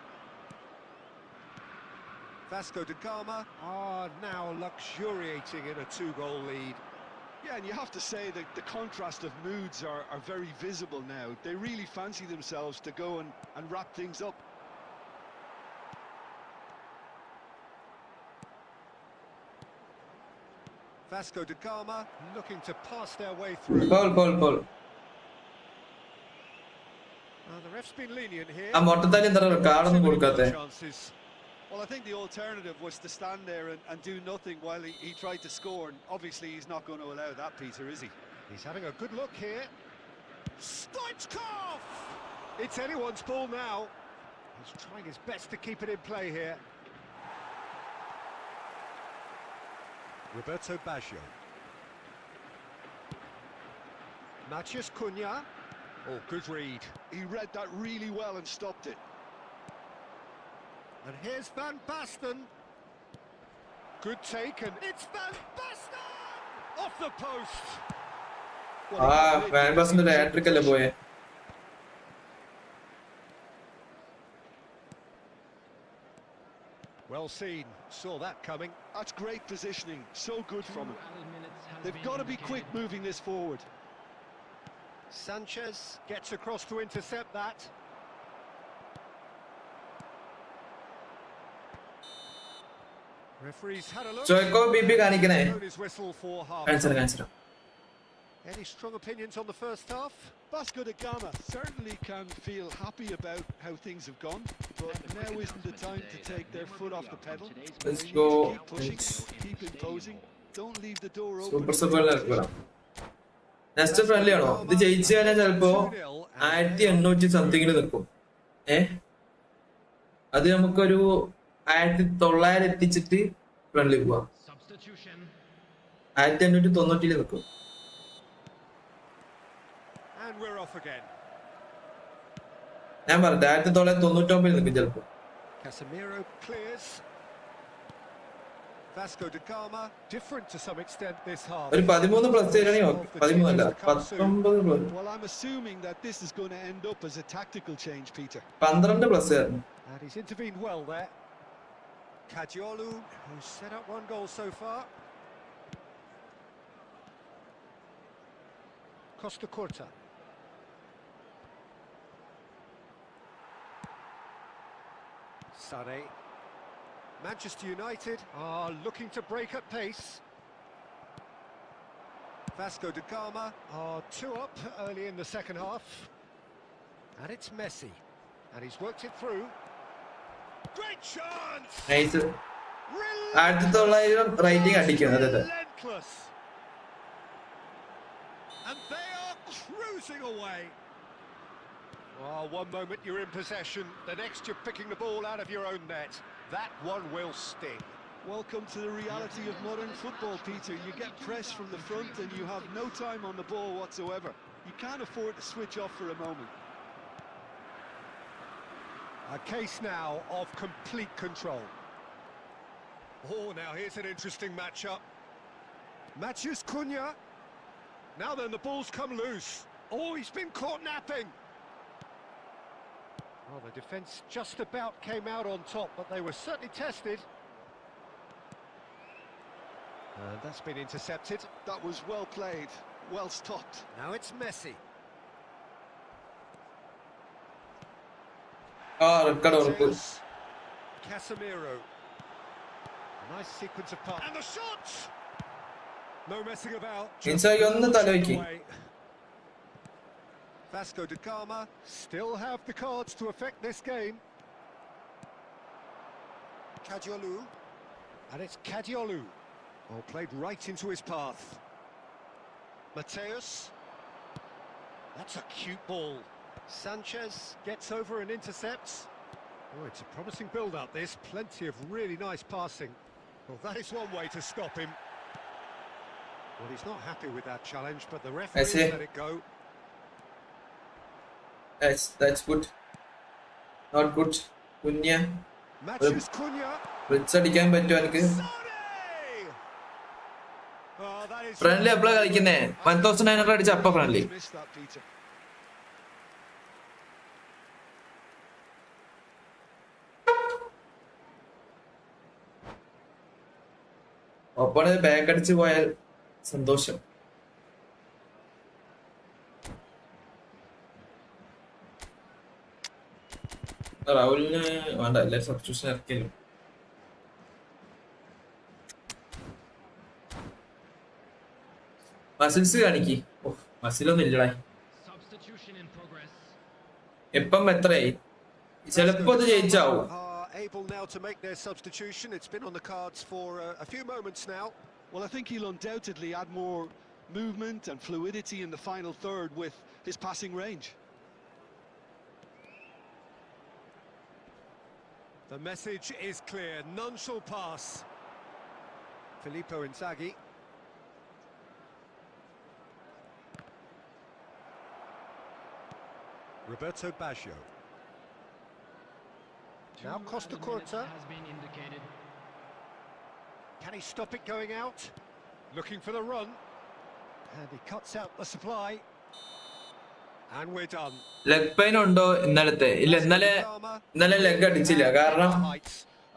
Vasco da Gama are now luxuriating in a 2-goal lead. Yeah, and you have to say that the contrast of moods are very visible now. They really fancy themselves to go and wrap things up. Vasco da Gama looking to pass their way through. Ball. The ref's been lenient here. ആ മൊട്ടത്താലി എന്താ കാർഡൊന്നും കൊടുക്കാത്തെ? Well, I think the alternative was to stand there and do nothing while he tried to score, and obviously he's not going to allow that, Peter, is he? He's having a good look here. Stoichkov! It's anyone's ball now. He's trying his best to keep it in play here. Roberto Baggio. Matheus Cunha. Oh, good read. He read that really well and stopped it. And here's Van Basten. Good take, and it's Van Basten! Off the post. Well, he got rid Van because he Basten was in hat-trick അല്ലേ possession. പോയെ? Well seen. Saw that coming. That's great positioning. So good from him. They've got to be quick moving this forward. Sanchez gets across to intercept that. Referee's had a look. ചോയ്ക്കോ ബിബി കാണിക്കണേ. Blown his whistle for half. കാണിച്ചോ. Any strong opinions on the first half? Vasco da Gama certainly can feel happy about how things have gone, but now isn't the time to take their foot off the pedal. Let's They need go. to keep pushing, keep imposing. Don't leave the door open. Super നടക്കുക. Next friendly ആണോ? ഇത് ജയിച്ചു കഴിഞ്ഞാൽ ചിലപ്പോ 1800 സംതിങ്ങിൽ നിൽക്കും. അത് നമുക്കൊരു 1900 എത്തിച്ചിട്ട് friendly പോവാം. 1890 നിൽക്കും. And we're off again. ഞാൻ പറഞ്ഞു 1999 നിൽക്കും ചിലപ്പോ. Casemiro clears. Vasco da Gama, different to some extent this half. ഒരു 13 പ്ലസ് തരാണെങ്കിൽ 13 അല്ല 19 plus. Well, I'm assuming that this is going to end up as a tactical change, Peter. 12 plus തരണം. And he's intervened well there. Ayaloooo, who's set up one goal so far. Costa Curta. Sane. Manchester United are looking to break at pace. Vasco da Gama are 2 up early in the second half. And it's Messi. And he's worked it through. Great chance! Nice. 1900 rating അടിക്കും. അതെ. Relentless. And they are cruising away. Oh, one moment you're in possession, the next you're picking the ball out of your own net. That one will sting. Welcome to the reality of modern football, Peter. You get press from the front and you have no time on the ball whatsoever. You can't afford to switch off for a moment. A case now of complete control. Oh, now here's an interesting matchup. Matheus Cunha. Now then, the ball's come loose. Oh, he's been caught napping. Well, the defence just about came out on top, but they were certainly tested. And that's been intercepted. That was well played, well stopped. Now it's Messi. Red card ഉറപ്പ്. Mateus. Casemiro. A nice sequence of passes. And the shot! No messing about. ഇൻസായി ഒന്ന് തലവെക്കി. Vasco da Gama still have the cards to affect this game. Ayaloooo. And it's Ayaloooo. Oh, played right into his path. Mateus. That's a cute ball. Sanchez gets over and intercepts. Oh, it's a promising build-up, this. Plenty of really nice passing. Well, that is one way to stop him. Well, he's not happy with that challenge, but the referee let it go. That's good. Not good. കുഞ്ഞ Matheus Cunha. Rich അടിക്കാൻ പറ്റുമോ എനിക്ക്? Oh, that is friendly എപ്പോഴാ കളിക്കുന്നേ? 1900 അടിച്ച അപ്പ friendly. Missed that, Peter. ഒപ്പണ് back അടിച്ച് പോയാൽ സന്തോഷം. രാഹുലിന് വേണ്ട, എല്ലാവരും സബ്സ്റ്റിറ്റ്യൂഷൻ ഇറക്കിയല്ലോ. മസിൽസ് കാണിക്ക്. മസിലൊന്നും ഇല്ലടാ. എപ്പം എത്രയായി? ചിലപ്പോ അത് ജയിച്ചാവും. able now to make their substitution. It's been on the cards for a few moments now. Well, I think he'll undoubtedly add more movement and fluidity in the final third with his passing range. The message is clear. None shall pass. Filippo Inzaghi. Roberto Baggio. Now Costa Curta. Has been indicated. Can he stop it going out? Looking for the run. And he cuts out the supply. And we're done. Leg pain ഉണ്ടോ ഇന്നലത്തെ? ഇല്ല, ഇന്നലെ leg അടിച്ചില്ല. കാരണം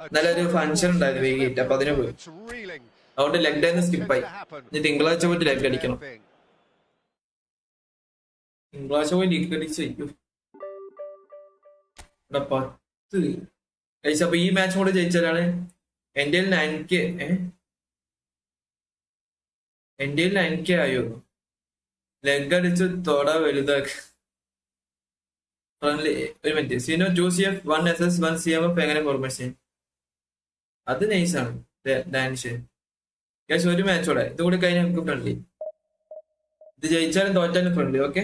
ഇന്നലെ ഒരു function ഉണ്ടായിരുന്നു വൈകിട്ട്, അപ്പൊ അതിന് പോയി. അതുകൊണ്ട് ലെഗ് ഡേ സ്കിപ്പായി. ഇനി തിങ്കളാഴ്ച പോയിട്ട് ലെഗ് അടിക്കണം. തിങ്കളാഴ്ച പോയി ലെഗ് അടിച്ച് ചെയ്യും. 10. അപ്പൊ ഈ മാച്ച് കൂടെ ജയിച്ചാലാണ് എന്റെ 9K. എന്റെ 9K ആയോ? ലെഗ് അടിച്ച് തൊട വലുതാക്കി. ഒരു മിനിറ്റ്. സിനോ 2CF 1SS 1CMF എങ്ങനെ ഫോർമേഷൻ? അത് നൈസാണ്. ഡാൻഷൻ ക്യാഷ് ഒരു മാച്ചോടെ ഇത് കൂടി കഴിഞ്ഞാൽ നമുക്ക് ഫ്രണ്ട്ലി. ഇത് ജയിച്ചാലും തോറ്റാലും ഫ്രണ്ട്ലി. ഓക്കെ,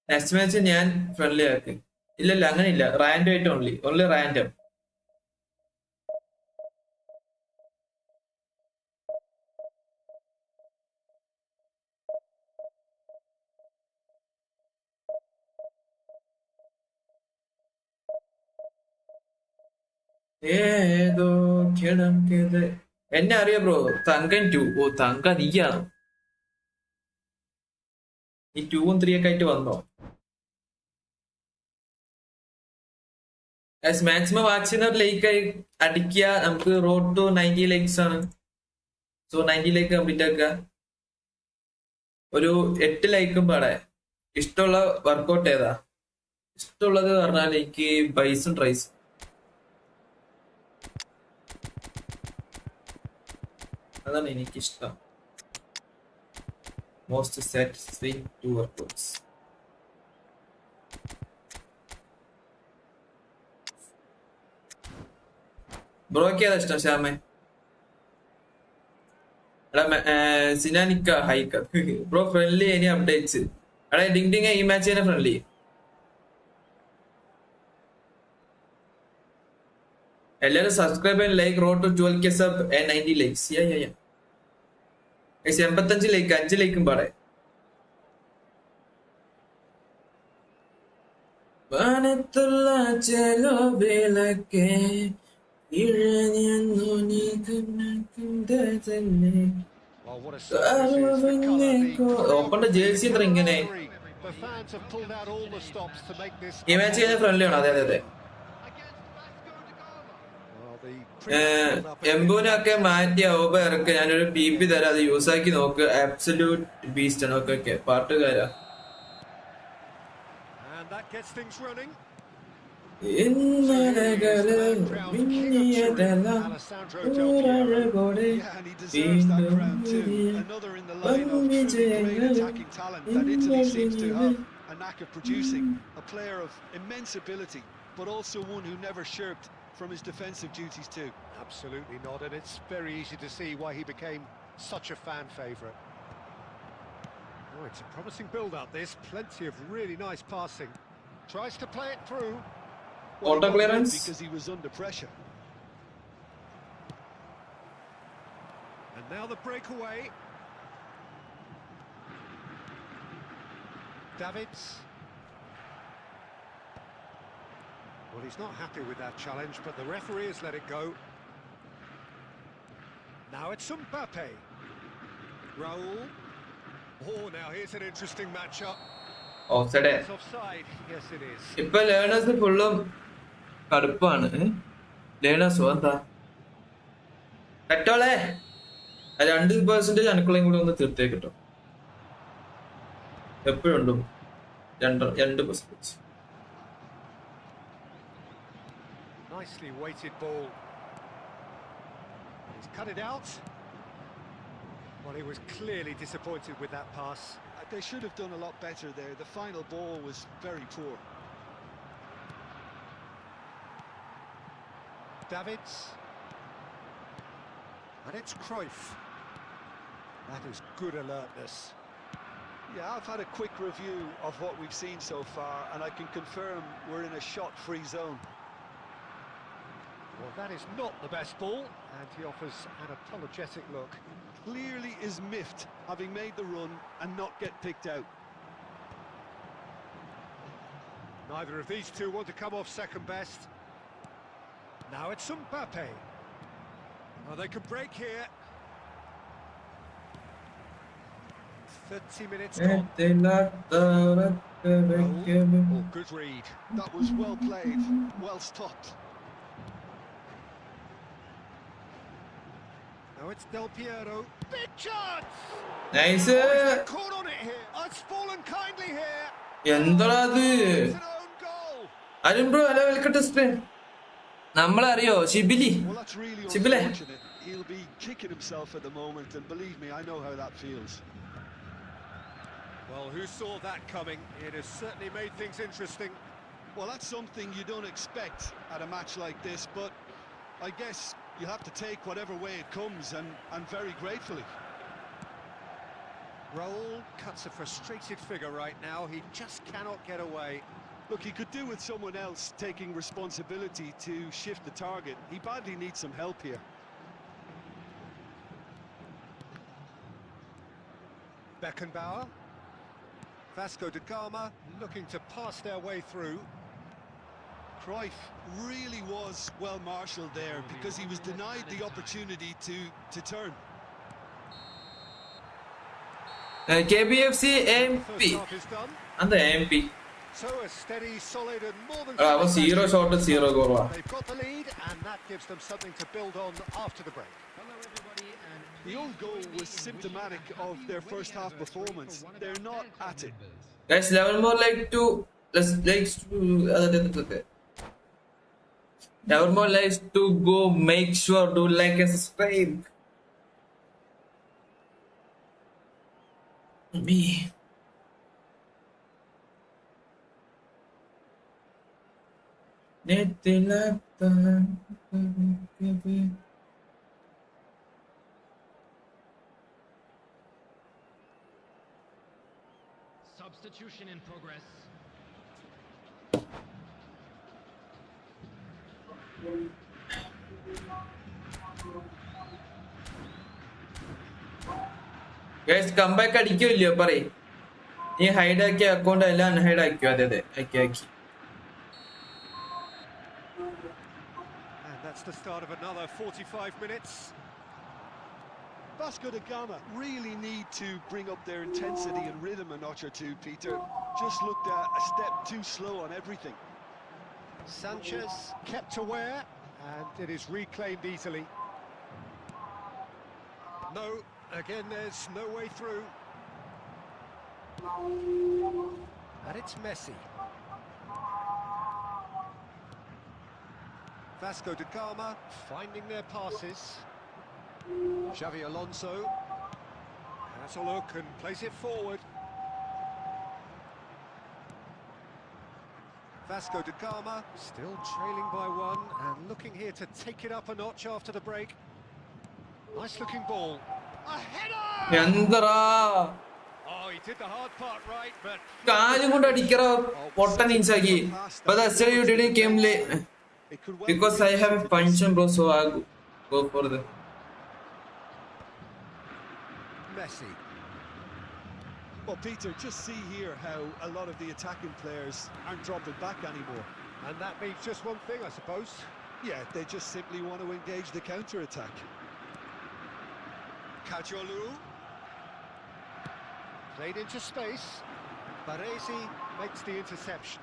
നെക്സ്റ്റ് മാച്ച് ഞാൻ ഫ്രണ്ട്ലി ആക്കി. ഇല്ലല്ല, അങ്ങനെ ഇല്ല. റാൻഡം ആയിട്ട് ഓൺലി റാൻഡം. ഏതോ കിടക്കത് എന്നെ അറിയാം ബ്രോ. തങ്കൻ 2. ഓ തങ്ക നീയാണ്. ഈ 2ഉം 3 ഒക്കെ ആയിട്ട് വന്നോ? മാക്സിമം വാച്ച് ചെയ്യുന്ന ലൈക്ക് അടിക്കുക. നമുക്ക് റോഡ് ടു 90 ലൈക്സ് ആണ്. സോ 90 ലൈക്ക് കംപ്ലീറ്റ് ആക്കുക. ഒരു 8 ലൈക്കും പാടെ. ഇഷ്ടമുള്ള വർക്കൗട്ട് ഏതാ? ഇഷ്ടമുള്ളത് പറഞ്ഞാൽ എനിക്ക് ബൈസും ട്രൈസും. അതാണ് എനിക്കിഷ്ടം. Most satisfying 2 workouts. ബ്രോക്ക് ഏതാ ഇഷ്ടം ശ്യാമേ? എടാ സിനാനിക്ക ഹൈക്ക ബ്രോ ഫ്രണ്ട്ലി. ഇനി അപ്ഡേറ്റ്സ് എടാ ഡിങ് ഡിങ് ഈ മാച്ച് തന്നെ ഫ്രണ്ട്ലി. എല്ലാരും subscribe and like road to 12K sub and 90 likes. 85 like 5 ലൈക്കും പാടെ. വാനത്തുള്ള ചെലവിലൊക്കെ ഇഴഞ്ഞു നീ തന്നെ. ഓപ്പന്റെ ജേഴ്സി എത്ര ഇങ്ങനെ? ഈ മാച്ച് കഴിഞ്ഞ ഫ്രണ്ട്ലി ആണ്. അതെ അതെ അതെ. എംബുനൊക്കെ മാറ്റി ഔബ ഇറക്കുക. ഞാനൊരു PP തരാം, അത് യൂസ് ആക്കി നോക്ക്. ആബ്സല്യൂട്ട് ബീസ്റ്റ് ആണ്. Okay പാട്ടുകാരാ. From his defensive duties too. Absolutely not, and it's very easy to see why he became such a fan favourite. Oh, it's a promising build-up this, plenty of really nice passing. Tries to play it through. Auto clearance because he was under pressure. And now the breakaway. Davids. Well, he's not happy with that challenge, but the referee has let it go. Now it's Mbappe. Raul. Oh, now here's an interesting matchup. Offside. It's offside. Yes, it is. ഇപ്പൊ learners ഫുള്ളും കടുപ്പാണ്. ലേണേഴ്സോ എന്താ കട്ടോളെ 2% അണുക്കളെയും കൂടി ഒന്ന് തീർത്തേക്കിട്ടോ. എപ്പോഴും ഉണ്ടോ 2%. Nicely weighted ball. He's cut it out. Well, he was clearly disappointed with that pass. They should have done a lot better there. The final ball was very poor. Davids. And it's Cruyff. That is good alertness. Yeah, I've had a quick review of what we've seen so far, and I can confirm we're in a shot-free zone. Well, that is not the best ball, and he offers an apologetic look. Clearly is miffed, having made the run and not get picked out. Neither of these two want to come off second best. Now it's Mbappe. Oh, they can break here. 30 minutes gone. Oh, good read. That was well played, well stopped. Now it's Del Piero. Big chance! Nice. Oh, he's been caught on it here. Oh, it's fallen kindly here. എന്താ അത്? It's an own goal. Arun bro hello welcome to stream. നമ്മളറിയോ Shibili? Well, that's really Chibile. unfortunate. He'll be kicking himself at the moment, and believe me, I know how that feels. Well, who saw that coming? It has certainly made things interesting. Well, that's something you don't expect at a match like this, but I guess you have to take whatever way it comes, and very gratefully. Raul cuts a frustrated figure right now. He just cannot get away. Look, he could do with someone else taking responsibility to shift the target. He badly needs some help here. Beckenbauer. Vasco da Gama looking to pass their way through. Cruyff really was well marshalled there because he was denied the opportunity to turn. KBFC First MP. half is done. എന്താ MP? So a steady, solid and more than... അവൻ 0 shot 0 ഗോളാ. They've got the lead and that gives them something to build on after the break. Hello everybody and The own goal was symptomatic of their first half performance. They're not at it. Guys, 11 more like to let's likes to 11 more likes to go. Make sure to like and subscribe. Me. substitution in progress. Guys, come back അടിക്കില്ലയോ പറയ്. നീ hide ആക്കിയ account എല്ലാം unhide ആക്കിയോ? അതെ ആക്കി. And that's the start of another 45 minutes. Vasco da Gama really need to bring up their intensity and rhythm a notch or two, Peter. Just looked a step too slow on everything. Sanchez kept aware and it is reclaimed easily. No, again there's no way through. And it's Messi. Vasco da Gama finding their passes. Xavi Alonso has a look and plays it forward. Vasco da Gama still trailing by one and looking here to take it up a notch after the break. Nice looking ball. A header! എന്തറാ Oh, he did the hard part right, but കാലും കൊണ്ട് അടിക്കറ പൊട്ടൻ ഇൻസാക്കി. But that's why you didn't came late It could well because be I have a function, bro. So I go for the. Messi. Well, Peter, just see here how a lot of the attacking players aren't dropping back anymore. And that means just one thing, I suppose. Yeah, they just simply want to engage the counter-attack. Ayaloooo. Played into space. Baresi makes the interception.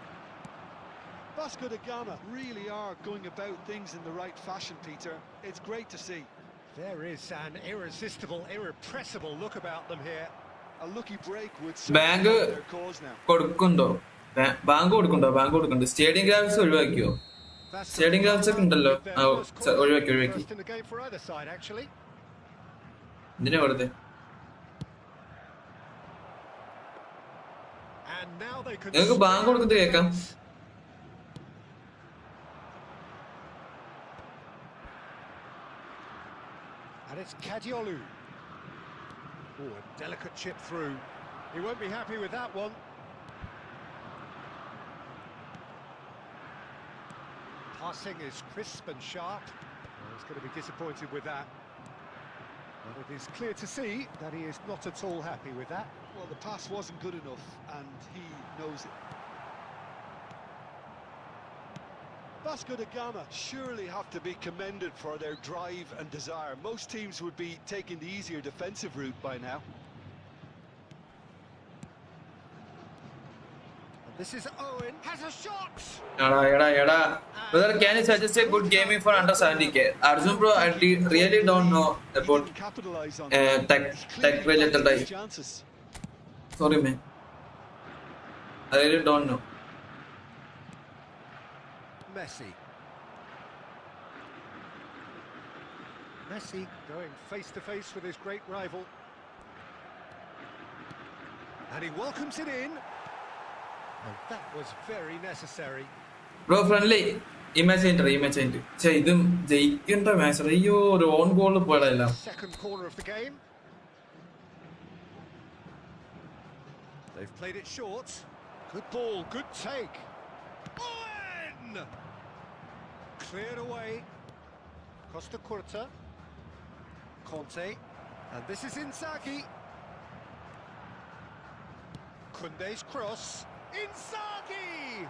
Vasco da Gama really are going about things in the right fashion, Peter. It's great to see. There is an irresistible, irrepressible look about them here. A lucky break would Bang. certainly help their cause now. കൊടുക്കുന്നുണ്ടോ? Bank കൊടുക്കുന്നുണ്ട്. Stadium graphics ഒഴിവാക്കിയോ? Vasco Stadium da graphics ഒക്കെ Gama ഉണ്ടല്ലോ. with their first corner. ഒഴിവാക്കി. First in the game for either side, actually. എന്തിനാ വെറുതെ? And now they can നിങ്ങൾക്ക് bank കൊടുക്കുന്നത് കേൾക്കാം. And it's Ayaloooo. Oh, a delicate chip through. He won't be happy with that one. Passing is crisp and sharp. Well, he's going to be disappointed with that. But it is clear to see that he is not at all happy with that. Well, the pass wasn't good enough, and he knows it. Vasco da Gama surely have to be commended for their drive and desire. Most teams would be taking the easier defensive route by now. And this is Owen, has a shot! Brother, can you suggest a good gaming for under 70k? Arjun bro, I really don't know He about didn't capitalise on tech related life. chances. Sorry man, I really don't know. Messi. Messi going face to face with his great rival. And he welcomes it in. And that was very necessary. Bro, friendly. Imagine. Say, this match. Own goal. Second corner of the game. They've played it short. Good ball, good take. Owen! Cleared away. Costa Curta. Conte. And this is Inzaghi. Kunde's cross. Inzaghi!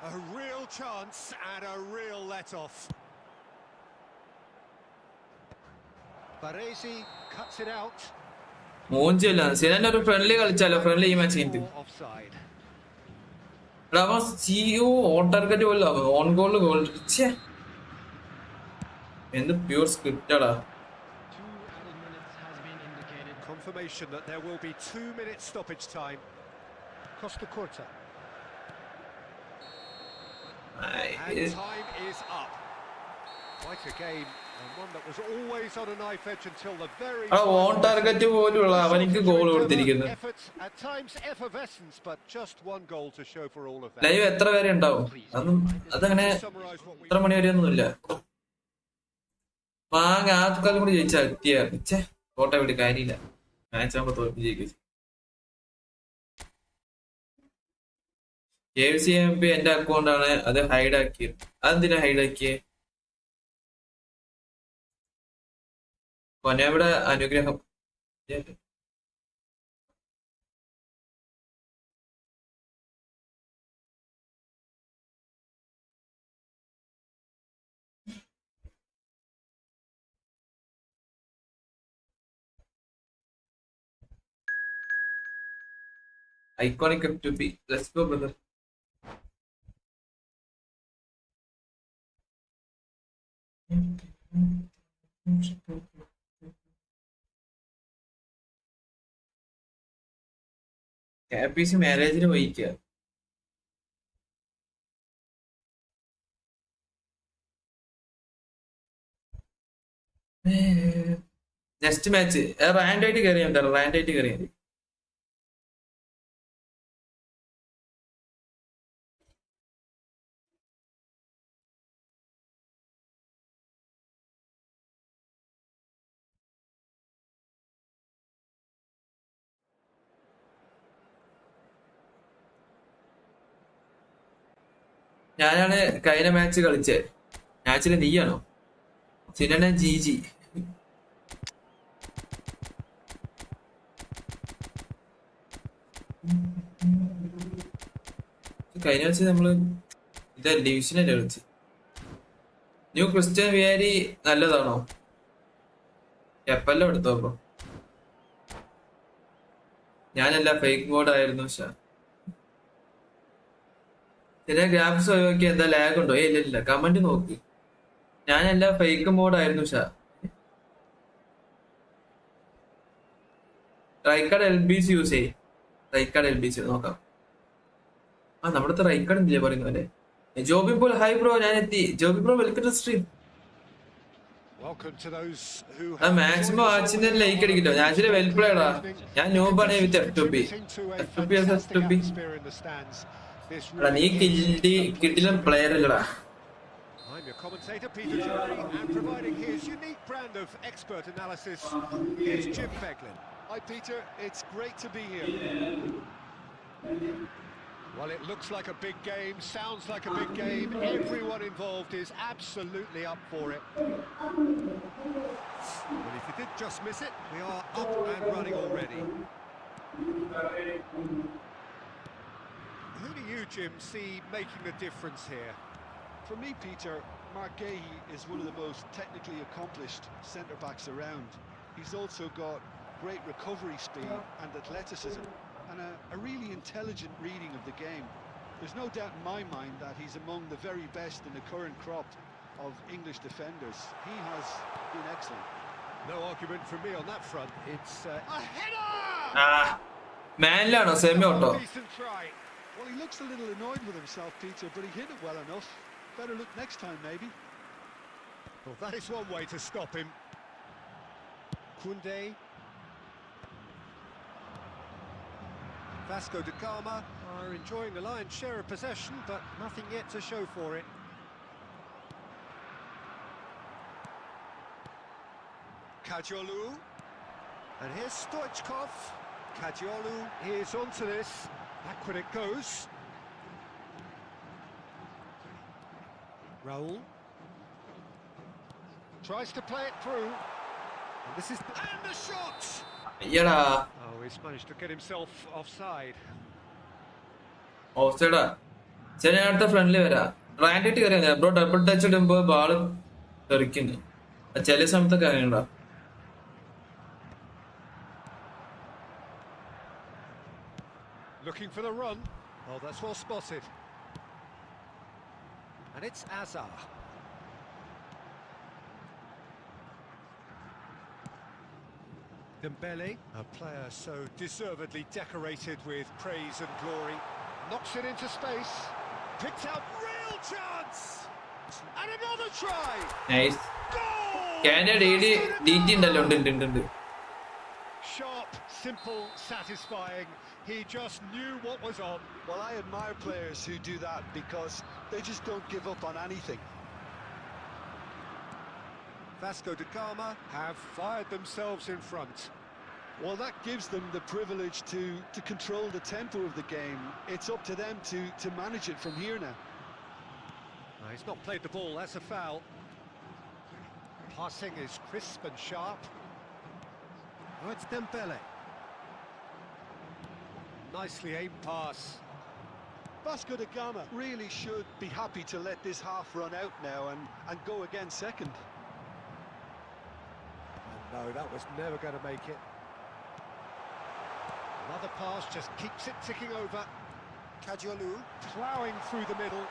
A real chance and a real let-off. Baresi cuts it out. Monjela, Sinan or friendly culture, friendly imagine. Offside. Ramos, CEO, on target, on goal. In the pure script. 2 added minutes has been indicated. Confirmation that there will be 2 minutes stoppage time. Costa Curta. And time is up. Quite a game, and one that was always on a knife edge until the very On target goal. effort, at times effervescence, but just one goal to show for all of that. Live എത്ര പേരെ ഉണ്ടാവും അതങ്ങനെ എത്ര മണി വരെയൊന്നുമില്ല വാങ്ങ ആദ്യക്കാലം കൂടി ജയിച്ചാൽ എത്തിയാ കോട്ട വിട്ട് കാര്യമില്ല മാച്ച് ആകുമ്പോ തോൽപ്പി ജയിക്കും KFCMP എന്റെ അക്കൗണ്ടാണ് അത് ഹൈഡ് ആക്കിയത് അതെന്തിനാ ഹൈഡ് ആക്കിയേ കൊനയുടെ അനുഗ്രഹം iconic F2P. Let's go, brother. KPC marriage വഹിക്കുക നെക്സ്റ്റ് മാച്ച് റാൻഡായിട്ട് കയറിയുണ്ടല്ലോ റാൻഡായിട്ട് കയറിയത് ഞാനാണ് കഴിഞ്ഞ മാച്ച് കളിച്ചത് മാച്ചില് നീയാണോ സിനന ജി കഴിഞ്ഞ മാച്ച് നമ്മള് ഇതല്ല ഡിവിഷനല്ലേ കളിച്ച് ന്യൂ ക്രിസ്ത്യൻ വിയാരി നല്ലതാണോ എപ്പെല്ലാം എടുത്തോ അപ്പൊ ഞാനല്ല ഫേക്ക് മോഡ് ആയിരുന്നു ചില ഗ്രാഫിക്സ് നോക്കി എന്താ ലാഗ് ഉണ്ടോ ഇല്ല കമന്റ് നോക്ക് ഞാനല്ല ഫേക്ക് മോഡായിരുന്നു റൈക്കാർഡ് LBC യൂസ് ചെയ്യും റൈക്കാർഡ് LBC നോക്കാം നമ്മുടെ റൈക്കാർഡ് എന്തില്ലേ പറയുന്നു അല്ലെ ജോബി പോൾ ഹൈ ബ്രോ ഞാൻ എത്തി Joby bro welcome to stream maximum വാച്ചിന്റെ ലൈക്ക് അടിക്കട്ടോ ഞാൻ ചില വെൽ പ്ലേഡാ ഞാൻ നോബാണ് വിത്ത് F2P നീ കിട്ടിലും പ്ലെയർ അല്ലടാ I'm your commentator, Peter Jury, and providing his unique brand of expert analysis, here's Jim Beglin. Hi Peter, it's great to be here. Well, it looks like a big game, sounds like a big game. Everyone involved is absolutely up for it. Well, if you did just miss it, we are up and running already. Who do you, Jim, see making the difference here? For me, Peter, Marquet is one of the most technically accomplished centre-backs around. He's also got great recovery speed and athleticism, and a really intelligent reading of the game. There's no doubt in my mind that he's among the very best in the current crop of English defenders. He has been excellent. No argument from me on that front. It's a header! മാനിലാണോ semi auto? Decent try. Well, he looks a little annoyed with himself, Peter, but he hit it well enough. Better look next time, maybe. Well, that is one way to stop him. Koundé. Vasco da Gama are enjoying the lion's share of possession, but nothing yet to show for it. Ayaloooo. And here's Stoichkov. Ayaloooo is onto this. Back when it goes. Raul. Tries to play it through. And this is... And the shot! അയ്യടാ, Oh, he's managed to get himself offside. ഓഫ്സൈഡാ. ശരി, ഞാൻ അടുത്ത ഫ്രണ്ടിൽ വരാം. റാൻഡിട്ട് കയറിയാ bro, double touch ഇടുമ്പോ ball തെറിക്കുന്നു. ചില സമയത്തൊക്കെ അറിയണ്ടാ. Looking for the run. Oh, that's well spotted. And it's Azar. Dembele, a player so deservedly decorated with praise and glory, knocks it into space, picks out real chance, and another try. Nice. Goal! Canada DT ഉണ്ടല്ലോ. ഉണ്ട്. Sharp, simple, satisfying. He just knew what was on. Well, I admire players who do that because they just don't give up on anything. Vasco da Gama have fired themselves in front. Well, that gives them the privilege to control the tempo of the game. It's up to them to manage it from here now. He's not played the ball, that's a foul. Passing is crisp and sharp. Oh, it's Dembele. Nicely aimed pass. Vasco da Gama really should be happy to let this half run out now and go again second. No, that was never going to make it. Another pass just keeps it ticking over. Ayaloooo ploughing through the middle.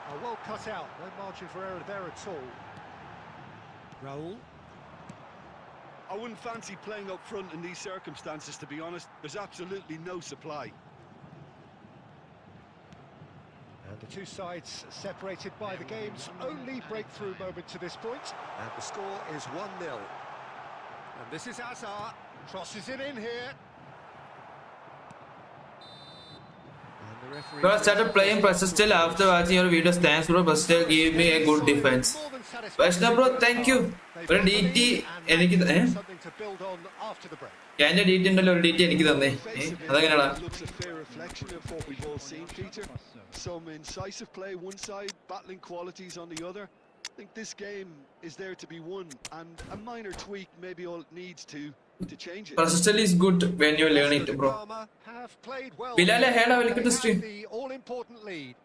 Oh, well cut out, no margin for error there at all. Raul. I wouldn't fancy playing up front in these circumstances, to be honest. There's absolutely no supply. And the two sides separated by the game's only breakthrough moment to this point. And the score is 1-0. And this is Azar, crosses it in here. And the referee... Bro, I started playing Persistel after watching your videos. Thanks bro, Persistel gave me a good defense. Vaishnav bro, thank you. ഒരു DT എനിക്ക് Something to build on after the break. Canada DT ഉണ്ടല്ലോ, ഒരു DT എനിക്ക് തന്നേ. അതെങ്ങനെയാടാ? Looks a fair reflection of what we've all seen, Peter. Some incisive play one side, battling qualities on the other. I think this game is there to be won, and a minor tweak maybe all it needs to change it. Persistel is good when you learn it, bro. Have played well. Bilal, hello, welcome to stream. The all-important lead.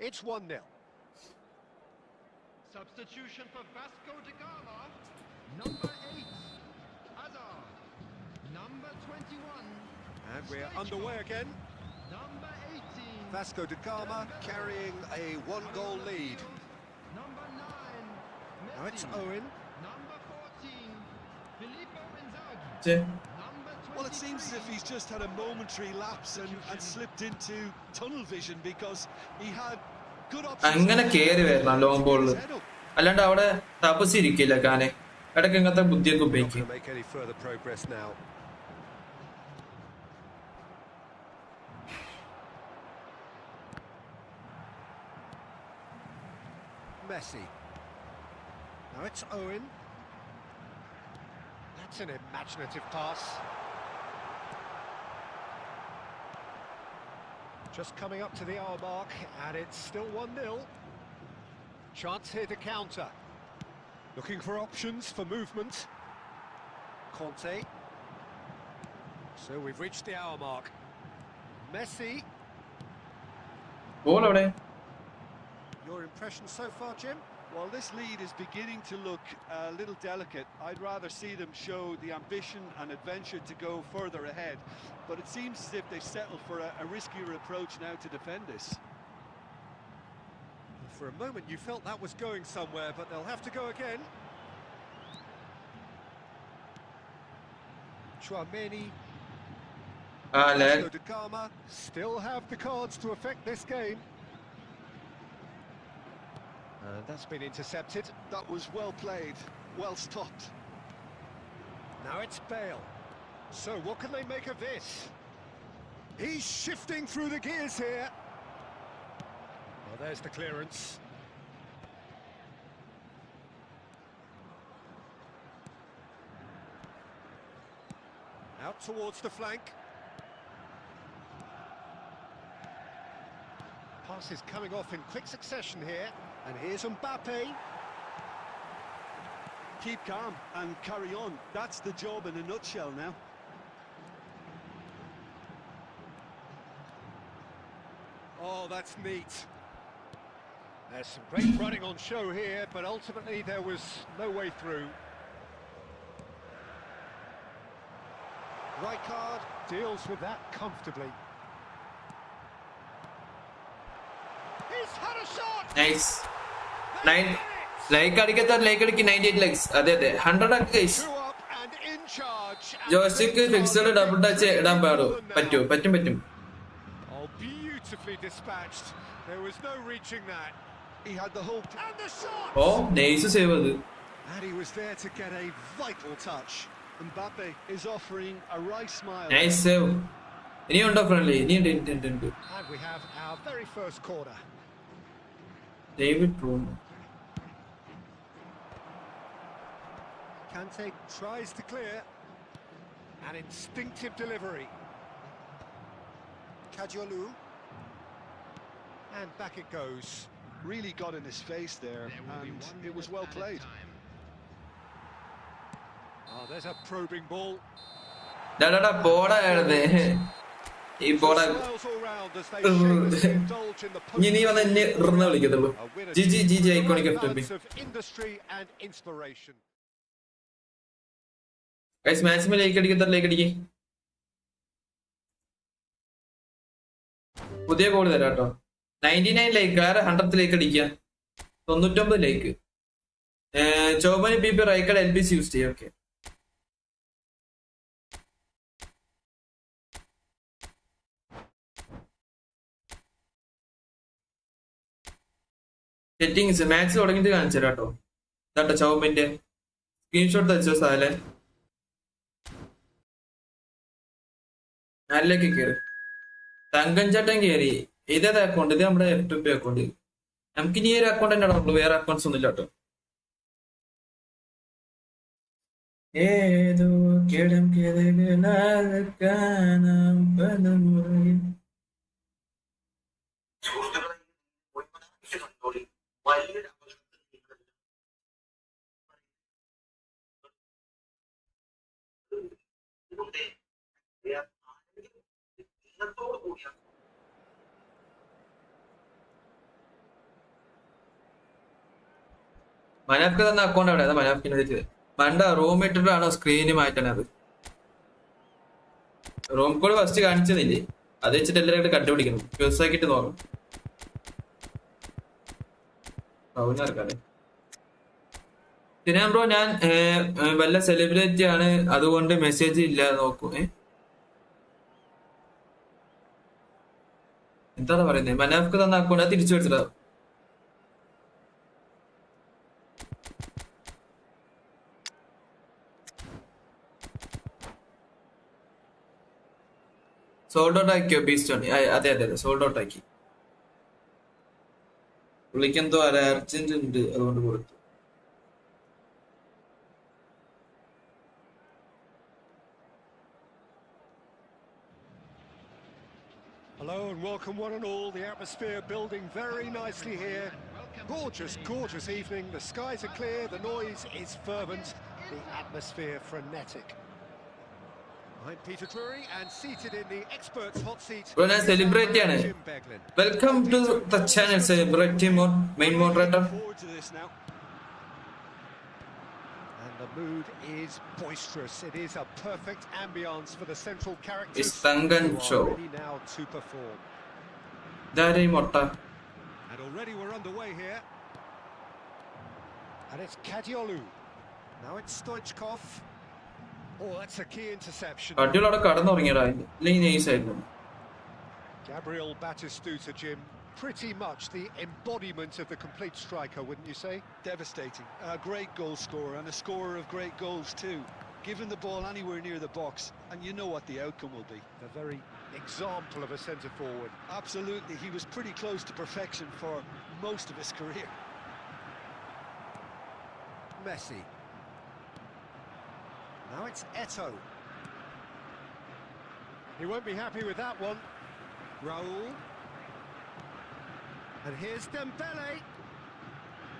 It's 1-0. Substitution for Vasco da Gama. Number 8, Azar. Number 21. And we're underway again. Number 18. Vasco da Gama carrying a one-goal lead. Number 9, Messi. Now it's Owen. Number 14, Filippo Inzaghi. Che. Number 23. Well, it seems as if he's just had a momentary lapse and slipped into tunnel vision because he had good options. അങ്ങനെ കേറി വരണം long ബോളിൽ, അല്ലാണ്ട് അവിടെ തപസ്സിരിക്കില്ല. കാനെ ഇടയ്ക്ക് ഇങ്ങനത്തെ ബുദ്ധിയൊക്കെ Not ഉപയോഗിക്കും. going to make any further progress now. Messi. Now it's Owen. That's an imaginative pass. Just coming up to the hour mark, and it's still 1-0. Chance here to counter. Looking for options for movement. Conte. So we've reached the hour mark. Messi. Goal avade. Your impression so far, Jim? Well, this lead is beginning to look a little delicate. I'd rather see them show the ambition and adventure to go further ahead. But it seems as if they've settled for a riskier approach now to defend this. For a moment you felt that was going somewhere, but they'll have to go again. Chouameni. Lag. Vasco da Gama still have the cards to affect this game. And that's been intercepted. That was well played, well stopped. Now it's Bale. So what can they make of this? He's shifting through the gears here. Well, there's the clearance. Out towards the flank. Pass is coming off in quick succession here. And here's Mbappe. Keep calm and carry on. That's the job in a nutshell now. Oh, that's neat. There's some great running on show here, but ultimately there was no way through. Rijkaard deals with that comfortably. He's had a shot! Nice. 9 like adikatha like adiki 98 likes. Ade 100 ak guys. Two up and in charge. Joystick fixed double touch idan pattum. Oh, beautifully dispatched. There was no reaching that. He had the whole... And the shot! Oh, nice save adu. And he was there to get a vital touch. Mbappe is offering a wry smile. Nice save. Ini undo friendly. Ini intent. And we have our very first corner. David Room. Kante tries to clear. An instinctive delivery. Ayaloooo. And back it goes. Really got in his face there, and it was well played. Oh, there's a probing ball. Da boda eduthe. Ee boda Smiles all round as they shamelessly indulge in the ഇനി വന്ന് എന്നെ ഇറന്ന വിളിക്കത്തുള്ളൂ. GG iconic FTP. of industry and inspiration. Guys, maximum like അടിക്ക്. പുതിയ code തരാം കേട്ടോ. 99 like ആരെ 100th like അടിക്കുക. 99 like. ചോബനി PP റൈക്കഡ് LBC use ചെയ്യും. ഓക്കെ. സെറ്റിംഗ്സ് മാക്സ് തുടങ്ങിയിട്ട് കാണിച്ചു തരാം കേട്ടോ. ഇതാട്ടോ ചൗമിന്റെ സ്ക്രീൻഷോട്ട് വെച്ചോ സാലെ. അതിലേക്ക് കയറി തങ്കൻ ചേട്ടൻ കയറി. ഇതേത് അക്കൗണ്ട്? ഇത് നമ്മുടെ FTP അക്കൗണ്ട്. നമുക്ക് ഇനി ഒരു അക്കൗണ്ട് തന്നെ ഉള്ളൂ, വേറെ അക്കൗണ്ട്സ് ഒന്നും ഇല്ല കേട്ടോ. ഏതോ കിടം മനാഫ്ക്ക് തന്ന അക്കൗണ്ട് അവിടെ. അതാ മനാഫ്ക്കിനെ വെച്ചത്. പണ്ട റൂം ഇട്ടിട്ടാണോ സ്ക്രീന് മാറ്റണത്? റൂം കോഡ് ഫസ്റ്റ് കാണിച്ചതില്ലേ, അത് വെച്ചിട്ട് എല്ലാവരും കണ്ടുപിടിക്കണം. ക്യൂസ് ആക്കിയിട്ട് നോക്കണം. പൗനർക്കാതെ പിന്നെ ബ്രോ ഞാൻ വല്ല സെലിബ്രിറ്റി ആണ്, അതുകൊണ്ട് മെസ്സേജ് ഇല്ല നോക്കൂ. എന്താണ് പറയുന്നത്? മനാഫ്ക്ക് തന്ന അക്കൗണ്ട് അത് തിരിച്ചു വെച്ചിട്ടാ. സോൾഡ് ഔട്ട് ആക്കിയോ ബീസ്റ്റോൺ? അതെ സോൾഡ് ഔട്ട് ആക്കി. പുള്ളിക്ക് എന്തോ അർജന്റ് ഉണ്ട്, അതുകൊണ്ട് കൊടുത്തു. A Hello and welcome one and all. The atmosphere building very nicely here. Gorgeous, gorgeous evening. The skies are clear, the noise is fervent, the atmosphere frenetic. I'm Peter Drury and seated in the experts hot seat. When I celebrate, Jim Beglin. welcome to the channel. Celebrate team main moderator. Forward to this now. And the mood is boisterous. It is a perfect ambience for the central characters. It's Tangan who are show. ready now to perform. Dari Motta. And already we're underway here. And it's Ayaloooo. Now it's Stoichkov. Oh, that's a key interception. അടിയോടെ കടന്നുറങ്ങിയടാ ഇല്ലെങ്കിൽ നൈസായിരുന്നു. Gabriel Batistuta, Jim. Pretty much the embodiment of the complete striker, wouldn't you say? Devastating. A great goal scorer and a scorer of great goals too. Given the ball anywhere near the box, and you know what the outcome will be. The very example of a centre-forward. Absolutely, he was pretty close to perfection for most of his career. Messi. Now it's Eto'o. He won't be happy with that one. Raul. And here's Dembele.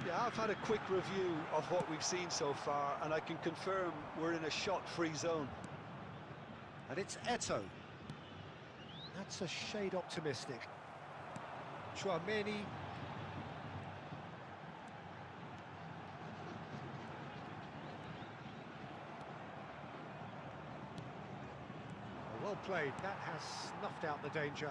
Yeah, I've had a quick review of what we've seen so far, and I can confirm we're in a shot-free zone. And it's Eto'o. That's a shade optimistic. Chouameni. Well played. That has snuffed out the danger.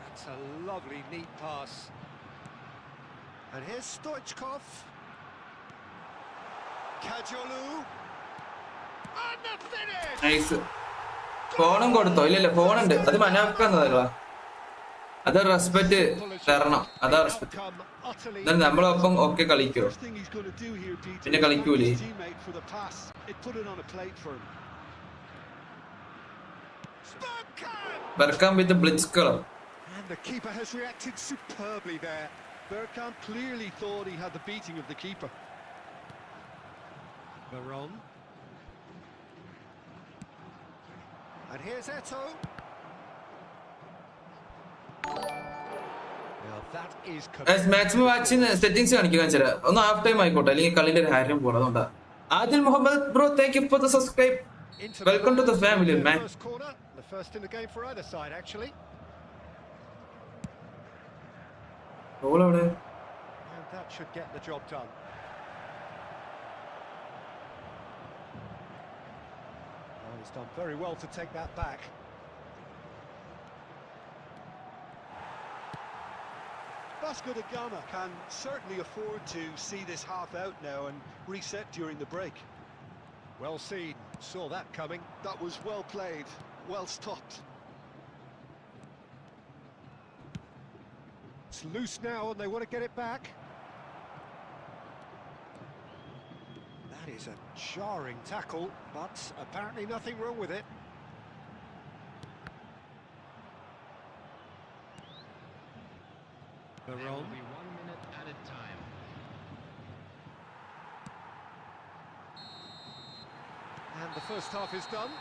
That's a lovely, neat pass. And here's Stoichkov. Ayaloooo. And the finish! Nice. ഫോണും കൊടുത്തോ? ഇല്ലല്ല, ഫോണുണ്ട്. അത് മനാക്കാന്നതാ. അത് respect തരണം. അതാ respect. എന്നാൽ നമ്മളൊപ്പം ഒക്കെ കളിക്കോ? First thing he's going to do here, Peter, പിന്നെ is കളിക്കൂലേ? thank his teammate for the pass. It put it on a plate for him. Bergkamp with the blitzkiller. And the keeper has reacted superbly there. Bergkamp clearly thought he had the beating of the keeper. Veron. And here's Eto'o. Now that is maximum വാച്ചിന് settings കാണിക്കാൻ വെച്ചാൽ ഒന്ന് half time ആയിക്കോട്ടെ, അല്ലെങ്കിൽ കളിയുടെ ഒരു കാര്യം പോകണം. അതുകൊണ്ടാ Adil Muhammad bro, thank you for the subscribe. Welcome to the family man. First corner, the first in the game for either side actually. Goal അവിടെ. And that should get the job done. Oh, he's done very well to take that back. Vasco da Gama can certainly afford to see this half out now and reset during the break. Well seen, saw that coming. That was well played, well stopped. It's loose now and they want to get it back. That is a jarring tackle, but apparently nothing wrong with it. There will be 1 minute added time. And the first half is done.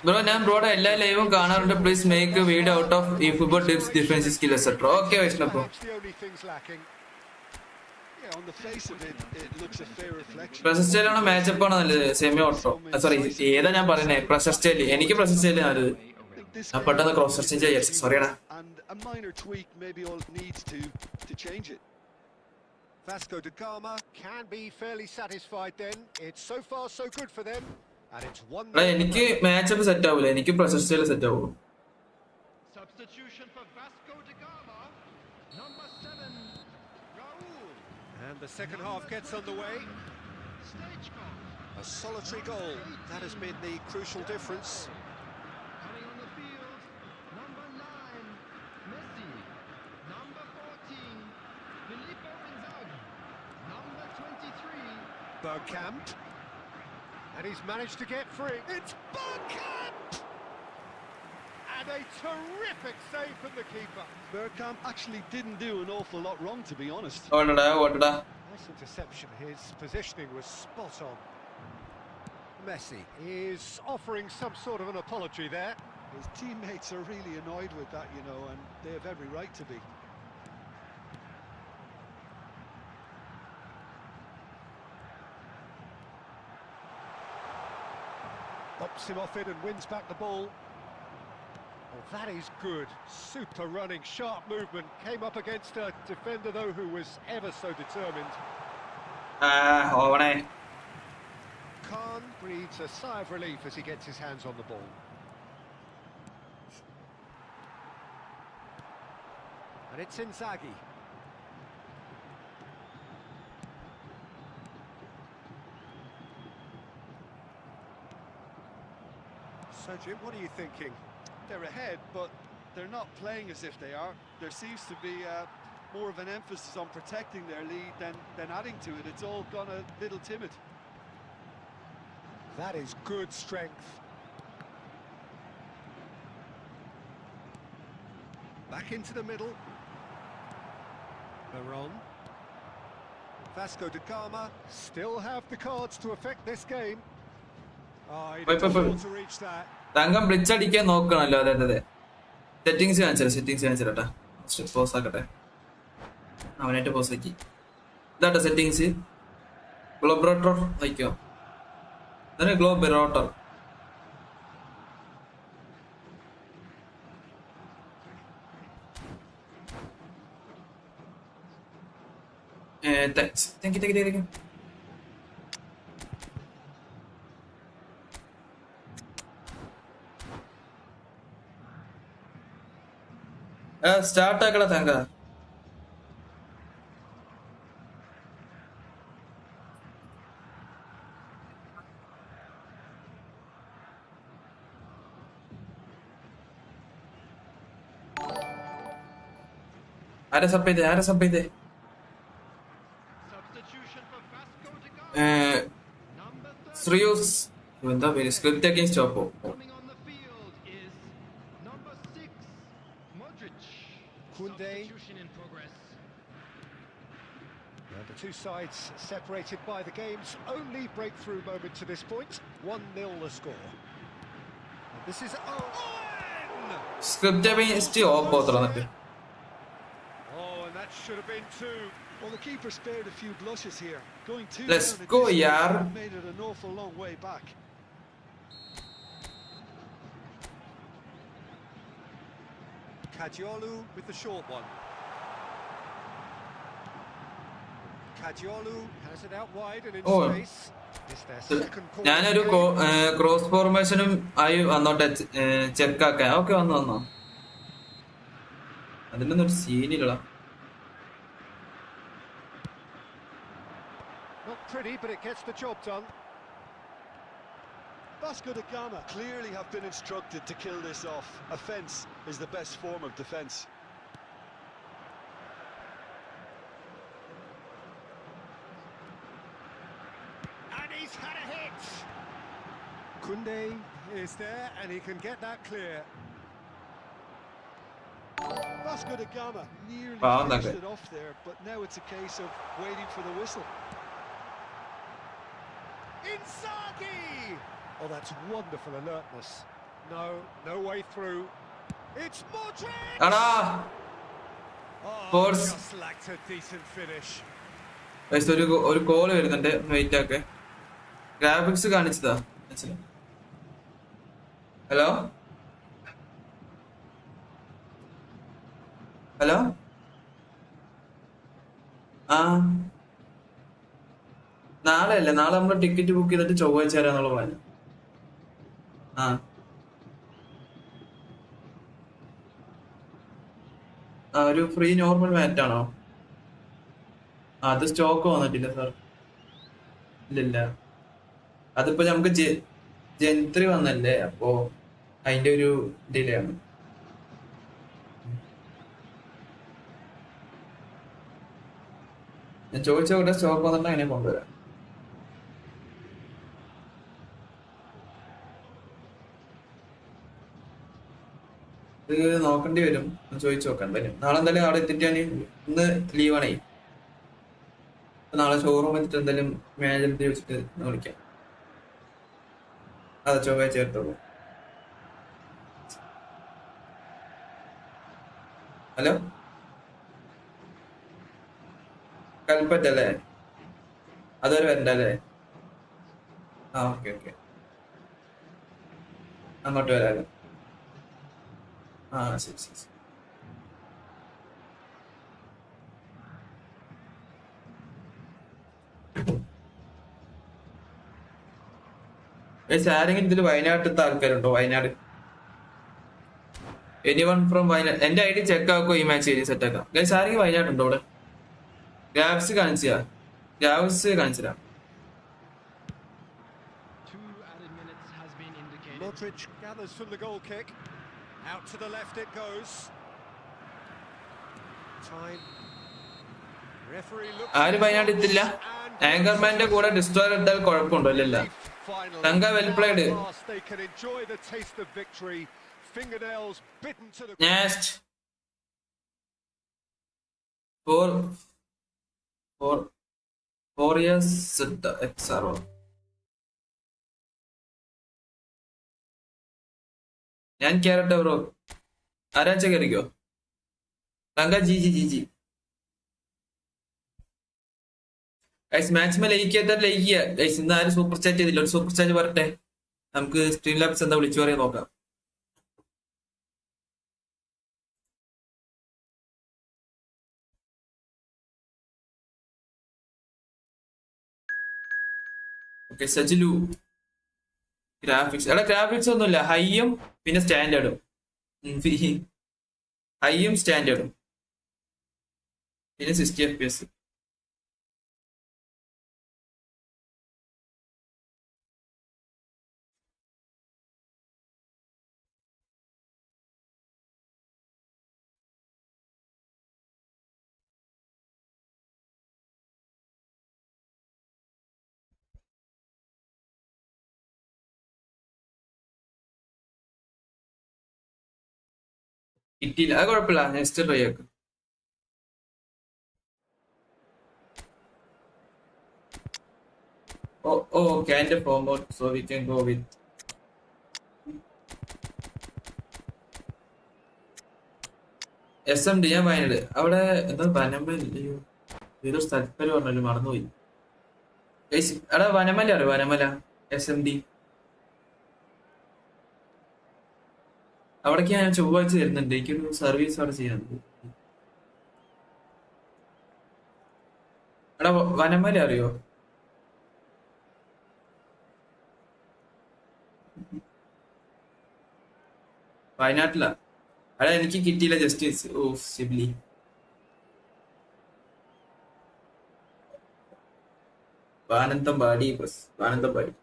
Bro, ഞാൻ ബ്രോയുടെ എല്ലാ ലൈവും കാണാറുണ്ട്. Please make video out of ഈ football tips, defence skill etcetera. Okay Vaishnav bro. Perhaps the only things lacking. Yeah, on the face of it, it looks a fair reflection. പ്രശസ്തയിലാണോ matchup ആണോ നല്ലത്? Semi auto, sorry ഏതാ ഞാൻ പറയുന്നത്? പ്രശസ്തയില്. എനിക്ക് പ്രശസ്തയില് നല്ലത്. This ഞാൻ പെട്ടെന്ന് ക്രോസ് സെർച്ച് ചെയ്യാം. സോറിയടാ. and a minor tweak maybe all it needs to change it. Vasco da Gama can be fairly satisfied then. It's so far so good for them. And it's 1-0. എടാ, എനിക്ക് matchup set ആവൂല, എനിക്ക് പ്രശസ്തയില് set ആവുള്ളൂ. Substitution for Vasco da Gama. Number 7, Raul. And the second half gets underway. Stoichkov. A solitary goal. That has been the crucial difference. Coming on the field, number 9, Messi. Number 14, Filippo Inzaghi. Number 23, Bergkamp. And he's managed to get free. It's Bergkamp! And a terrific save from the keeper. Bergkamp actually didn't do an awful lot wrong, to be honest. ഓടടാ. Nice interception. His positioning was spot on. Messi is offering some sort of an apology there. His teammates are really annoyed with that, you know, and they have every right to be. Bops him off it and wins back the ball. Oh, that is good. Super running, sharp movement. Came up against a defender, though, who was ever so determined. ഓവണേ. Khan breathes a sigh of relief as he gets his hands on the ball. And it's Inzaghi. So, Jim, what are you thinking? They're ahead, but they're not playing as if they are. There seems to be more of an emphasis on protecting their lead than adding to it. It's all gone a little timid. That is good strength. Back into the middle. Veron. Vasco da Gama still have the cards to affect this game. Oh, he doesn't want to reach that. തങ്കം ബ്ലിച്ച് അടിക്കാൻ നോക്കണല്ലോ. അതെ അതെ. Settings കാണിച്ചിട്ടാ. Pose ആക്കട്ടെ. അവനായിട്ട് pose ആക്കി. ഇതാട്ടോ settings. ഗ്ലോബറോട്ടർ വയ്ക്കോ. ഇതാണ് ഗ്ലോബറോട്ടർ. Thank you. Start ആക്കട തങ്ക. ആരെ sub ചെയ്തേ? Substitution for Vasco da Gama. Number 30. ശ്രീയൂസ് എന്താ പേര്? Script against Oppo. Coming on the field is number 6, Modric. Koundé. Substitution in progress. Well, the two sides separated by the game's only breakthrough moment to this point. 1-0 the score. And this is Owen! Script against Oppo തുറന്നിട്ട്. Oh, and that should have been two. Well, the keeper spared a few blushes here. Going too Let's down at go, this stage yaar. made it an awful long way back. Ayaloooo with the short one. Ayaloooo has it out wide and in Oh. space. It's their second corner. ഞാനൊരു cross ഫോർമേഷനും ആയി വന്നോട്ടെ ചെക്കാക്കാൻ. Okay വന്നോ. അതിലൊന്നും ഒരു സീനില്ല. Not pretty, but it gets the job done. Vasco da Gama clearly have been instructed to kill this off. Offence is the best form of defence. And he's had a hit. Koundé is there and he can get that clear. Vasco da Gama nearly Wow, finished okay. it off there, but now it's a case of waiting for the whistle. Inzaghi! Oh, that's wonderful alertness. No way through. It's Modric! ആടാ Oh, Force. just lacked a decent finish. ഒരു call വരുന്നുണ്ട്. Wait ആക്കെ. Graphics കാണിച്ചതാ. Hello നാളെ അല്ലേ? നാളെ നമ്മൾ ticket book ചെയ്തിട്ട് ചൊവ്വാഴ്ച വരാന്നുള്ള പ്ലാൻ. ഒരു ഫ്രീ നോർമൽ മാറ്റ് ആണോ? അത് സ്റ്റോക്ക് വന്നിട്ടില്ല സാർ. ഇല്ല, അതിപ്പോ നമുക്ക് ജെൻ3 വന്നല്ലേ, അപ്പോ അതിന്റെ ഒരു ഡിലേ ആണ്. ഞാൻ ചോദിച്ച കൂടെ സ്റ്റോക്ക് വന്നിട്ട് അങ്ങനെ കൊണ്ടുവരാം. ഇത് നോക്കേണ്ടി വരും. ചോദിച്ചു നോക്കാൻ വരും. നാളെ എന്തായാലും അവിടെ എത്തിയിട്ടാണ്. ഇന്ന് ലീവാണേ. നാളെ ഷോറൂം വെച്ചിട്ട് എന്തായാലും മാനേജറിനെ വെച്ചിട്ട് വിളിക്കാം. അതെ, ചൊവ്വാഴ്ച ചേർത്തോളൂ. ഹലോ, കൽപ്പറ്റല്ലേ? അതുവരെ വരണ്ടല്ലേ? ആ, ഓക്കെ ഓക്കെ, അങ്ങോട്ട് വരാമല്ലോ. ആ, ശരി ശരി ശരി. ആരെങ്കിലും ഇതിൽ വയനാട്ടിലത്തെ ആൾക്കാരുണ്ടോ? Wayanad, anyone from Wayanad? എന്റെ ഐ ഡി ചെക്ക് ആക്കോ, ഈ മാച്ച് എഴുതി സെറ്റ് ആക്കാം. ഗൈസ്, ആരെങ്കിലും വയനാട്ടുണ്ടോ ഇവിടെ? ഗ്രാഫ്സ് കാണിച്ചാ, ഗ്രാഫ്സ് കാണിച്ചാ. 2 added minutes has been indicated. Modric gathers from the goal kick. Out to the left it goes. Time. Referee looks. ആര് വയനാട് എത്തില്ല? ആങ്കർമാന്റെ കൂടെ ഡിസ്ട്രോയർ എടുത്താൽ കുഴപ്പമുണ്ടോ? ഇല്ലല്ല. തങ്ക well played. They can enjoy the taste of victory. Fingernails bitten to the. Next. Four years XRO. ഞാൻ കേറട്ടെ bro? ആരാച്ച കയറിക്കോ. തങ്ക G G G G. Guys, maximum like ചെയ്താൽ ലൈക്ക് ചെയ്യുക. ഗൈസ്, ഇന്ന് ആരും സൂപ്പർ ചാറ്റ് ചെയ്തില്ല. ഒരു സൂപ്പർ ചാറ്റ് വരട്ടെ, നമുക്ക് സ്ട്രീം ലാബ്സ് എന്താ വിളിച്ചു പറയാൻ നോക്കാം. ഓക്കെ, സജിലു. ഗ്രാഫിക്സ്, എടാ ഗ്രാഫിക്സ് ഒന്നുമില്ല, ഹൈയും പിന്നെ സ്റ്റാൻഡേർഡും. ഹൈയും സ്റ്റാൻഡേർഡും പിന്നെ 60 FPS. കിട്ടിയില്ല, അത് കുഴപ്പമില്ല, നെക്സ്റ്റ് ട്രൈ ആക്കും. Okay, and the promote, so we can go with SMD. ഞാൻ വയനാട്, അവിടെ എന്താ വനമല്ലയോ, ഏതോ സ്ഥലപ്പേര് പറഞ്ഞല്ലോ, മറന്നുപോയി. അവിടെ വനമല അറിയോ? വനമല SMD. അവിടേക്ക് ഞാൻ ചൊവ്വാഴ്ച വരുന്നുണ്ട്, എനിക്കൊരു സർവീസ് അവിടെ ചെയ്യാനുണ്ട്. എടാ, വനമല അറിയോ? വയനാട്ടിലാ. അവിടെ എനിക്ക് കിട്ടിയില്ല, ജസ്റ്റിസ്. ഓ സിബ്ലി. വാനന്തംപാടി, വാനന്തംപാടി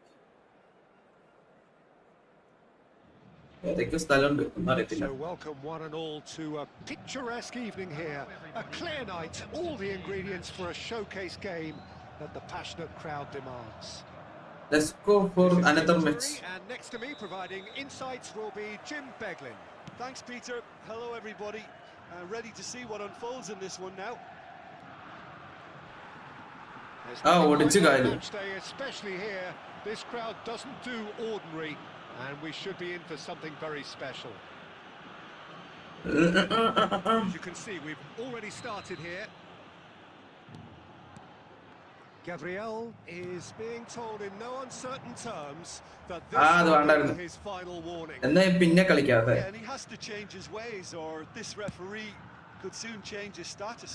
ഏതൊക്കെ സ്ഥലമുണ്ട് ഒന്നും അറിയത്തില്ല. So welcome one and all to a picturesque evening here. A clear night, all the ingredients for a showcase game that the passionate crowd demands. Let's go for another match. And next to me providing insights will be Jim Beglin. Thanks, Peter. Hello, everybody. Ready to see what unfolds in this one now. ഓടിച്ചു കാര്യം. Especially here, this crowd doesn't do ordinary, and we should be in for something very special. As you can see, we've already started here. Gabriel is being told in no uncertain terms that this is his final warning. എന്നാ പിന്നെ കളിക്കാതെ. Yeah, and he has to change his ways, or this referee could soon change his status.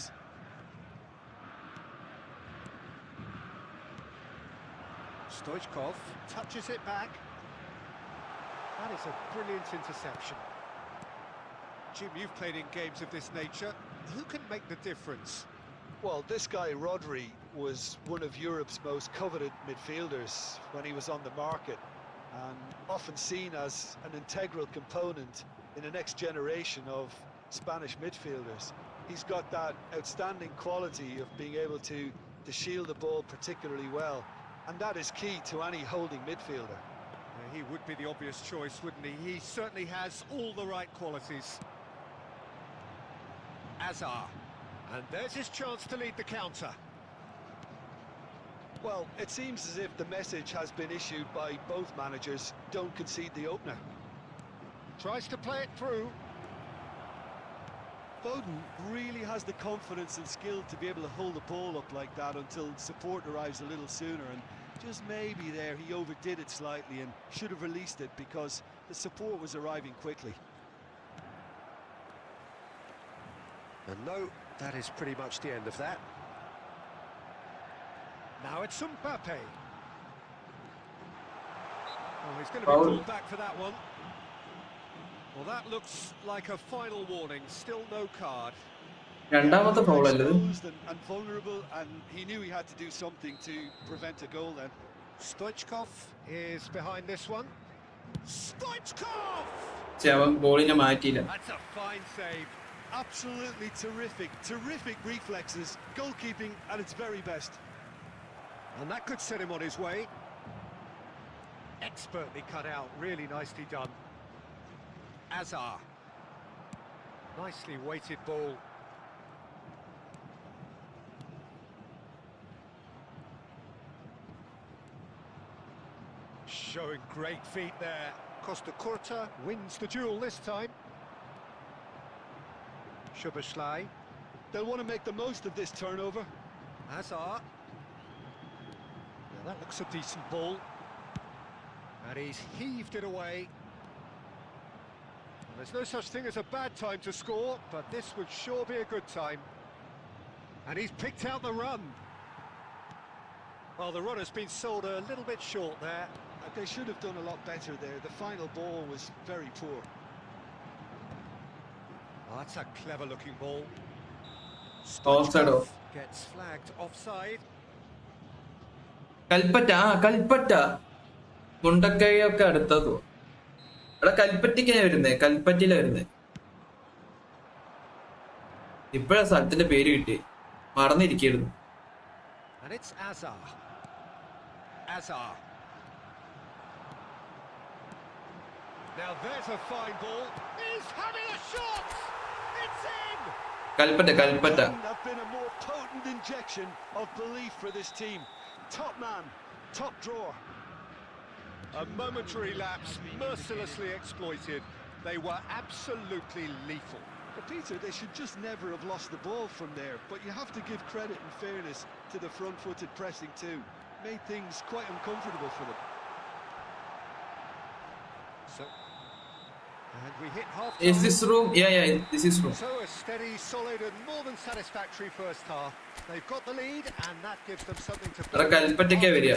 Stoichkov touches it back. That is a brilliant interception. Jim, you've played in games of this nature. Who can make the difference? Well, this guy, Rodri, was one of Europe's most coveted midfielders when he was on the market, and often seen as an integral component in the next generation of Spanish midfielders. He's got that outstanding quality of being able to shield the ball particularly well, and that is key to any holding midfielder. Yeah, he would be the obvious choice, wouldn't he? He certainly has all the right qualities. Azar. And there's his chance to lead the counter. Well, it seems as if the message has been issued by both managers. Don't concede the opener. Tries to play it through. Foden really has the confidence and skill to be able to hold the ball up like that until support arrives a little sooner, and just maybe there he overdid it slightly and should have released it because the support was arriving quickly. And no, that is pretty much the end of that. Now it's Mbappe. Oh, he's going to be Foul. pulled back for that one. Well, that looks like a final warning. Still no card. രണ്ടാമത്തെ foul അല്ലേ ഇത്? Exposed and vulnerable, and he knew he had to do something to prevent a goal then. Stoichkov is behind this one. Stoichkov! അവൻ ബോളിനെ മാറ്റിയില്ല. That's a fine save. Absolutely terrific reflexes, goalkeeping at its very best. And that could set him on his way. Expertly cut out, really nicely done. Azar. Nicely weighted ball. Showing great feet there. Costa Curta wins the duel this time. Szoboszlai. They'll want to make the most of this turnover. Azar. Now that looks a decent ball. And he's heaved it away. Well, there's no such thing as a bad time to score, but this would sure be a good time. And he's picked out the run. Well, the run has been sold a little bit short there. They should have done a lot better there. The final ball was very poor. Oh, that's a clever-looking ball. Offside. Stoichkov gets flagged offside. Kalpetta മുണ്ടക്കൈയൊക്കെ അടുത്തതോ എടാ കൽപ്പറ്റയ്ക്കാണ് വരുന്നേ കൽപ്പറ്റയിലാ വരുന്നേ ഇപ്പഴാ സ്ഥലത്തിന്റെ പേര് കിട്ടി മറന്നിരിക്കുന്നു And it's Azar. Azar. Now there's a fine ball. He's having a shot! It's in! Kalpetta Couldn't have been a more potent injection of belief for this team. Top man, top drawer. A momentary lapse, mercilessly exploited. They were absolutely lethal. But Peter, they should just never have lost the ball from there. But you have to give credit and fairness to the front-footed pressing too. Made things quite uncomfortable for them. So, and we hit half Is this room? Yeah, this is room. So a steady, solid and more than satisfactory first half. They've got the lead and that gives them something to എടാ കൽപ്പറ്റയ്ക്കാ വരിക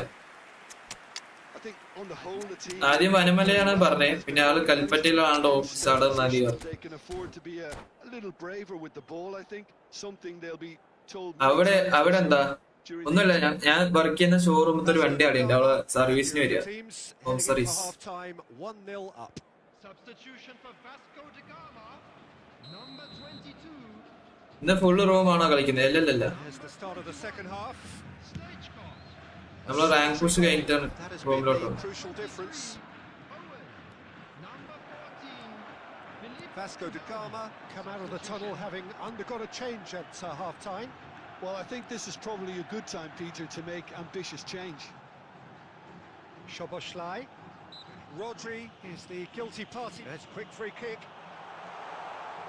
I think on the whole the team ആദ്യം വനമലയാണ് പറഞ്ഞേ പിന്നെ ആള് കൽപ്പറ്റയിലാണ്ട് office അവിടെ നദി they can afford to be a little braver with the ball. I think something they'll be told അവിടെ എന്താ ഒന്നുമില്ല ഞാൻ വർക്ക് ചെയ്യുന്ന ഷോറൂമത്തെ ഒരു വണ്ടി അവിടെ ഉണ്ട് അവള് സർവീസിന് വരിക home service half-time 1-0 up. Substitution for Vasco da Gama, number 22. ഇന്ന് ഫുള്ള് റൂമാണോ കളിക്കുന്നത് അല്ലല്ല Here's the start of the second half. Stoichkov, നമ്മള് റാങ്ക് പുഷ് കഴിഞ്ഞിട്ടാണ് That has been റൂമിലോട്ട് the crucial difference. Owen, number 14. Philippe Vasco da Gama come out of the tunnel having undergone a change at half-time. Well, I think this is probably a good time, Peter, to make ambitious change. Szoboszlai. Rodri is the guilty party. There's a quick free kick.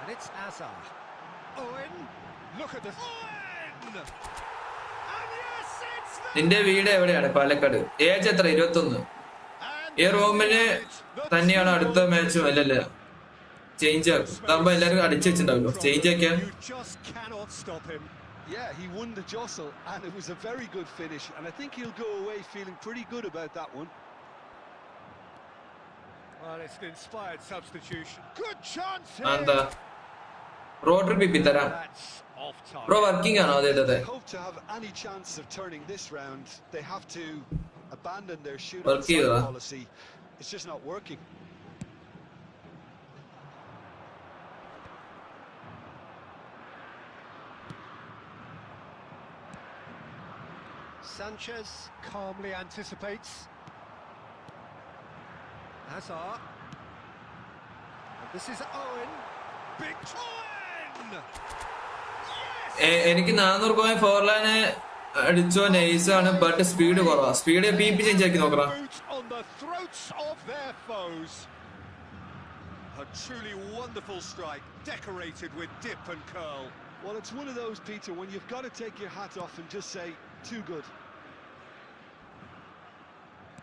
And it's Azar. Owen. Look at this. Owen! And yes, it's there! നിന്റെ വീട് എവിടെയാണ് Palakkad age എത്ര 21 ഈ റൂമിന് തന്നെയാണ് അടുത്ത മാച്ചും അല്ലല്ല change ആകുമ്പോ എല്ലാരും അടിച്ചു വെച്ചിട്ടുണ്ടാവല്ലോ change ആക്കിയാ You just cannot stop him. Yeah, he won the jostle, and it was a very good finish, and I think he'll go away feeling pretty good about that one. Well, it's an inspired substitution. Good chance എന്താ here. റോഡറി പിപ്പി തരാം That's off target. Bro working ആണോ അതെ If they hope to have any chance of turning this round, they have to abandon their shoot on Working, sight huh? policy. It's just not working. Sanchez calmly anticipates. Hazard. And this is Owen. Big Owen! Yes! എനിക്ക് 400 point ഫോർലാന് അടിച്ചോ നൈസാണ് but speed കുറവാ. Speed PP change ആക്കി നോക്കണം. Boot on the throats of their foes. A truly wonderful strike, decorated with dip and curl. Well, it's one of those, Peter, when you've got to take your hat off and just say, too good.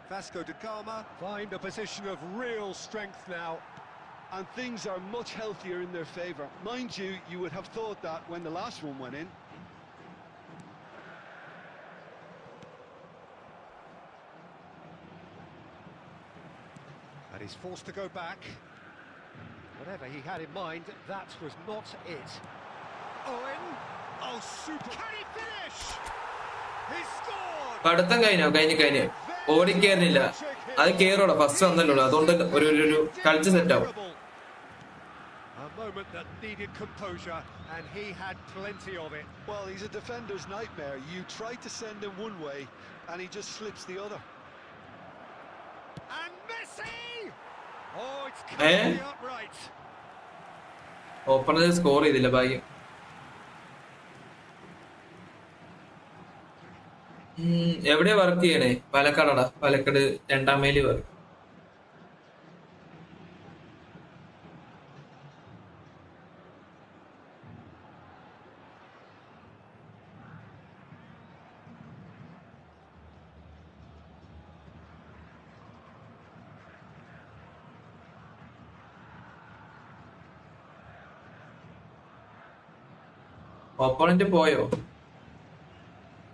Vasco da Gama find a position of real strength now. And things are much healthier in their favour. Mind you, you would have thought that when the last one went in. And he's forced to go back. Whatever he had in mind, that was not it. Owen! Oh, super! Can he finish? He scored! പഠിത്തം കഴിഞ്ഞു ഓടിക്കേറില്ല. അത് കേറോളൂ, first വന്നല്ലോ, അതുകൊണ്ട് ഒരു കളിച്ച് set ആവും. A moment that needed composure, and he had plenty of it. Well, he's a defender's nightmare. You try to send him one way, and he just slips the other. And Messi! Oh, it's completely upright. Opener score ചെയ്തില്ല, ഭാഗ്യം. എവിടെയാ work ചെയ്യണേ? പാലക്കാടാ. പാലക്കാട് 2ാം മൈലി work. Opponent പോയോ?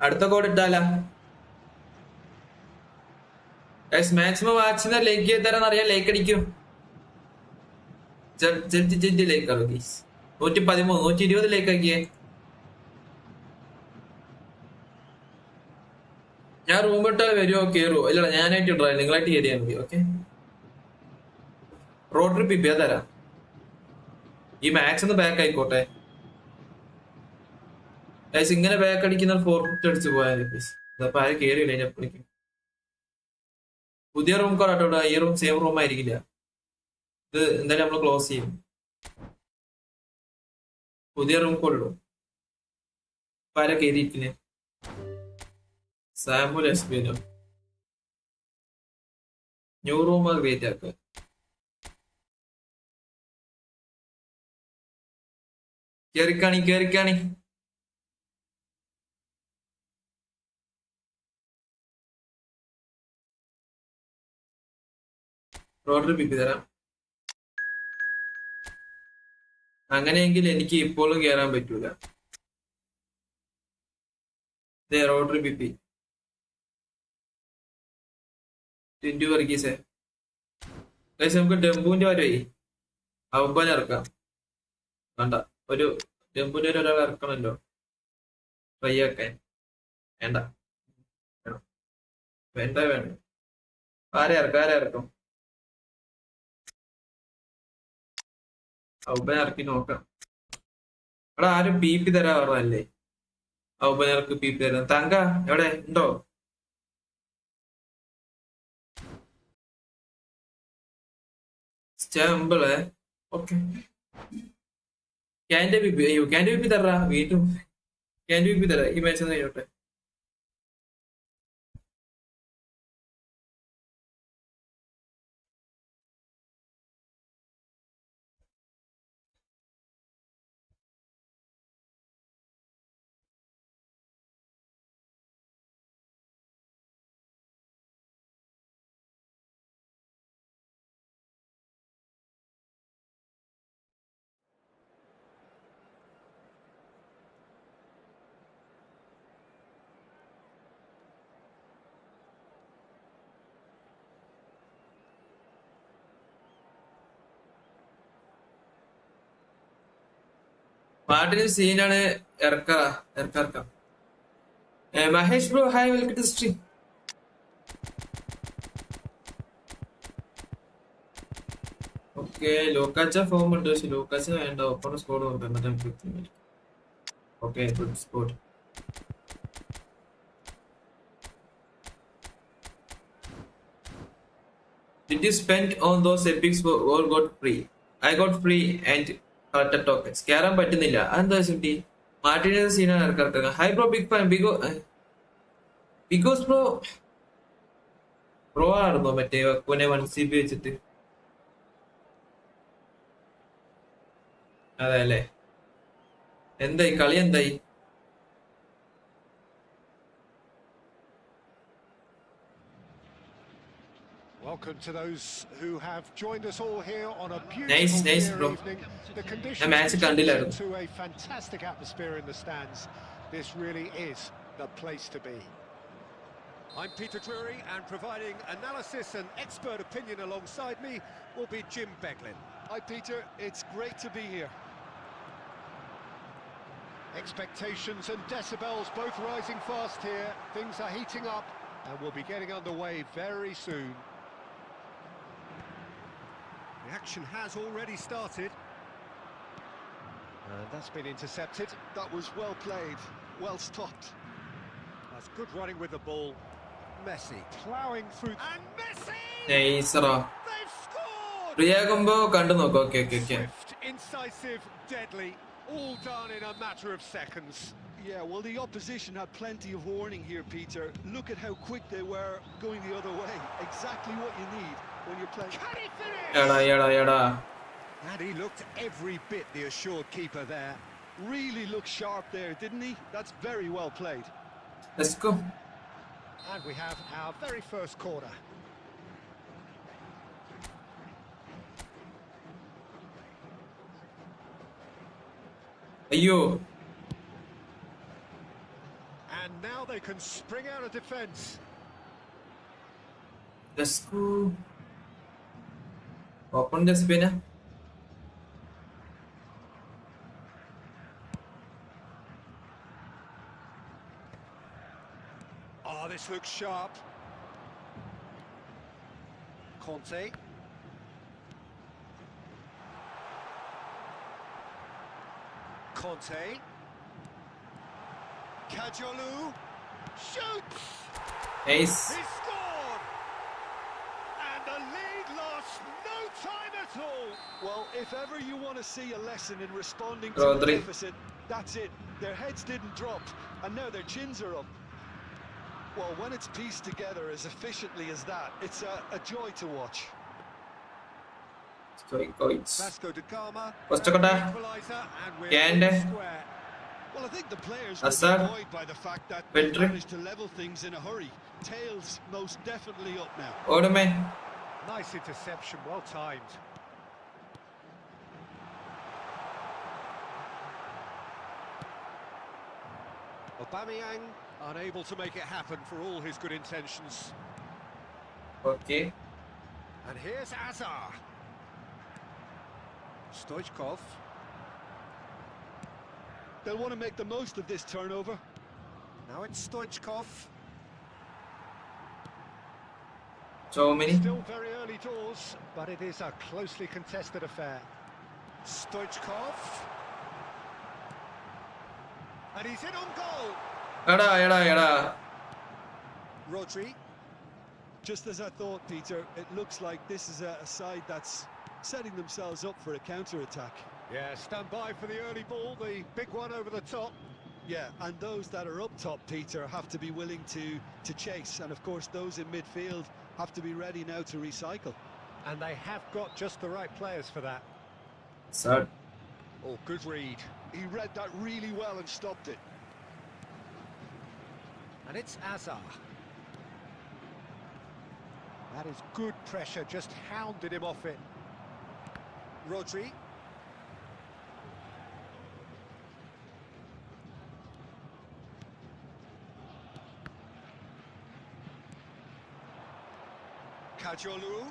അടുത്ത code ഇട്ടാലാ? മാക്സിമം വാച്ചിന് ലൈക്ക് ചെയ്ത് തരാൻ അറിയാം. ലൈക്ക് അടിക്കും. ലൈക്ക് ആണോ? 113 120 ലൈക്ക് ആക്കിയേ. ഞാൻ റൂം ഇട്ടാൽ വരുമോ കേറുവോ? ഇല്ലടാ, ഞാനായിട്ട് ഇട്ടാ, നിങ്ങളായിട്ട് കയറിയാൽ മതി. ഓക്കെ, റോഡ് ട്രിപ്പ് ഇപ്പൊ തരാം. ഈ മാക്സ് ഒന്ന് ബാക്ക് ആയിക്കോട്ടെ. ഇങ്ങനെ ബാക്ക് അടിക്കുന്ന ഫോർട്ട് അടിച്ച് പോയാൽ അതപ്പോ ആരും കേറിയില്ല. ഞാൻ വിളിക്കും. പുതിയ റൂം കോടാട്ടോ. ഈ റൂം സെയിം റൂം ആയിരിക്കില്ല. ഇത് എന്തായാലും നമ്മൾ ക്ലോസ് ചെയ്യും. പുതിയ റൂം കോഡിടും. ഇപ്പൊ ആരാ കയറിയിരിക്കുന്നത്? സാമ്പുൽ എക്സ്പീരിയോ ന്യൂ റൂം ക്രിയേറ്റ് ആക്കുക. കേറിക്കാണി. റോഡർ പിപ്പി തരാം. അങ്ങനെയെങ്കിൽ എനിക്ക് ഇപ്പോഴും കയറാൻ പറ്റൂല. റോഡർ പിപ്പി ടിൻഡു വർഗീസേ. നമുക്ക് ഡെമ്പുവിന്റെ വരവേ അവബാൻ ഇറക്കാം. വേണ്ട, ഒരു ഡെമ്പുവിന്റെ ഒരാൾ ഇറക്കണല്ലോ ട്രൈ ആക്കാൻ. വേണ്ട. ആരെ ഇറക്കും? ഔബൻ ഇറക്കി നോക്കാം. അവിടെ ആരും PP തരാ പറഞ്ഞല്ലേ? ഔബൻ ഇറക്കി PP തരാം. തങ്ക എവിടെ ഉണ്ടോ? സ്റ്റാമ്പിള്. ഓക്കെ, ക്യാൻഡ് PP തരാ. വീണ്ടും ക്യാൻഡ് PP തരാ. ഈ മാച്ച് ഒന്ന് കഴിയോട്ടെ. പാട്ടിന് സീനാണ്. ഇറക്കാം. Mahesh bro hi, welcome to stream. Okay, ലോക്കാച്ച ഫോം ഉണ്ട്. പക്ഷെ ലോക്കാച്ച വേണ്ട. ഒപ്പം സ്കോഡ് നോക്കാം. Okay, good squad. Did you spend on those epics or got free? I got free and collected tokens. കയറാൻ പറ്റുന്നില്ല. അതെന്താ സിറ്റി? മാർട്ടിനേഴ്സ് സീനാണ് ഇറക്കാം. Hi bro, big fan. Because pro ആയിരുന്നോ മറ്റേ വെക്കുനെ 1CB വെച്ചിട്ട്? അതെ അല്ലേ? എന്തായി കളി എന്തായി? Welcome to those who have joined us all here on a Nice, beautiful nice, clear bro. evening. The ഞാൻ conditions match contribute കണ്ടില്ലായിരുന്നു. to a fantastic atmosphere in the stands. This really is the place to be. I'm Peter Drury, and providing analysis and expert opinion alongside me will be Jim Beglin. Hi, Peter. It's great to be here. Expectations and decibels both rising fast here. Things are heating up and we'll be getting underway very soon. The action has already started. And that's been intercepted. That was well played, well stopped. That's good running with the ball. Messi ploughing through. And Messi! നൈസറാ. They've scored! ഫ്രീയാകുമ്പോ കണ്ടു നോക്കാം. Okay okay okay. Swift, incisive, deadly. All done in a matter of seconds. Yeah, well, the opposition had plenty of warning here, Peter. Look at how quick they were going the other way. Exactly what you need when you're playing. Can he finish? എടാ. And he looked every bit the assured keeper there. Really looked sharp there, didn't he? That's very well played. Let's go. And we have our very first corner. അയ്യോ. And now they can spring out of defence. Let's go. Open the spinner. Oh, this looks sharp. Conte. Conte. Ayaloooo shoots. Nice. He scored. And the lead lost no time at all. Well, if ever you want to see a lesson in responding to Rodri. a deficit, that's it. Their heads didn't drop, and now their chins are up. Well, when it's pieced together as efficiently as that, it's a joy to watch. Vasco da Gama. Costa. Equaliser, and we're Kende. in square. Well, I think the players Assar. were annoyed by the fact that they Pedri. managed to level things in a hurry. Tails most definitely up now. ഓടുമേ. Nice interception, well timed. Aubameyang unable to make it happen for all his good intentions. Okay. And here's Azar. Stoichkov. They'll want to make the most of this turnover. Now it's Stoichkov. So many. Still very early doors, but it is a closely contested affair. Stoichkov. And he's in on goal. എടാ. Rodri. Just as I thought, Peter, it looks like this is a side that's setting themselves up for a counter-attack. Yeah, stand by for the early ball, the big one over the top. Yeah, and those that are up top, Peter, have to be willing to chase. And of course, those in midfield have to be ready now to recycle. And they have got just the right players for that. Sir. Oh, good read. He read that really well and stopped it. And it's Azar. That is good pressure, just hounded him off it. Rodri. Ayaloooo.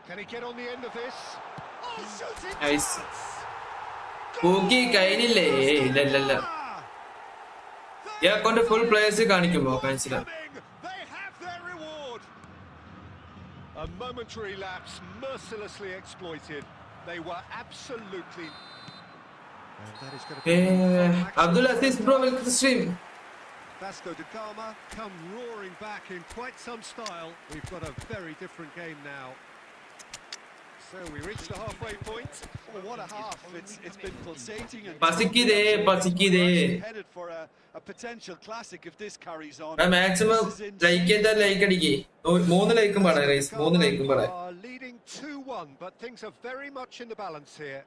Can he get on the end of this? Oh, shooting Nice. chance! പൂക്കി കഴിഞ്ഞില്ലേ? ഇല്ല. ഞാൻ കൊണ്ട് full players കാണിക്കുമോ? കാണിച്ചില്ല. They have their reward. A momentary lapse mercilessly exploited. They were absolutely. And that is going to be Abdul Aziz bro, welcome to the stream. Vasco da Gama come roaring back in quite some style. We've got a very different game now. So So we reached the halfway point. Oh, what a half. It's been pulsating and പസിക്കിതേ. headed for a potential classic if this carries on. Maximum like ചെയ്താൽ like അടിക്കേ. 3 ലൈക്കും വേണം guys, 3 ലൈക്കും വേണം. Are leading 2-1, but things are very much in the balance here.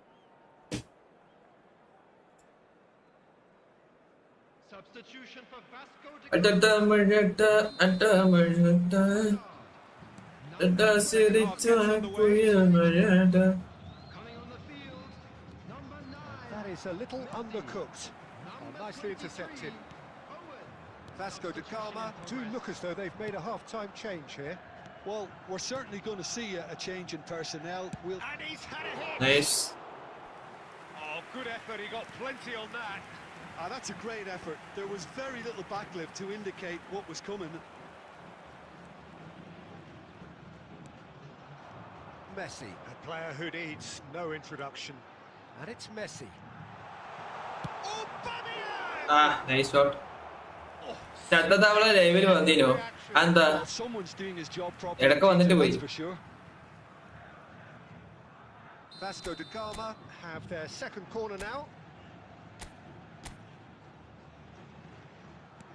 Substitution for Vasco da അട്ടമഴട്ട അട്ടമഴട്ട അട്ടസിരിച്ചുയർമഴട്ട. coming on the field. Number 9. That is a little undercooked. Nicely intercepted. Vasco da Gama do look as though they've made a half-time change here. Well, we're certainly going to see a change in personnel. And he's had a hit. Nice. Oh, good effort. He got plenty on that. That's a great effort. There was very little backlift to indicate what was coming. Messi, a player who needs no introduction. And it's Messi. Oh, Nice shot. രണ്ടാം തവണ ലൈവിൽ വന്നിനോ എന്താ Someone's doing his job properly. ഇടയ്ക്ക് വന്നിട്ട് പോയി. For sure. Vasco da Gama have their second corner now.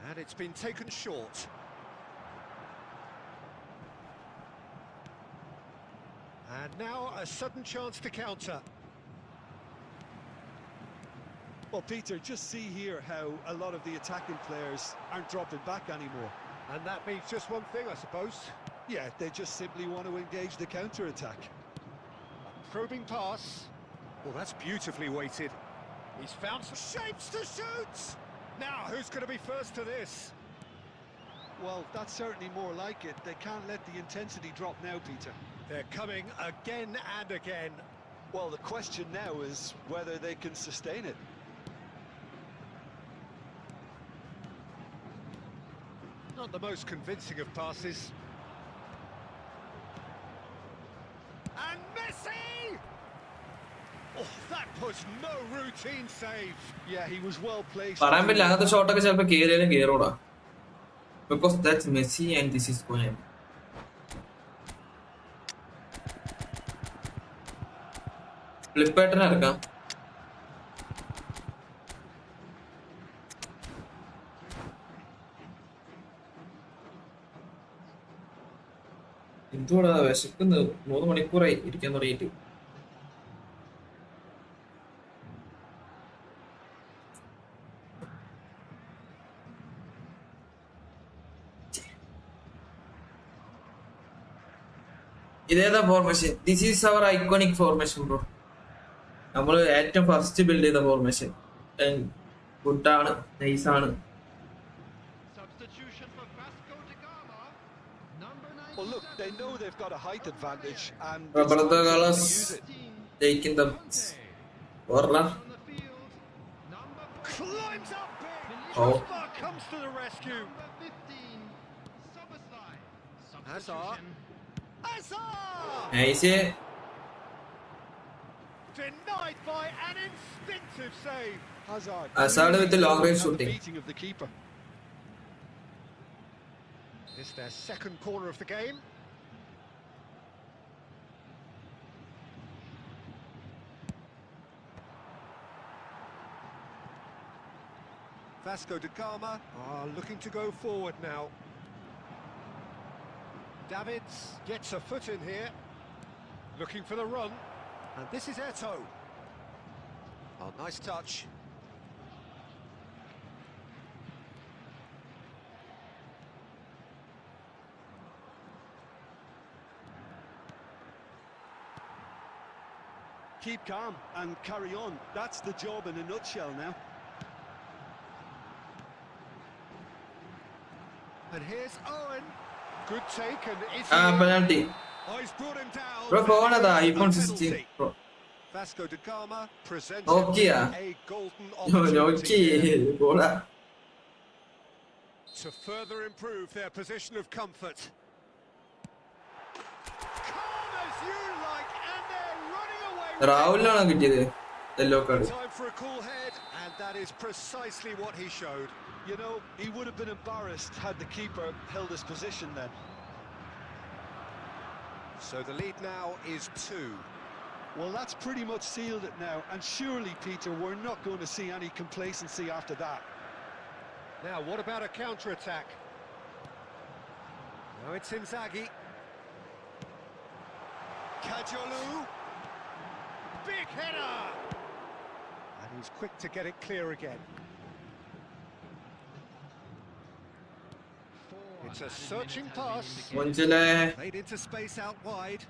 And it's been taken short. And now a sudden chance to counter. Well, Peter, just see here how a lot of the attacking players aren't dropping back anymore. And that means just one thing, I suppose. Yeah, they just simply want to engage the counter-attack. Probing pass. Well, that's beautifully weighted. He's found some shapes to shoot! Now, who's going to be first to this? Well, that's certainly more like it. They can't let the intensity drop now, Peter. They're coming again and again. Well, the question now is whether they can sustain it. Not the most convincing of passes. And Messi! Oh, that was no routine save. Yeah, he was well placed. പറയാൻ പറ്റില്ല, അങ്ങനത്തെ ഷോട്ടൊക്കെ ചിലപ്പോൾ കേറിയാലും കേറൂടാ. Because that's Messi and this is going. Flip pattern എടുക്കാം. എന്തുകൂടാ വിശക്കുന്നു, 3 മണിക്കൂറായി ഇരിക്കാൻ തുടങ്ങിയിട്ട്. ഇതേതാ formation? This is our iconic formation bro. നമ്മൾ ഏറ്റവും ഫസ്റ്റ് ബിൽഡ് ചെയ്ത ഫോർമേഷൻ. ഗുഡാണ്, നൈസാണ്. Substitution for Vasco da Gama. Number 9. Well, look, they know they've got a height advantage and Roberto Carlos use it. taking the corner. On the field. Number 14. Climbs up big. Oh. Drogba comes to the rescue. Number 15. Soboslai. Hazard. Substitution. Hazard! Nice. Denied by an instinctive save. Hazard with the long range at the shooting. beating of the keeper. It's their second corner of the game. Vasco da Gama are looking to go forward now. Davids gets a foot in here, looking for the run, and this is Eto'o. Oh, nice touch. Keep calm and carry on. That's the job in a nutshell now. And here's Owen. Good take, and is penalty Oh, he's brought him down. Bro. ഫോണതാ And iPhone a 16 penalty. Pro. Vasco da Gama presents Nokia. a golden നോക്കി opportunity പോടാ. to further improve their position of comfort. Calm as you like, and they're running away with it. രാഹുലിനാണോ കിട്ടിയത് yellow card? Time for a cool head, and that is precisely what he showed. You know, he would have been embarrassed had the keeper held his position then. So the lead now is 2. Well, that's pretty much sealed it now, and surely, Peter, we're not going to see any complacency after that. Now, what about a counter-attack? Now it's Inzaghi. Ayaloooo. Big header! And he's quick to get it clear again. It's a searching pass. Monjale. Played into space out wide.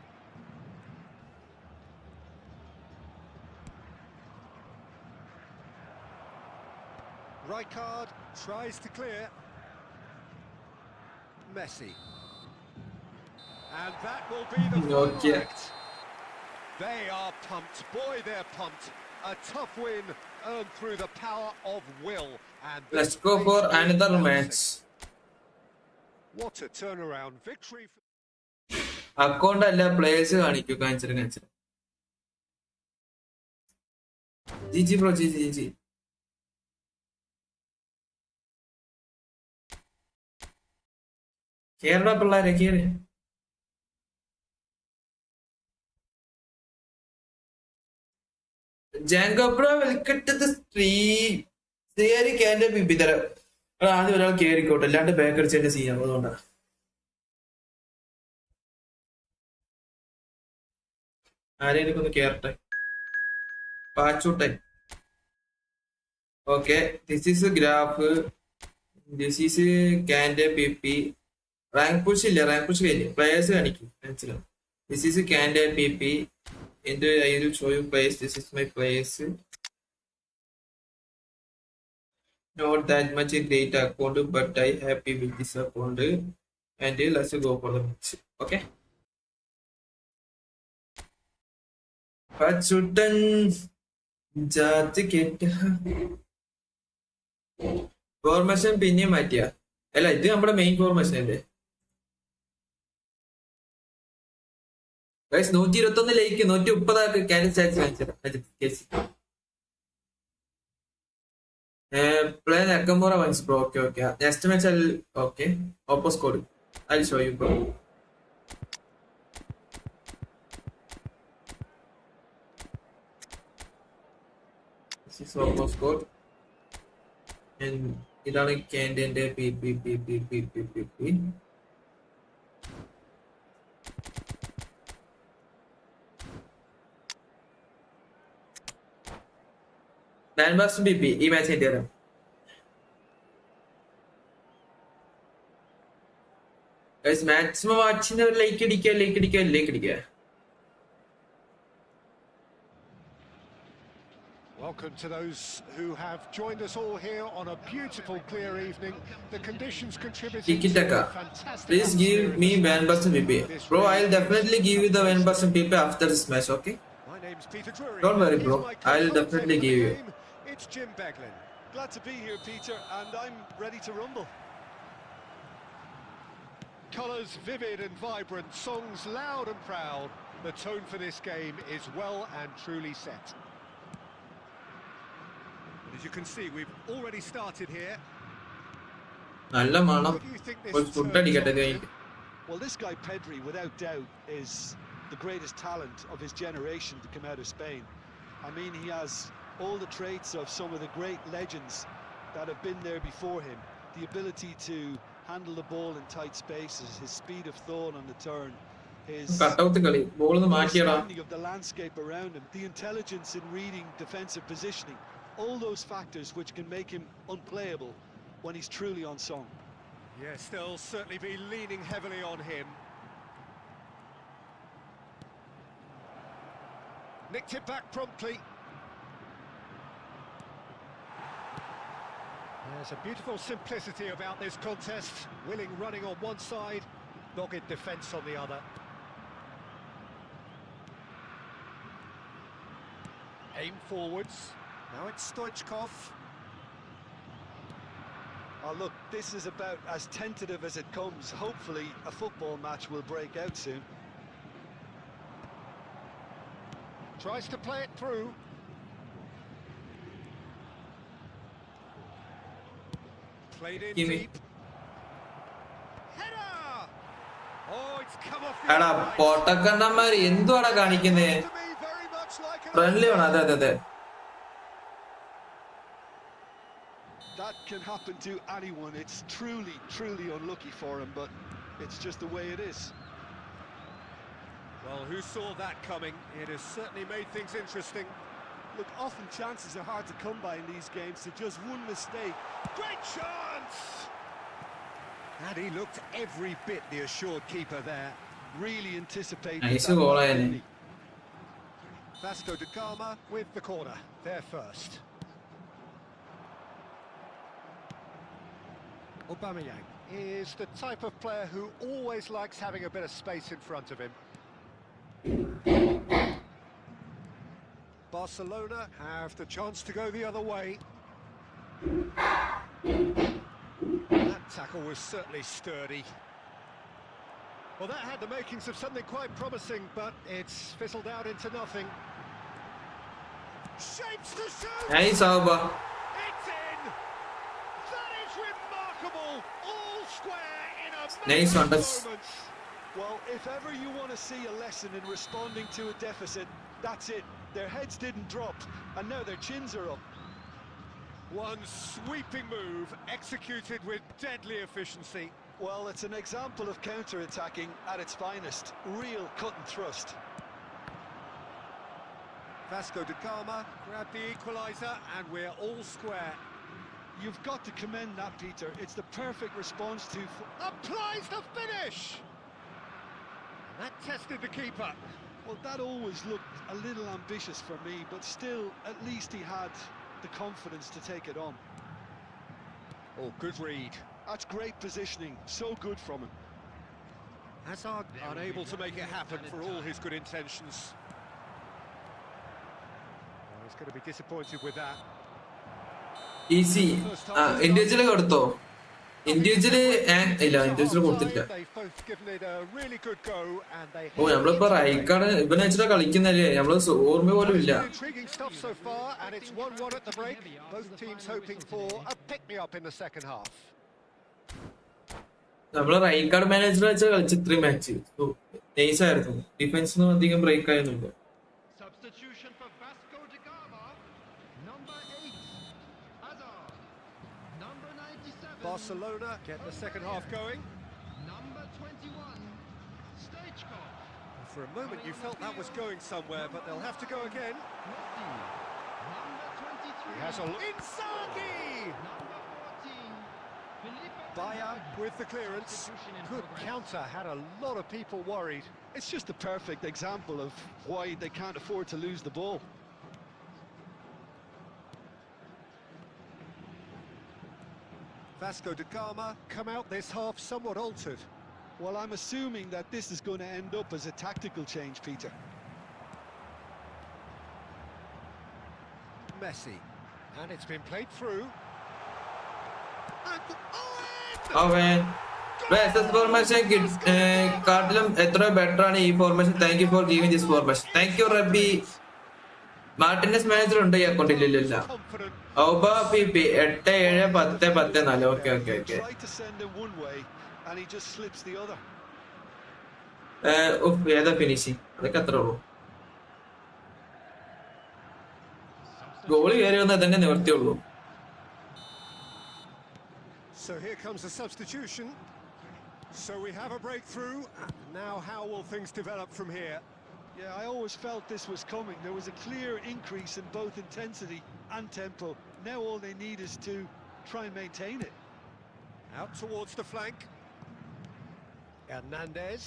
Rijkaard tries to clear. Messi. And that will be the final act. They are pumped. Boy, they're pumped. A tough win earned through the power of will. And Let's go for another match. What a turnaround victory. Account alla players കാണിക്കൂ കാണിച്ചിട്ട് GG bro GG Kerala പിള്ളേരെ കേറി ജാങ്കോ bro welcome to the stream ശരി കേന്റെ ബിബിതര ആദ്യം ഒരാൾ കേറിക്കോട്ടെ അല്ലാണ്ട് ബാക്ക് അടിച്ചതിന്റെ സീൻ അതുകൊണ്ടാണ് ആരെയും ഒന്ന് കേറട്ടെ പാച്ചൂട്ടെ okay this is graph this is candy P P rank push ഇല്ല റാങ്ക് പുഷ് കഴിഞ്ഞു പ്ലേയേഴ്സ് കാണിക്കും മനസ്സിലാവും this is candy P P എന്റെ I will show you players this is my players not that much a great account but I happy with this account and let's go for the match okay pachutan jati ketta formation pinne maatiya alla idu nammada main formation alle guys 121 like 130 ആക്ക് candle chat കാണിച്ചത് play Nakamura once bro. Okay. Next match I'll okay. Opposite code. I'll show you bro. This is opposite code. And idana candidate P. That must be B. Imagine there. Guys, maximum watching the like it. Welcome to those who have joined us all here on a beautiful, clear evening. The conditions contributing to a fantastic. Please give me 1% PP. Bro, I'll definitely give you the 1% PP after this match, okay? My name's Peter Drury. Don't worry, bro. I'll definitely give you. It's Jim Beglin. Glad to be here, Peter, and I'm ready to rumble. Colours vivid and vibrant, songs loud and proud. The tone for this game is well and truly set. As you can see, we've already started here. Nalla manam. Well, this guy Pedri, without doubt, is the greatest talent of his generation to come out of Spain. I mean, he has all the traits of some of the great legends that have been there before him. The ability to handle the ball in tight spaces, his speed of thought on the turn, his understanding of the landscape around him, the intelligence in reading defensive positioning, all those factors which can make him unplayable when he's truly on song. Yes, they'll certainly be leaning heavily on him. Nicked it back promptly. There's a beautiful simplicity about this contest. Willing running on one side, dogged defence on the other. Aim forwards. Now it's Stoichkov. Oh, look, this is about as tentative as it comes. Hopefully a football match will break out soon. Tries to play it through. Played in deep. Header! Oh, it's come off the Ada potakandamari enduada kaanikkunne. to me very much friendly ആണ്, അതെ അതെ അതെ. That can happen to anyone. It's truly, truly unlucky for him, but it's just the way it is. Well, who saw that coming? It has certainly made things interesting. Look, often chances are hard to come by in these games, so just one mistake. Great chance! And he looked every bit the assured keeper there. Really anticipated Nice that goal, one, Annie. didn't he? Vasco da Gama with the corner, there first. Aubameyang is the type of player who always likes having a bit of space in front of him. Barcelona have the chance to go the other way. That tackle was certainly sturdy. Well, that had the makings of something quite promising, but it's fizzled out into nothing. Shapes the shoot! Nice ആവുമ്പ. It's in! That is remarkable! All square in a Nice one, massive that's- moment. Well, if ever you want to see a lesson in responding to a deficit, that's it. Their heads didn't drop, and now their chins are up. One sweeping move, executed with deadly efficiency. Well, it's an example of counter-attacking at its finest. Real cut and thrust. Vasco da Gama grabbed the equaliser, and we're all square. You've got to commend that, Peter. It's the perfect response to... Applies the finish! And that tested the keeper. Well, that always looked a little ambitious for me, but still, at least he had the confidence to take it on. Oh, good read. That's great positioning. So good from him. Hazard unable to make it happen for all his good intentions. Well, he's going to be disappointed with that. Easy. ആ individual കൊടുത്തോ? Individual ഇല്ല, individual കൊടുത്തില്ല. They've both given it a really good go, and they ഓ നമ്മളിപ്പോ Rijkaard ഇവനെ വെച്ചിട്ടാ കളിക്കുന്നല്ലേ, നമ്മള് ഓർമ്മ പോലും ഇല്ല. intriguing stuff so far, and it's 1-1 at the break. Both teams hoping for a pick-me-up in the second half. നമ്മള് Rijkaard manager വെച്ചാൽ കളിച്ച ഇത്രയും മാച്ച് നൈസ് ആയിരുന്നു. ഡിഫൻസിനും അധികം ബ്രേക്ക് ആയിരുന്നില്ല. Substitution for Vasco da Gama. Number 8, Hazard. Number 97. Barcelona get the second half going. Number 21, Stoichkov. For a moment you felt that was going somewhere, but they'll have to go again. Messi. Number 23. He has a look. Inzaghi! Number 14, Filippo Bayer Inzaghi. with the clearance. Substitution in Good progress. counter, had a lot of people worried. It's just a perfect example of why they can't afford to lose the ball. Vasco da Gama come out this half somewhat altered. Well, I'm assuming that this is going to end up as a tactical change, Peter. Messi. And it's been played through. And അവൻ formation കാട്ടിലും എത്രയോ better ആണ് ഈ formation. Thank you for giving this formation. Thank you റബ്ബി. Martinez manager ഉണ്ട് ഈ അക്കൗണ്ടിലില്ല. confident. Auba P 871014. Okay okay okay. Tried to send him one way, and he just slips the other. ഏതാ finishing, അതൊക്കെ അത്ര ഉള്ളൂ. ഗോളി കയറി വന്നാൽ തന്നെ നിവർത്തിയുള്ളൂ. So here comes a substitution. So we have a breakthrough. Now how will things develop from here? Yeah, I always felt this was coming. There was a clear increase in both intensity and tempo. Now all they need is to try and maintain it. Out towards the flank. Hernandez.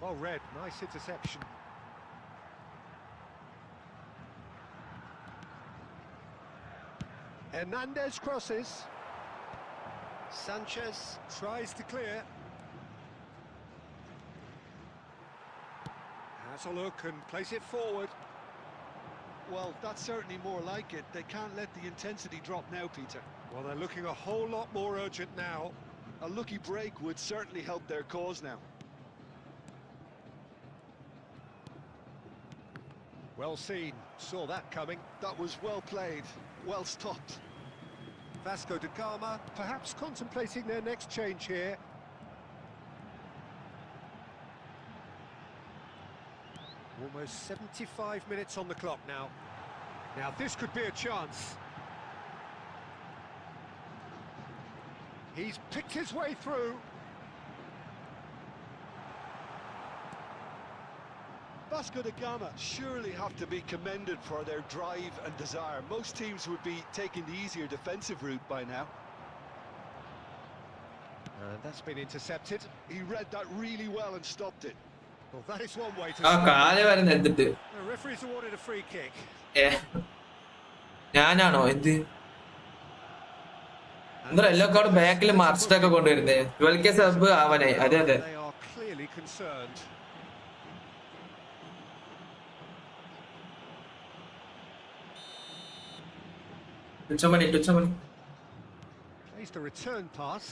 Well read, nice interception. Hernandez crosses. Sanchez tries to clear. Has a look and plays it forward. Well, that's certainly more like it. They can't let the intensity drop now, Peter. Well, they're looking a whole lot more urgent now. A lucky break would certainly help their cause now. Well seen, saw that coming. That was well played, well stopped. Vasco da Gama perhaps contemplating their next change here. Almost 75 minutes on the clock now. Now this could be a chance. He's picked his way through. Vasco da Gama surely have to be commended for their drive and desire. Most teams would be taking the easier defensive route by now. And that's been intercepted. He read that really well and stopped it. Well, that is one way to ആ stop. കാല് വരുന്ന എടുത്തിട്ട് The referee's awarded a free kick. ഞാനാണോ എന്ത് എന്താ എല്ലാ card ബാക്കിൽ മാർച്ചിട്ടൊക്കെ കൊണ്ടുവരുന്നേ 12K sub ആവാനായി അതെ അതെ They are clearly concerned. തുച്ഛമണി Placed a return pass.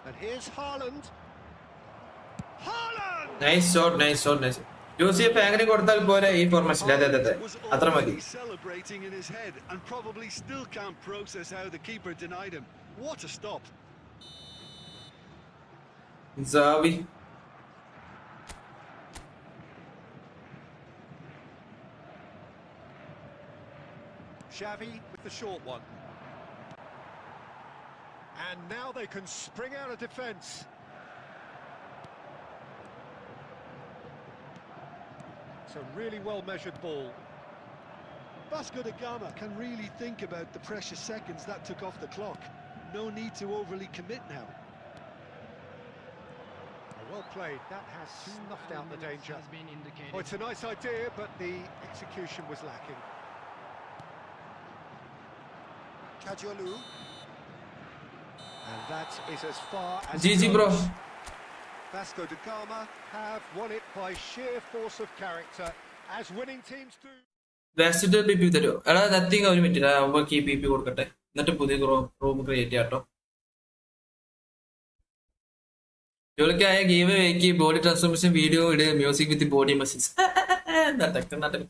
And here's Haaland. Haaland! Nice shot Josip അങ്ങനെ കൊടുത്താൽ പോരെ ഈ ഫോർമേഷൻ അതെ അതെ അതെ Was അത്ര മതി already celebrating in his head and probably still can't process how the keeper denied him. What a stop. Xavi Xavi with the short one. And now they can spring out of defence. It's a really well-measured ball. Vasco da Gama can really think about the precious seconds that took off the clock. No need to overly commit now. Well played. That has snuffed out the danger. Has been indicated. Oh, it's a nice idea, but the execution was lacking. Ayaloooo. And that is as far as GG it bro. goes. Vasco da Gama have won it by sheer force of character, as winning teams do. Last P P തരുമോ എടാ nothing ഒരു minute അവർക്ക് ഈ P P കൊടുക്കട്ടെ എന്നിട്ട് പുതിയ room create ചെയ്യാട്ടോ ജോലിക്കായ ഗെയിം വെക്കി ബോഡി ട്രാൻസ്ഫോർമേഷൻ വീഡിയോ ഇട് music with body muscles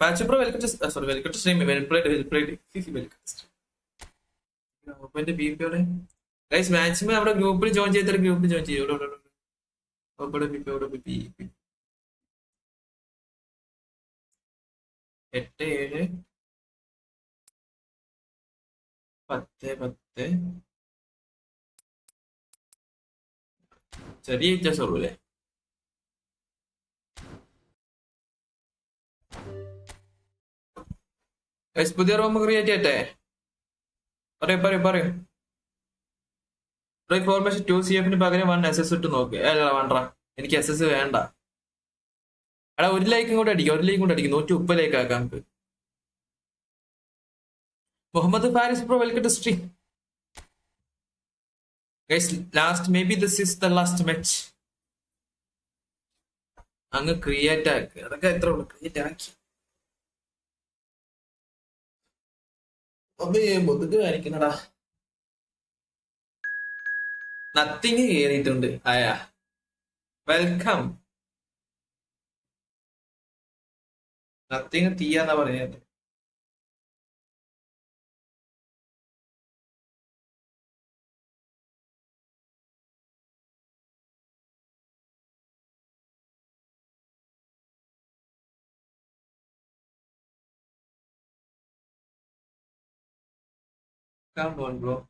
Pachu bro welcome to sorry welcome to stream well played welcome P പിയോടെ ഗൈസ് മാക്സിമം അവിടെ ഗ്രൂപ്പിൽ ജോയിൻ ചെയ്തിട്ട് ഗ്രൂപ്പിൽ ജോയിൻ ചെയ്യും ഇവിടെ പി പി ഇവിടെ പി പി 8 7 10 ചെറിയ വ്യത്യാസമുള്ളൂ അല്ലേ പുതിയ റൂം ക്രിയേറ്റ് ചെയ്യട്ടെ പറയൂ ഫോർമേഷൻ 2CF പകരം 1 SS ഇട്ട് നോക്ക് അല്ല വേണ്ട എനിക്ക് SS വേണ്ട എടാ ഒരു ലൈക്കും കൂടെ അടിക്കും 130 ലൈക്ക് ആക്കാം നമുക്ക് Muhammad Faris bro welcome to stream guys last maybe this is the last match അങ്ങ് ക്രിയേറ്റ് ആക്കി അതൊക്കെ എത്ര ഉള്ളു ക്രിയേറ്റ് ആക്കി മുതുക് കാണിക്കുന്നടാ നത്തിങ് കേറിയിട്ടുണ്ട് ആയാ വെൽക്കം നത്തിങ് തീയാന്നാ പറയുന്നത് Come on, bro.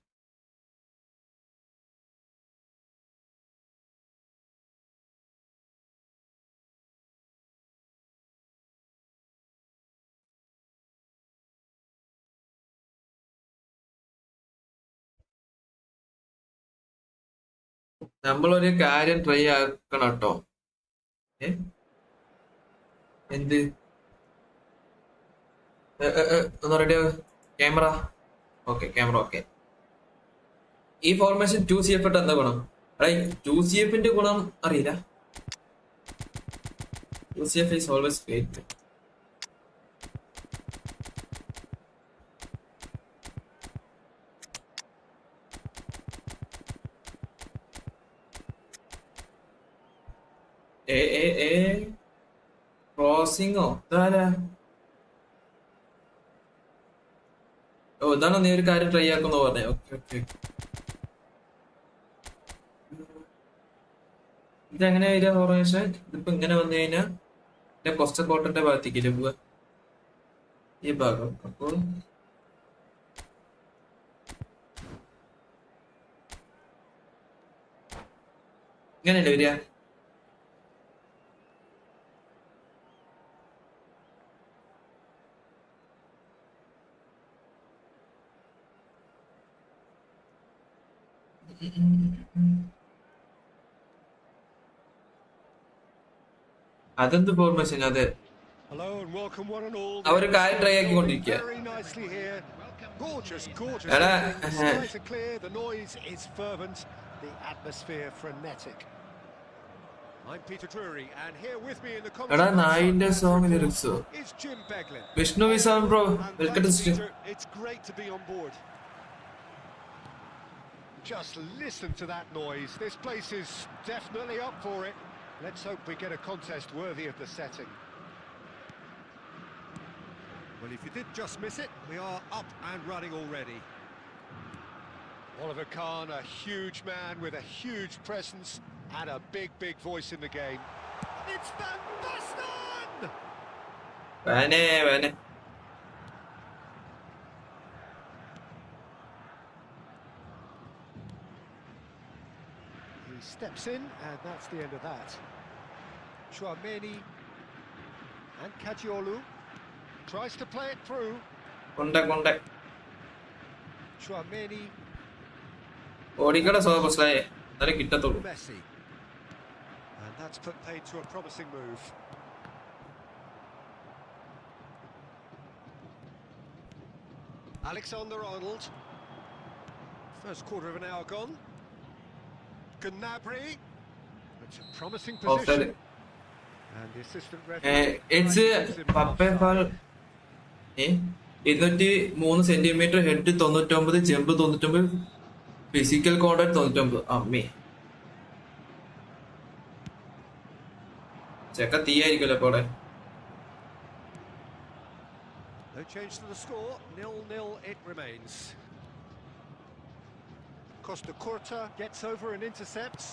നമ്മളൊരു കാര്യം ട്രൈ ആക്കണം കേട്ടോ എന്ത് ഒന്ന് ready camera okay camera okay ഈ ഫോർമേഷൻ 2CF ഇട്ട് എന്താ ഗുണം അടേ 2CFന്റെ ഗുണം അറിയില്ല 2CF is always great ക്രോസിങ്ങോ ഇതാരാ ഇതാണോ നീ ഒരു കാര്യം ട്രൈ ആക്കുന്ന പറഞ്ഞേ ഓക്കെ ഇതെങ്ങനെ വരിക ഫോർമേഷൻ? ഇതിപ്പോ ഇങ്ങനെ വന്നു കഴിഞ്ഞാൽ കൊസ്റ്റ കോട്ടന്റെ ഭാഗത്തേക്കില്ലേ പോവുക? ഈ ഭാഗം. അപ്പോൾ ഇങ്ങനെയല്ലേ വരിക? അതെന്ത് ഫോർമേഷൻ? അതെ, Hello and welcome one and all. അവര് കാര്യം try ആക്കിക്കൊണ്ടിരിക്കുക. Very nicely here. Gorgeous, gorgeous. എടാ, The skies are clear, the noise is fervent, the atmosphere frenetic. I'm Peter Drury, and here with me in the എടാ, commentary നായിന്റെ song lyrics is Jim Beglin. Vishnu Visam bro, welcome to stream. Peter, it's great to be on board. Just listen to that noise. This place is definitely up for it. Let's hope we get a contest worthy of the setting. Well, if you did just miss it, we are up and running already. Oliver Kahn, a huge man with a huge presence and a big, big voice in the game. It's Van Basten! വേനെ He steps in, and that's the end of that. Chouameni and Ayaloooo tries to play it through. കൊണ്ട Chouameni, ഓടിക്കട സോബസ്ലായെ എന്നാലേ കിട്ടത്തുള്ളൂ. Messi. And that's put paid to a promising move. Alexander-Arnold. First quarter of an hour gone. Gnabry. It's a promising position. And the assistant referee. It's പപ്പേ fall. 203 centimetre, head 99, jump 99, physical contact 99. അമ്മേ, ചെക്ക തീയായിരിക്കുമല്ലോ അപ്പൊ അവിടെ. No change to the score. 0-0 it remains. Costa Curta gets over and intercepts.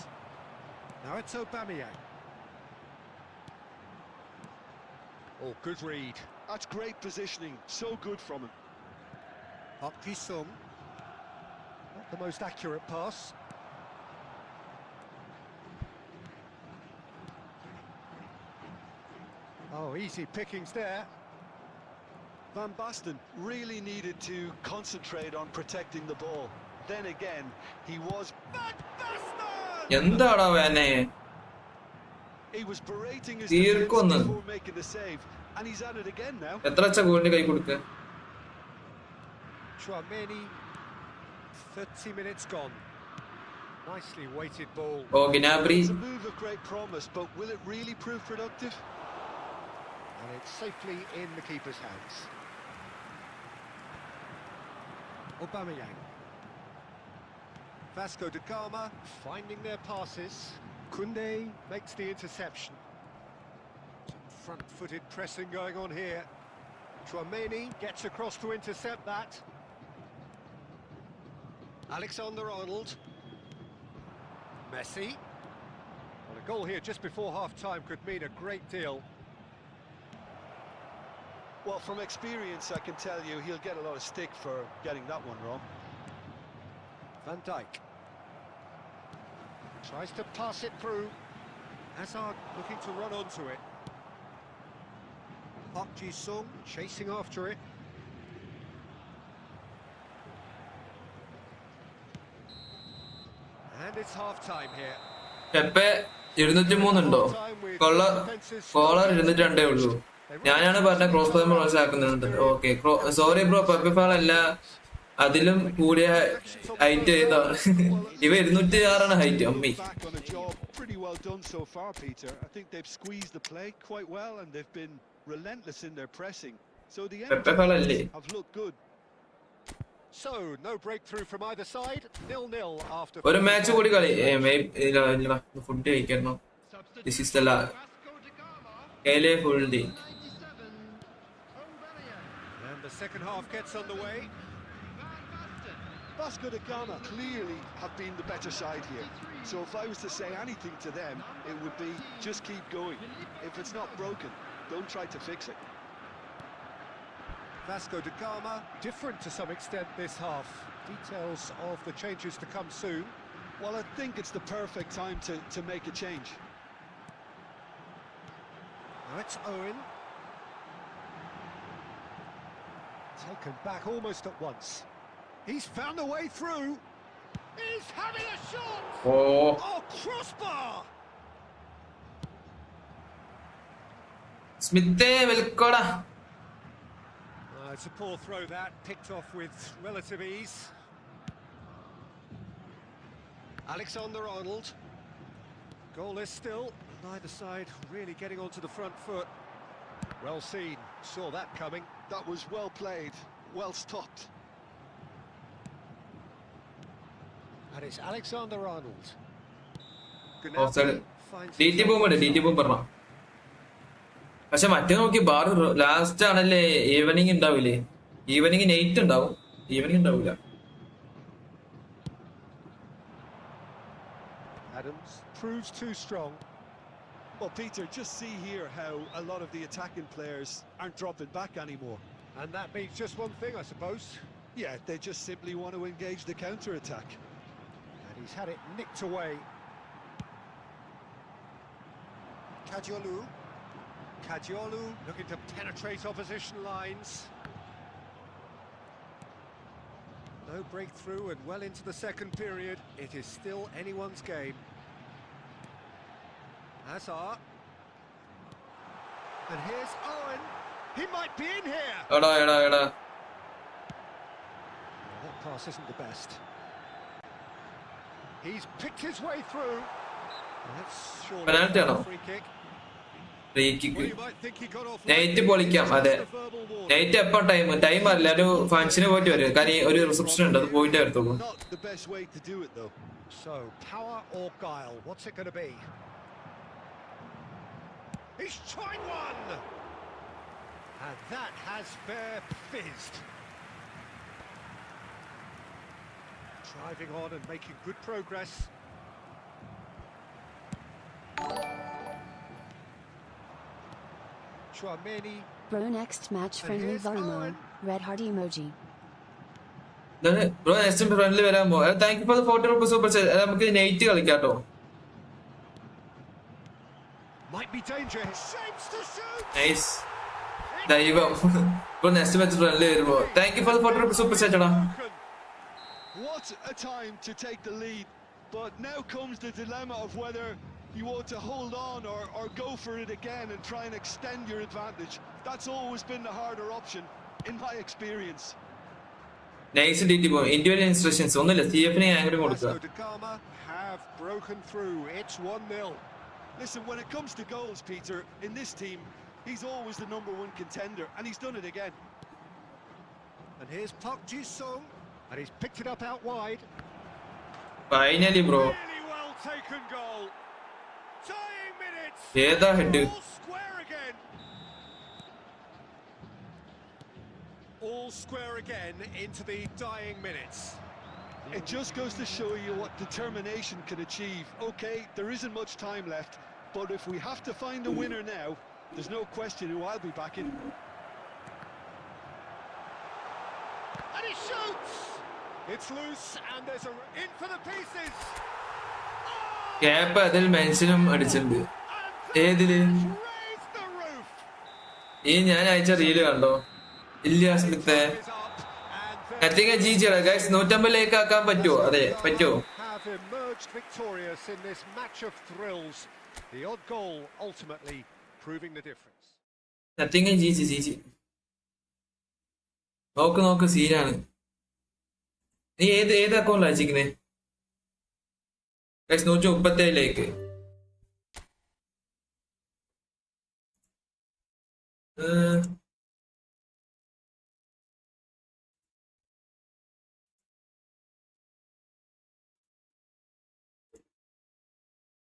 Now it's Aubameyang. Oh, good read. That's great positioning, so good from him. Park Ji-sung. Not the most accurate pass. Oh, easy pickings there. Van Basten really needed to concentrate on protecting the ball. Then again, he was... Van Basten! എന്താടാ വേനെ? He was berating his തീർക്കൊന്ന്. defense before making the save, and he's at it again now. എത്ര അച്ഛ ഗോളിന് കൈ കൊടുക്ക? Chouameni, 30 minutes gone. Nicely weighted ball. Oh, Gnabry. It's a move of great promise, but will it really prove productive? And it's safely in the keeper's hands. Aubameyang. Vasco da Gama finding their passes. Koundé makes the interception. Some front-footed pressing going on here. Chouameni gets across to intercept that. Alexander-Arnold. Messi. Well, a goal here just before half-time could mean a great deal. Well, from experience, I can tell you he'll get a lot of stick for getting that one wrong. Van Dijk tries to pass it through. Hazard looking to run onto it. Park Ji-sung chasing after it. And it's half-time here. Pepe 203 ഉണ്ടോ? Collar 202 ഉള്ളൂ. ഞാനാണ് പറഞ്ഞ cross fire മനസ്സിലാക്കുന്നുണ്ട്. Okay, sorry bro, Pepe fall അല്ല, അതിലും കൂടിയ height ഏതാണ്? ഇവ 206 ഹൈറ്റ്. അമ്മി, Back on a job pretty well done so far, Peter. I think they've squeezed the play quite well, and they've been relentless in their pressing. So the end Pepe fall അല്ലേ? have looked good. So, no breakthrough from either side. 0-0 after... ഒരു match കൂടി കളി. Food കഴിക്കണം. This is the Vasco da Gama, കേലെ full day. 97. Aubameyang. And the second half gets underway. Van Basten. Vasco da Gama clearly have been the better side here. So if I was to say anything to them, it would be just keep going. If it's not broken, don't try to fix it. Vasco da Gama, different to some extent this half. Details of the changes to come soon. Well, I think it's the perfect time to make a change. Now it's Owen. Taken back almost at once. He's found a way through. He's having a shot! Oh, Oh, crossbar! Smith, welcome. It's a poor throw that, picked off with relative ease. Alexander-Arnold. Goalless still, neither side really getting onto the front foot. Well seen, saw that coming. That was well played, well stopped. And it's Alexander-Arnold. Offside. DT പോകുമ്പോൾ DT പോകും പറഞ്ഞോ. പക്ഷെ മറ്റേ നോക്കി bar last ആണല്ലേ evening ഉണ്ടാവില്ലേ? Evening 8 ഉണ്ടാവും, evening ഉണ്ടാവില്ല. Adams proves too strong. Well, Peter, just see here how a lot of the attacking players aren't dropping back anymore. And that means just one thing, I suppose. Yeah, they just simply want to engage the counter-attack. And he's had it nicked away. Ayaloooo looking to penetrate opposition lines. No breakthrough and well into the second period. It is still anyone's game. Hazard. And here's Owen. He might be in here. എടാ. Well, that pass isn't the best. He's picked his way through. That's surely Penalty a ആണോ? free kick. Free kick. Well, you might think he got off night പൊളിക്കാം. അതെ, night എപ്പോ time അല്ല, ഒരു ഫംഗ്ഷന് പോയിട്ട് വരും. കാര്യം ഒരു റിസപ്ഷൻ ഉണ്ട്, അത് പോയിട്ടേ വരത്തുള്ളൂ. Not the best way to do it, though. So, power or guile, what's it going to be? He's tried one! And that has fair fizzed. Driving on and making good progress. Chouameni. Bro, next match friendly here's Varimo. Owen. Red heart emoji. Bro next ഫ്രണ്ടിൽ വരാൻ പോ. Thank you for the 40 rupees super chat. നമുക്ക് night കളിക്കാട്ടോ. Might be danger. Shapes to shoot. Nice ദൈവം. Bro next match ഫ്രണ്ടിൽ വരുമ്പോ thank you for the 40 rupees super chat എടാ. What a time to take the lead, but now comes the dilemma of whether you want to hold on or go for it again and try and extend your advantage. That's always been the harder option in my experience. Nice DT പോകും. Individual instructions ഒന്നുമില്ല, CF-നെ angle കൊടുക്കുക. Vasco da Gama have broken through. It's 1-0. Listen, when it comes to goals, Peter, in this team, he's always the #1 contender, and he's done it again. And here's Park Ji-sung, and he's picked it up out wide. Finally bro. Really well taken goal. Tying minutes. ഏതാ head? All square again. All square again into the dying minutes. It just goes to show you what determination can achieve. Okay, there isn't much time left, but if we have to find a winner now, there's no question who I'll be backing. And he shoots. It's loose, and there's a in for the pieces. Cap അതിൽ മെൻഷനും അടിച്ചിട്ടുണ്ട്. ഏതില്? Raise the roof. ഈ ഞാൻ അയച്ച reel കണ്ടോ? ഇല്ല സ്മിത്തെ. Nothing GG guys. 150 ആക്കാൻ പറ്റുമോ? അതെ പറ്റുമോ? Have emerged victorious in this match of thrills. The odd goal ultimately proving the difference. Nothing GG. നോക്ക് സീനാണ്. നീ ഏത് അക്കൗണ്ടിൽ അയച്ചിരിക്കുന്നേ? ഗൈസ് 137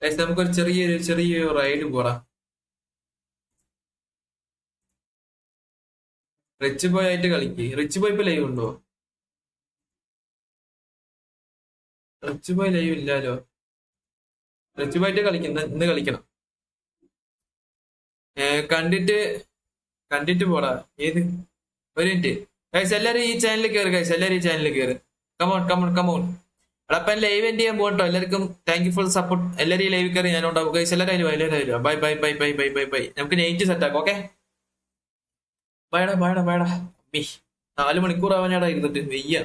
ഗൈസ് നമുക്കൊരു ചെറിയ റൈഡ് പോടാ. റിച്ച് ബോയ് ആയിട്ട് കളിക്ക്. റിച്ച് ബോയ് ഇപ്പൊ ലൈവ് ഉണ്ടോ? റിച്ചുബോയ് ലൈവ് ഇല്ലല്ലോ. റിച്ചുബോയിട്ട് ഇന്ന് കളിക്കണം. കണ്ടിട്ട് പോടാ. ഏത് ഒരു മിനിറ്റ് ഗൈസ്, എല്ലാരും ഈ ചാനലിൽ കയറി ഗൈസ്, എല്ലാരും ഈ ചാനലിൽ കയറി. കമോൺ. അപ്പം ലൈവ് എൻഡ് ചെയ്യാൻ പോകട്ടോ. എല്ലാവർക്കും താങ്ക് യു ഫോർ സപ്പോർട്ട്. എല്ലാരും ഈ ലൈവ് കയറി ഞാൻ ഉണ്ടാവും ഗൈസ്. എല്ലാവരും ബൈ. നമുക്ക് നൈറ്റ് സെറ്റ് ആക്കാം. ഓക്കെ, ബൈഡാ. 4 മണിക്കൂർ ആവാനാടാ ഇരുന്നിട്ട് വെയ്യ.